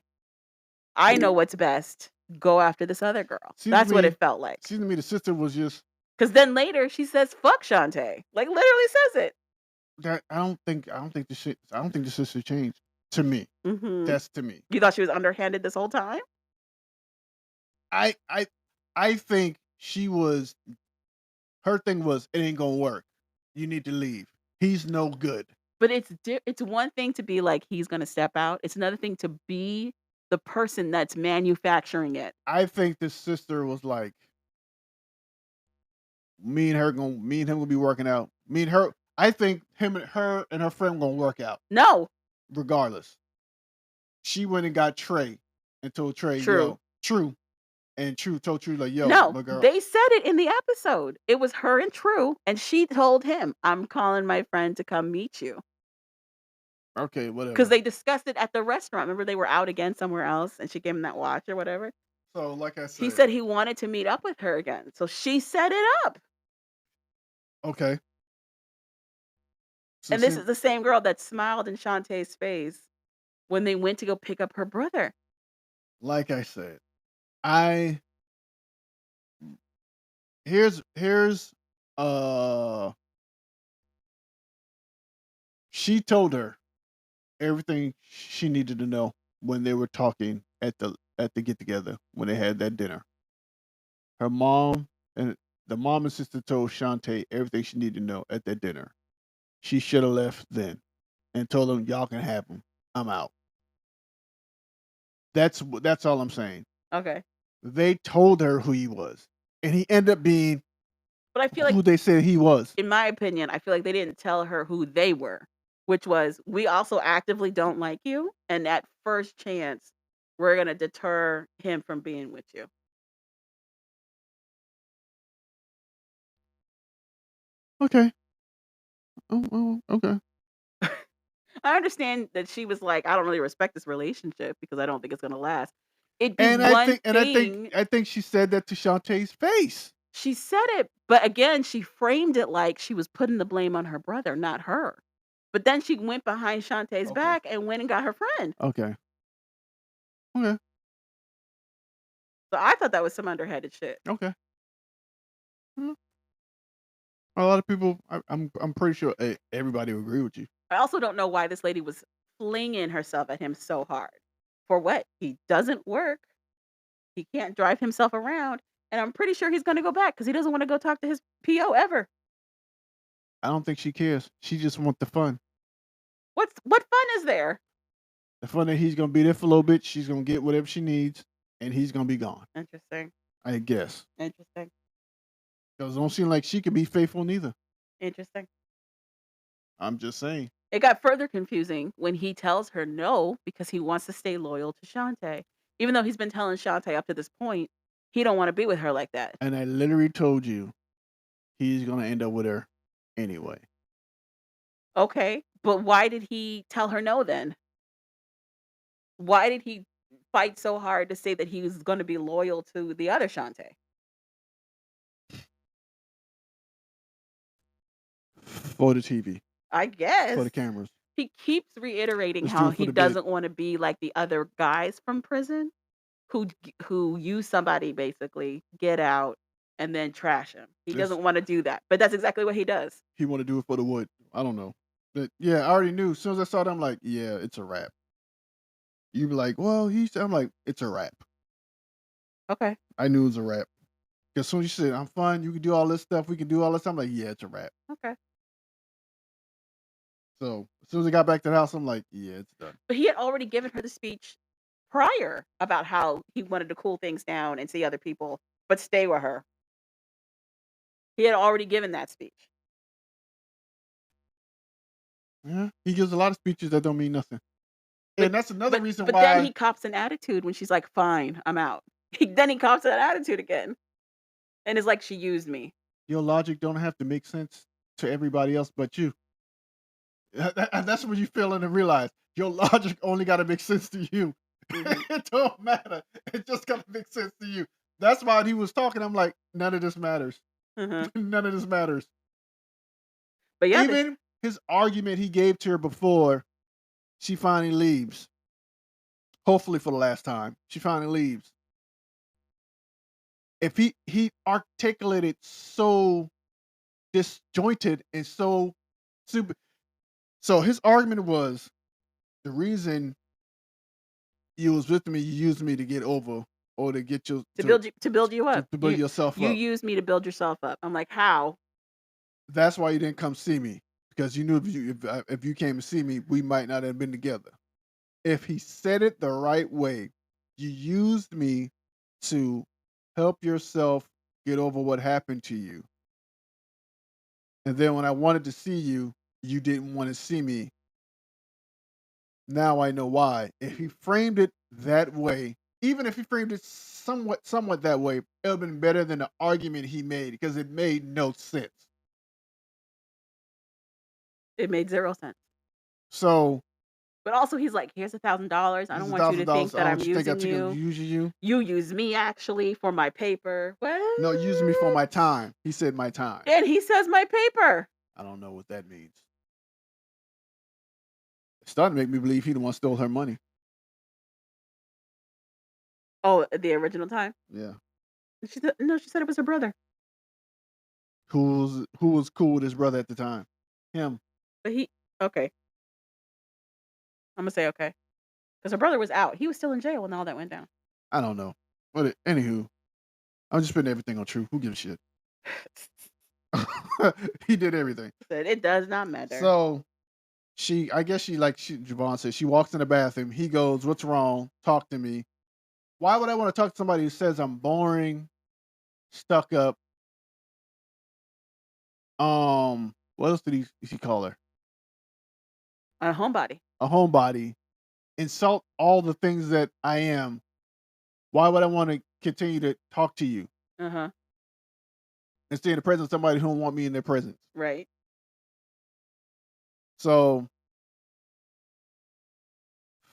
I know what's best. Go after this other girl." seems to That's what it me. felt like. Seems to me the sister was just Because then later she says, "Fuck Shantae." Like literally says it. that. I don't think the shit. I don't think the sister changed. To me, Mhm. that's to me. You thought she was underhanded this whole time? I I I think she was. Her thing was it ain't gonna work. You need to leave. He's no good. But it's one thing to be like, "He's gonna step out." It's another thing to be the person that's manufacturing it. I think the sister was like, me and him gonna be working out. Me and her. I think her and her friend gonna work out No. regardless. She went and got Trey and told Trey, True. yo, True. And True told True, like, yo, No, my girl. they said it in the episode. It was her and True, and she told him, "I'm calling my friend to come meet you." Okay, Because whatever. they discussed it at the restaurant. Remember they were out again somewhere else, and she gave him that watch or whatever? So, like I He said, said he wanted to meet up with her again, so she set it up. okay. So, And this see, is the same girl that smiled in Shantae's face when they went to go pick up her brother. like I said, I here's uh she told her everything she needed to know when they were talking at the get together when they had that dinner. Her mom and the mom and sister told Shantae everything she needed to know at that dinner. She should have left then and told them y'all can have him. I'm out. That's all I'm saying. Okay. They told her who he was, and he ended up being But I feel like, who they said he was. in my opinion, I feel like they didn't tell her who they were, which was, "We also actively don't like you, and at first chance, we're gonna deter him from being with you." Okay. Oh, okay. I understand that she was like, "I don't really respect this relationship because I don't think it's gonna last." It'd be And one thing. I think she said that to Shantae's face. She said it, but again, she framed it like she was putting the blame on her brother, not her. But then she went behind Shantae's Okay. back and went and got her friend. Okay. Okay. So I thought that was some underhanded shit. Okay. Mm. A lot of people, I'm pretty sure everybody will agree with you. I also don't know why this lady was flinging herself at him so hard. For what? He doesn't work. He can't drive himself around. And I'm pretty sure he's gonna go back because he doesn't want to go talk to his PO ever. I don't think she cares. She just wants the fun. What fun is there? The fun that he's gonna be there for a little bit. She's gonna get whatever she needs, and he's gonna be gone. Interesting. I guess. Interesting. Because it don't seem like she can be faithful neither. Interesting. I'm just saying. It got further confusing when he tells her no because he wants to stay loyal to Shantae. Even though he's been telling Shantae up to this point, he don't wanna be with her like that. And I literally told you he's gonna end up with her anyway. Okay, but why did he tell her no then? Why did he fight so hard to say that he was gonna be loyal to the other Shantae? For the TV, I for guess. the cameras. He keeps reiterating Let's do how it for he the bit. doesn't wanna be like the other guys from prison who use somebody basically, get out, and then trash him. He This doesn't wanna do that, but that's exactly what he does. he wanna do it for the wood. I don't know. But yeah, I already knew. As soon as I saw that, I'm like, yeah, it's a wrap. You be like, well, I'm like, it's a wrap. Okay, I knew it was a wrap. Because soon as you said, I'm fun, you can do all this stuff, we can do all this. I'm like, yeah, it's a wrap. okay. So as soon as I got back to the house, I'm like, yeah, it's done. But he had already given her the speech prior about how he wanted to cool things down and see other people, but stay with her. He had already given that speech. Yeah. He gives a lot of speeches that don't mean nothing. But And that's another reason but then why he cops an attitude when she's like, "Fine, I'm out." Then he cops that attitude again, and it's like, "She used me." your logic don't have to make sense to everybody else but you. And that's what you feel and realize. Your logic only got to make sense to you. Mhm, It don't matter. It just got to make sense to you. That's why when he was talking, I'm like, none of this matters. mhm. None of this matters. But yeah, Even his argument he gave to her before she finally leaves, hopefully for the last time, she finally leaves. If he articulated so disjointed and so super, so his argument was the reason you was with me, you used me to get over or to get you to build you up. to build yourself You up. used me to build yourself up. I'm like, "How?" That's why you didn't come see me because you knew if you came to see me, we might not have been together. If he said it the right way, you used me to help yourself get over what happened to you. And then when I wanted to see you, you didn't want to see me. Now I know why. If he framed it that way, even if he framed it somewhat that way, it would have been better than the argument he made because it made no sense. It made 0 sense. So But also he's like, "Here's $1,000. I it's don't a want you thousand to dollars. think I that don't I'm want you to think I using took a you. using you. You use me actually for my paper." What? No, using me for my time. He said my time. And he says my paper. I don't know what that means. It's starting to make me believe he the one stole her money. Oh, the original time? Yeah. She said no, she said it was her brother. Who was cool with his brother at the time? Him. But he okay, Imma say okay, because her brother was out. He was still in jail when all that went down. I don't know. But anywho, I'm just putting everything on true. Who gives a shit? He did everything. Said, "It does not matter." So I guess Javon said, she walks in the bathroom. He goes, "What's wrong? Talk to me." Why would I want to talk to somebody who says I'm boring, stuck up? What else did he call her? A homebody. A homebody. Insult all the things that I am. Why would I want to continue to talk to you Uh-huh. and stay in the presence of somebody who don't want me in their presence? Right. So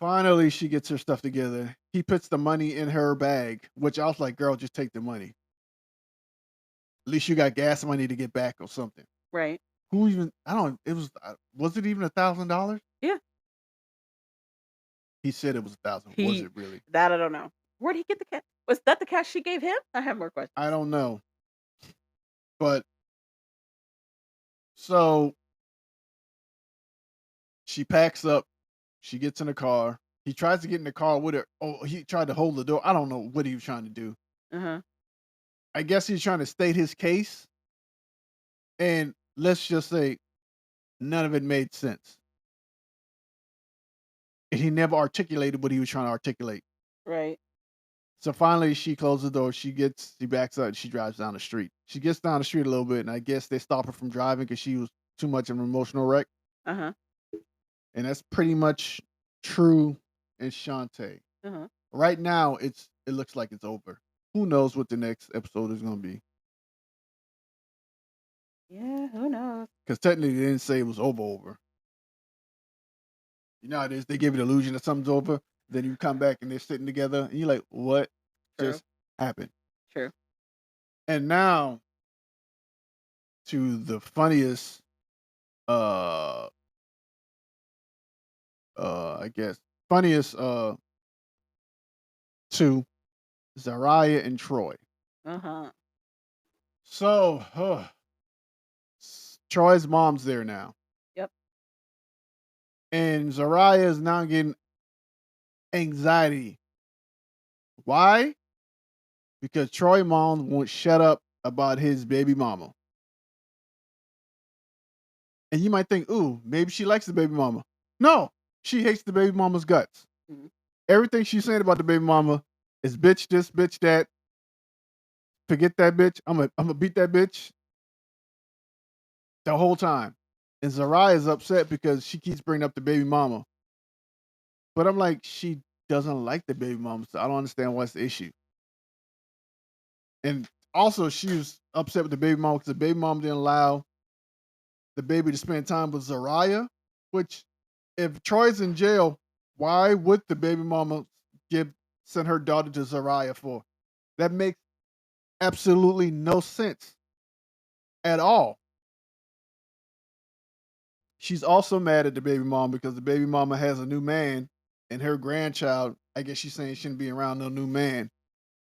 finally, she gets her stuff together. He puts the money in her bag, which I was like, girl, just take the money. At least you got gas money to get back or something. Right. Who even, I don't, was it even $1,000? Yeah. He said it was 1,000. Was He it really? that I don't know. Where'd he get the cash? Was that the cash she gave him? I have more questions. I don't know. But so she packs up, she gets in the car. He tries to get in the car with her. Oh, he tried to hold the door. I don't know what he was trying to do. Uh-huh. I guess he's trying to state his case. And let's just say none of it made sense. And he never articulated what he was trying to articulate. Right. So finally, she closes the door. She backs up. And she drives down the street. She gets down the street a little bit, and I guess they stop her from driving because she was too much of an emotional wreck. Uh-huh. and that's pretty much true in Shantae. Uh-huh. Right now, it looks like it's over. Who knows what the next episode is going to be? Yeah, who knows? Because technically, they didn't say it was over. You know how it is. They give you the illusion that something's over. Then you come back and they're sitting together, and you're like, "What True. just happened?" True. And now to the funniest, uh, I guess funniest, two, Zariah and Troy. Uh-huh. So, Troy's mom's there now, Yep. and Zariah is now getting anxiety. Why? Because Troy mom won't shut up about his baby mama. And you might think, ooh, maybe she likes the baby mama. No, she hates the baby mama's guts. Mhm. Everything she's saying about the baby mama is bitch this, bitch that. Forget that bitch. I'm gonna beat that bitch the whole time. And Zariah is upset because she keeps bringing up the baby mama. But I'm like, she doesn't like the baby mama, so I don't understand what's the issue. And also, she was upset with the baby mama because the baby mama didn't allow the baby to spend time with Zariah. Which, if Troy's in jail, why would the baby mama give send her daughter to Zariah for? That makes absolutely no sense at all. She's also mad at the baby mom because the baby mama has a new man and her grandchild, I guess she's saying shouldn't be around no new man.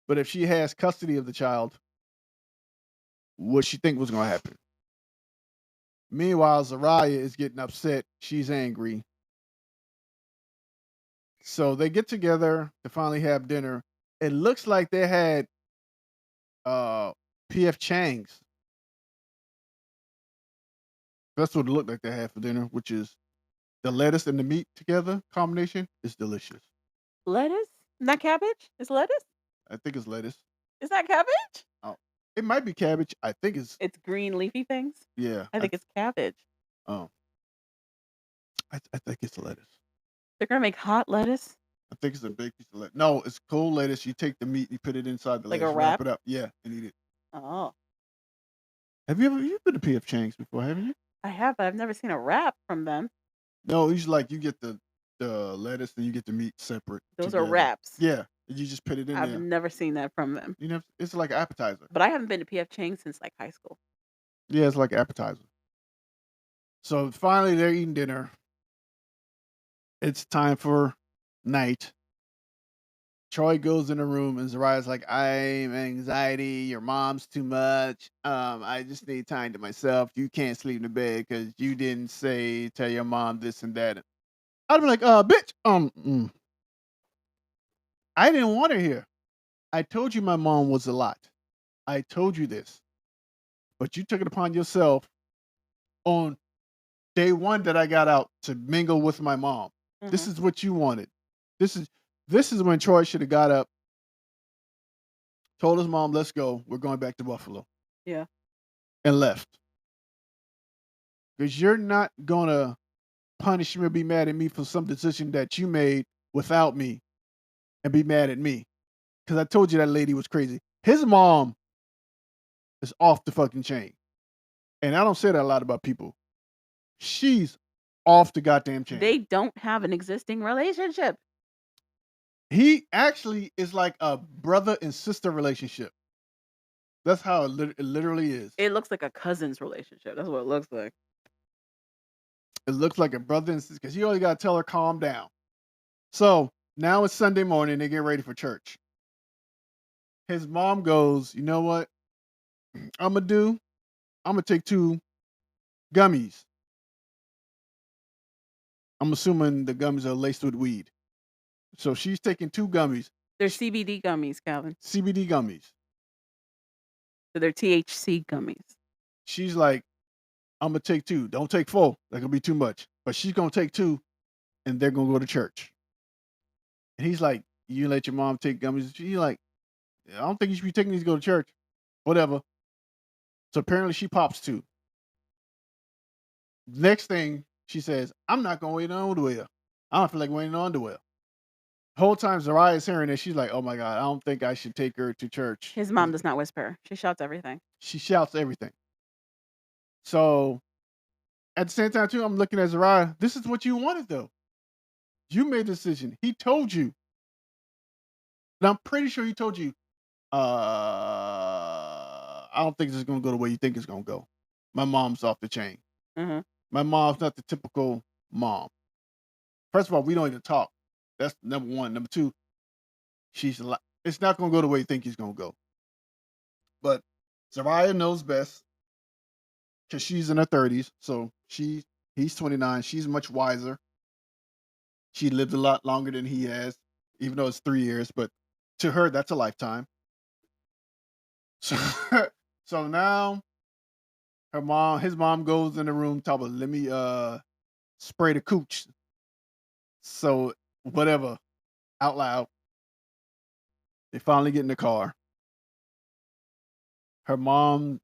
But if she has custody of the child, what she think was going to happen? Meanwhile, Zariah is getting upset. She's angry. So they get together to finally have dinner. It looks like they had uh PF Chang's. That's what it looked like they had for dinner, which is the lettuce and the meat together combination is delicious. Lettuce? Not cabbage? It's lettuce? I think it's lettuce. Is that cabbage? Oh, it might be cabbage. I think it's It's green leafy things? yeah. I think it's cabbage. Oh, I think it's lettuce. They're gonna make hot lettuce? I think it's a big piece of lettuce. No, it's cold lettuce. You take the meat, you put it inside the Like a lettuce, wrap wrap? it up, yeah, and eat it. Oh. Have you've been to PF Chang's before, haven't you? I have, but I've never seen a wrap from them. No, usually like you get the lettuce and you get the meat separate Those are together. wraps. Yeah, and you just put it in I've there. never seen that from them. You know, it's like an appetizer. But I haven't been to PF Chang's since, like, high school. Yeah, it's like appetizer. So finally, they're eating dinner. It's time for night. Troy goes in the room and Zariah's like, I'm anxiety. Your mom's too much. I just need time to myself. You can't sleep in the bed because you didn't tell your mom this and that. I'd be like, bitch, I didn't want her here. I told you my mom was a lot. I told you this, but you took it upon yourself on day one that I got out to mingle with my mom. This Mhm. is what you wanted. This is this is when Troy should have got up, told his mom, "Let's go. We're going back to Buffalo," Yeah. and left. Because you're not gonna punish me or be mad at me for some decision that you made without me, and be mad at me. Because I told you that lady was crazy. His mom is off the fucking chain, and I don't say that a lot about people. She's off the goddamn chain. They don't have an existing relationship. He actually is like a brother and sister relationship. That's how it literally is. It looks like a cousin's relationship. That's what it looks like. It looks like a brother and sister because you only got to tell her calm down. So now it's Sunday morning. They get ready for church. His mom goes, you know what? I'm gonna do. I'm gonna take two gummies. I'm assuming the gummies are laced with weed. So she's taking two gummies, They're CBD gummies, Calvin. CBD gummies. So they're THC gummies. She's like, I'm gonna take two. Don't take four. That could be too much. But she's gonna take two, and they're gonna go to church. And he's like, you let your mom take gummies. She's like, I don't think you should be taking these to go to church. Whatever. So apparently she pops two. Next thing, She says, "I'm not gonna wait on underwear. I don't feel like waiting on underwear." Whole time Zariah's hearing this, she's like, "Oh my god, I don't think I should take her to church." His mom does not whisper. She shouts everything. She shouts everything. So at the same time, too, I'm looking at Zariah. This is what you wanted, though. You made the decision. He told you. And I'm pretty sure he told you, I don't think this is gonna go the way you think it's gonna go. My mom's off the chain. Mhm. My mom's not the typical mom. First of all, we don't even talk. That's number one. Number two, she's a lot. It's not gonna go the way you think it's gonna go. But Zariah knows best because she's in her 30s. So he's 29. She's much wiser. She lived a lot longer than he has, even though it's 3 years. But to her, that's a lifetime. So, so now his mom goes in the room, talk about, let me spray the cooch. So whatever, out loud. They finally get in the car. His mom's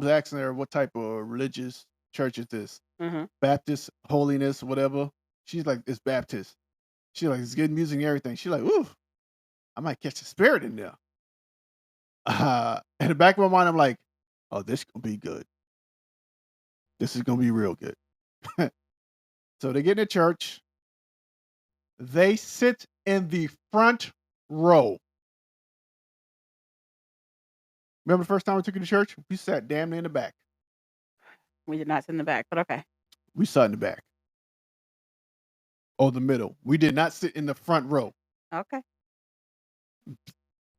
asking her what type of religious church is this? Mhm. Baptist, holiness, whatever. She's like, it's Baptist. She's like, it's good music and everything. She's like, ooh, I might catch the spirit in there. In the back of my mind, I'm like, oh, this gonna be good. This is gonna be real good. So they get in the church. They sit in the front row. Remember the first time we took you to church? We sat damn near in the back. We did not sit in the back, but okay. We sat in the back. Or the middle. We did not sit in the front row. Okay.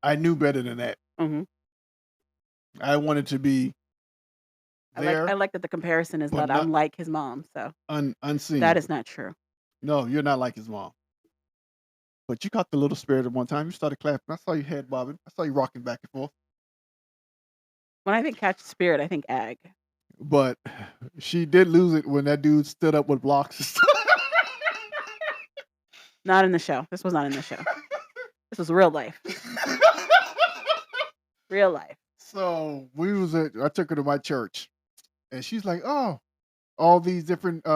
I knew better than that. Mhm. I wanted to be there, I like that the comparison is but that I'm not like his mom, so unseen. that is not true. No, you're not like his mom. But you caught the little spirit at one time. You started clapping. I saw your head bobbing. I saw you rocking back and forth. When I think catch the spirit, I think ag. But she did lose it when that dude stood up with blocks. Not in the show. This was not in the show. This was real life. Real life. So I took her to my church, and she's like, "Oh, all these different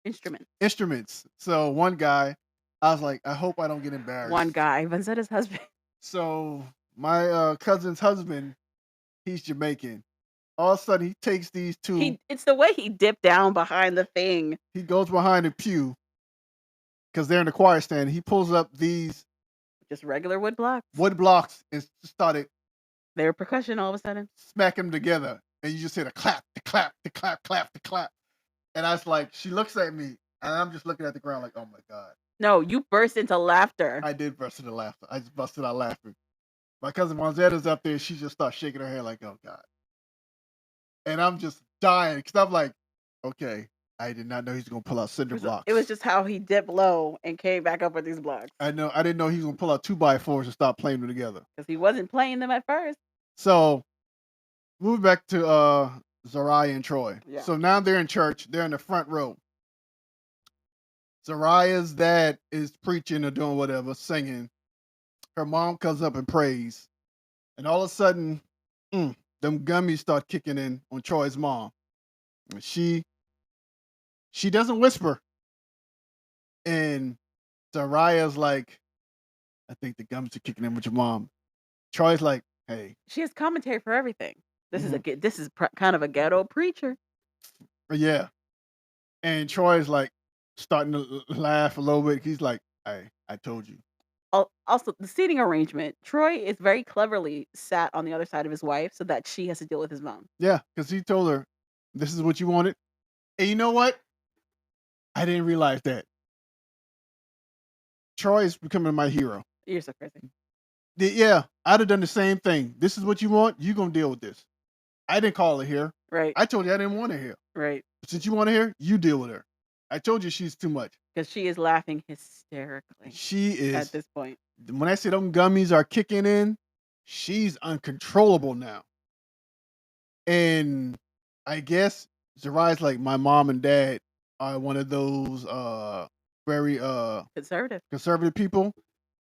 Instruments. So one guy, I was like, I hope I don't get One embarrassed. guy, Vanzetta's husband. So my cousin's husband, he's Jamaican. All of a sudden, he takes these two. It's the way he dipped down behind the thing. He goes behind the pew because they're in the choir stand. He pulls up these Just regular wood blocks. wood blocks and started They were percussion all of a sudden. smacking them together, and you just hear the clap, the clap, the clap, clap, the clap. And I was like, she looks at me, and I'm just looking at the ground like, oh my god. No, you burst into laughter. I did burst into laughter. I just busted out laughing. My cousin Monzetta's up there. She just starts shaking her head like, oh god. And I'm just dying because I'm like, okay, I did not know he's gonna pull out cinder blocks. It was just how he dipped low and came back up with these blocks. I didn't know he was gonna pull out 2x4s and start playing them together. Because he wasn't playing them at first. So moving back to Zariah and Troy. Yeah. So now they're in church, they're in the front row. Zariah's dad is preaching or doing whatever, singing. Her mom comes up and prays. And all of a sudden, them gummies start kicking in on Troy's mom. And she doesn't whisper. And Zariah's like, I think the gummies are kicking in with your mom. Troy's like, hey. She has commentary for everything. This is kind of a ghetto preacher. Yeah. And Troy's like starting to laugh a little bit. He's like, hey, I told you. Also, the seating arrangement. Troy is very cleverly sat on the other side of his wife so that she has to deal with his mom. Yeah, because he told her, this is what you wanted. And you know what? I didn't realize that. Troy is becoming my hero. You're so crazy. Yeah, I'd have done the same thing. This is what you want. You're going to deal with this. I didn't call her here. Right. I told you I didn't want her here. Right. Since you want her here, you deal with her. I told you she's too much. Because she is laughing hysterically. She is. At this point. When I say them gummies are kicking in, she's uncontrollable now. And I guess Zariah's like, my mom and dad are one of those very conservative people.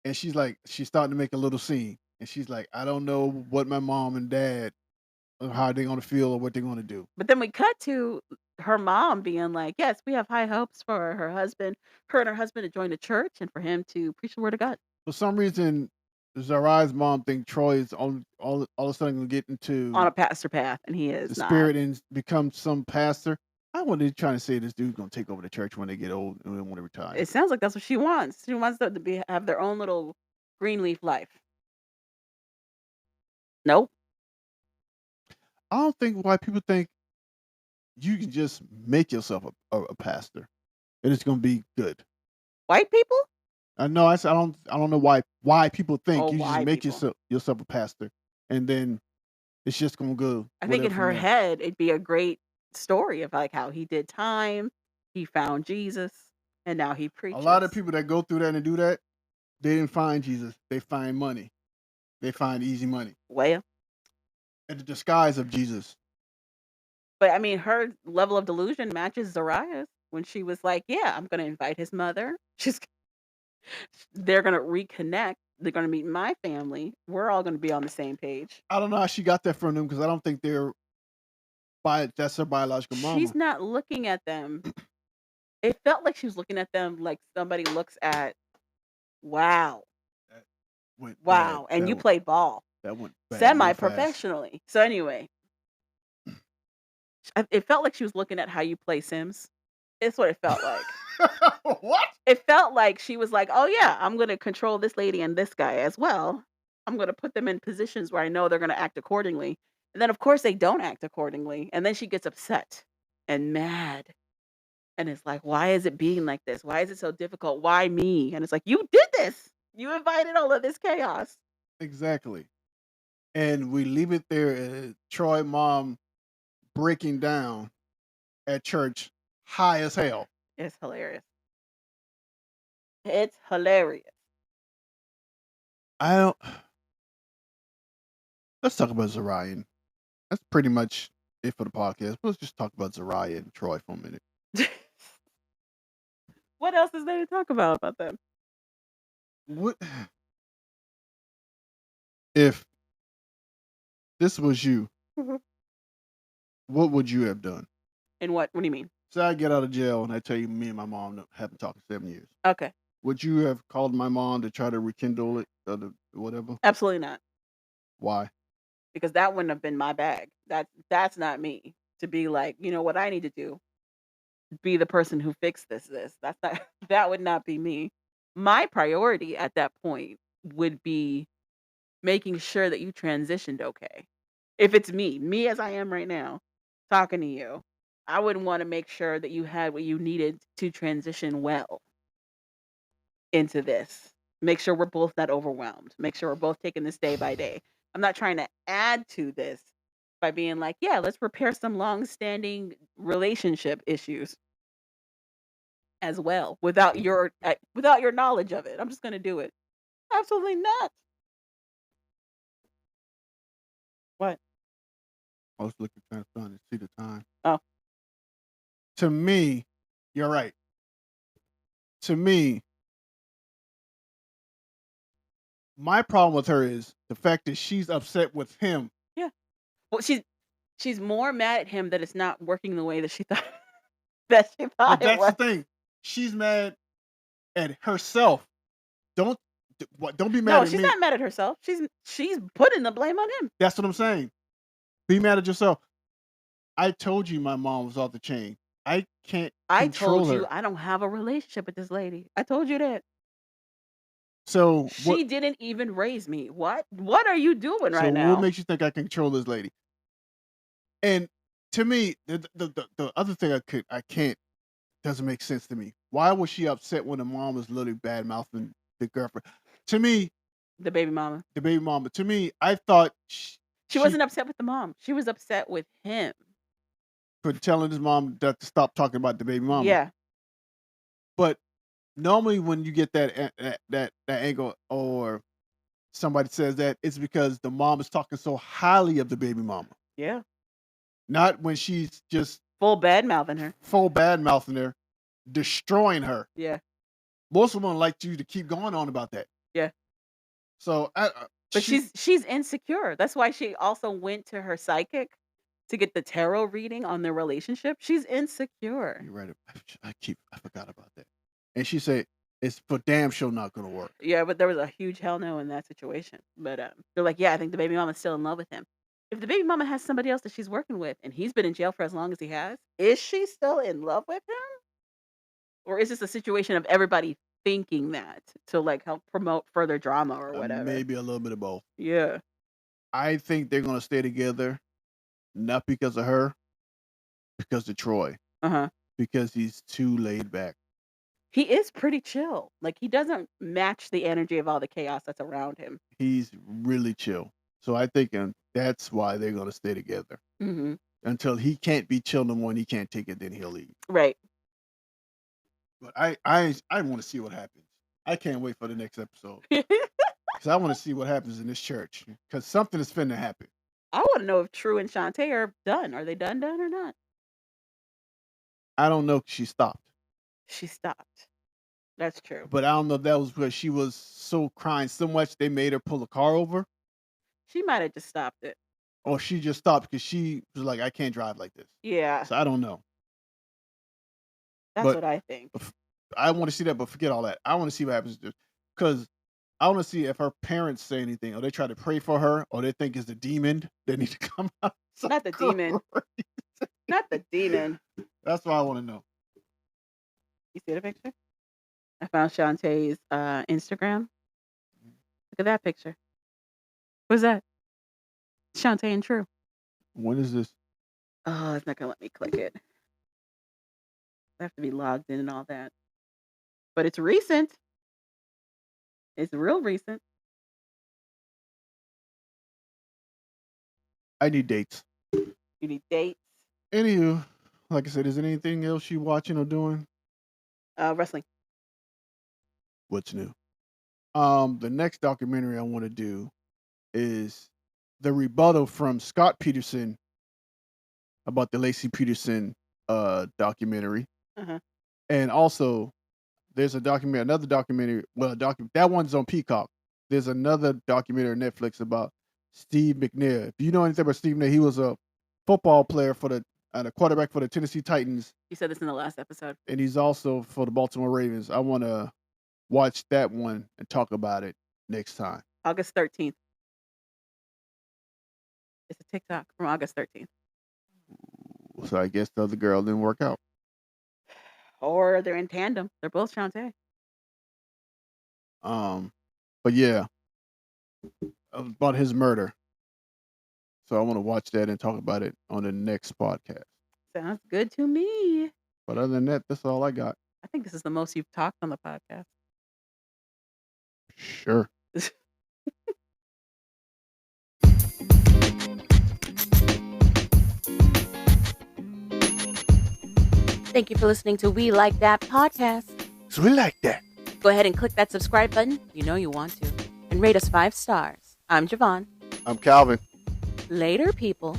And she's starting to make a little scene. And she's like, I don't know what my mom and dad, how they're going to feel or what they're going to do. But then we cut to her mom being like, "Yes, we have high hopes for her and her husband to join the church and for him to preach the word of God For some reason, Zarai's mom think Troy is all of a sudden gonna get on into a pastor path," and he the is not. spirit and become some pastor. I what they trying to say this dude's gonna take over the church when they get old and they want to retire. It sounds like that's what she wants. She wants them to be have their own little green leaf life. Nope. I don't think why people think you can just make yourself a pastor and it's gonna be good. White people? I know I don't know why people Oh, think you just why make people? yourself a pastor and then it's just gonna go I think whatever in from her there. head, it'd be a great story of, like, how he did time, he found Jesus, and now he A lot of preaches. people that go through that and do that, they didn't find Jesus. They find money. They find easy money. Well, And the disguise of Jesus. but, I mean, her level of delusion matches Zariah's when she was like, "Yeah, I'm gonna invite his mother. She's they're gonna reconnect. They're gonna meet my family. We're all gonna be on the same page." I don't know how she got that from them because I don't think that's her biological She's mama. not looking at them. It felt like she was looking at them like somebody looks at, "Wow, That went bad. wow, and you played ball That went bad real fast. semi-professionally." So anyway, it felt like she was looking at how you play Sims. It's what it felt like. What? It felt like she was like, "Oh, yeah, I'm gonna control this lady and this guy as well. I'm gonna put them in positions where I know they're gonna act accordingly." And then, of course, they don't act accordingly, and then she gets upset and mad, and it's like, "Why is it being like this? Why is it so difficult? Why me?" And it's like, "You did this. You invited all of this chaos." Exactly. And we leave it there at Troy mom breaking down at church high as hell. It's hilarious. It's hilarious. I don't let's talk about Zariah. That's pretty much it for the podcast. Let's just talk about Zariah and Troy for a minute. What else is there to talk about them? What if this was you, Mhm. what would you have done? And what do you mean? Say I get out of jail and I tell you me and my mom haven't talked in 7 years. Okay. Would you have called my mom to try to rekindle it or whatever? Absolutely not. Why? Because that wouldn't have been my bag. That's not me to be like, you know what I need to do? Be the person who fixed this. That's not that would not be me. My priority at that point would be making sure that you transitioned okay. If it's me as I am right now, talking to you, I would want to make sure that you had what you needed to transition well into this. Make sure we're both not overwhelmed. Make sure we're both taking this day by day. I'm not trying to add to this by being like, yeah, let's repair some long-standing relationship issues as well without your knowledge of it. I'm just going to do it. Absolutely not. What? I was looking trying to find to see the time. Oh, To me, you're right. To me, my problem with her is the fact that she's upset with him. yeah. Well, she's more mad at him that it's not working the way that she thought that she But thought it that's the was. thing. She's mad at herself. Don't don't be mad No, at she's me. not mad at herself. She's putting the blame on him. That's what I'm saying. Be mad at yourself. I told you my mom was off the chain. I can't I control told you her. I don't have a relationship with this lady. I told you that. So what She didn't even raise me. What? What are you doing so right what now? makes you think I can control this lady? And to me, the other thing I can't doesn't make sense to me. Why was she upset when the mom was literally bad mouthing the girlfriend? To me, The baby mama. the baby mama. To me, I thought She she wasn't upset with the mom. She was upset with him. for telling his mom that to stop talking about the baby mama. Yeah. But normally, when you get that angle or somebody says that, it's because the mom is talking so highly of the baby mama, Yeah. not when she's just Full bad mouthing her. full bad mouthing her, destroying her. Yeah. Most of them like you to keep going on about that. Yeah. So But she she's insecure. That's why she also went to her psychic to get the tarot reading on their relationship. She's insecure. You're right. I forgot about that. And she said it's for damn sure not gonna work. Yeah, but there was a huge hell no in that situation. But they're like, yeah, I think the baby mama's still in love with him. If the baby mama has somebody else that she's working with, and he's been in jail for as long as he has, is she still in love with him? Or is this a situation of everybody thinking that to like help promote further drama or whatever? Maybe a little bit of both. Yeah. I think they're gonna stay together, not because of her, because of Troy. Because he's too laid back. He is pretty chill. Like, he doesn't match the energy of all the chaos that's around him. He's really chill. So I think that's why they're gonna stay together. Until he can't be chill no more and he can't take it, then he'll leave. Right. But I want to see what happens. I can't wait for the next episode. Because I want to see what happens in this church. Because something is finna happen. I want to know if True and Shantae are done. Are they done or not? I don't know. She stopped. She stopped. That's true. But I don't know if that was because she was so crying so much they made her pull a car over. She might have just stopped it. Or she just stopped because she was like, I can't drive like this. Yeah. So I don't know. That's what I think. I want to see that, but forget all that. I want to see what happens. Because I want to see if her parents say anything, or they try to pray for her, or they think it's the demon that needs to come out. Not the demon. Not the demon. That's what I want to know. You see the picture? I found Shantae's Instagram. Look at that picture. What's that? Shantae and True. When is this? Oh, it's not going to let me click it. I have to be logged in and all that. But it's recent. It's real recent. I need dates. You need dates? Anywho, like I said, is there anything else you watching or doing? Wrestling. What's new? The next documentary I want to do is the rebuttal from Scott Peterson about the Laci Peterson documentary. And also there's another documentary. Well, that one's on Peacock. There's another documentary on Netflix about Steve McNair. If you know anything about Steve McNair, he was a football player for the quarterback for the Tennessee Titans. You said this in the last episode. And he's also for the Baltimore Ravens. I want to watch that one and talk about it next time. August 13th. It's a TikTok from August 13th. So I guess the other girl didn't work out. Or they're in tandem. They're both Shantae. But yeah, about his murder. So I want to watch that and talk about it on the next podcast. Sounds good to me. But other than that, that's all I got. I think this is the most you've talked on the podcast. Sure. Thank you for listening to We Like That podcast. So we like that. Go ahead and click that subscribe button. You know you want to. And rate us 5 stars. I'm Javon. I'm Calvin. Later, people.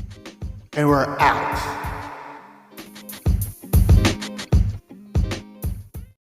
And we're out.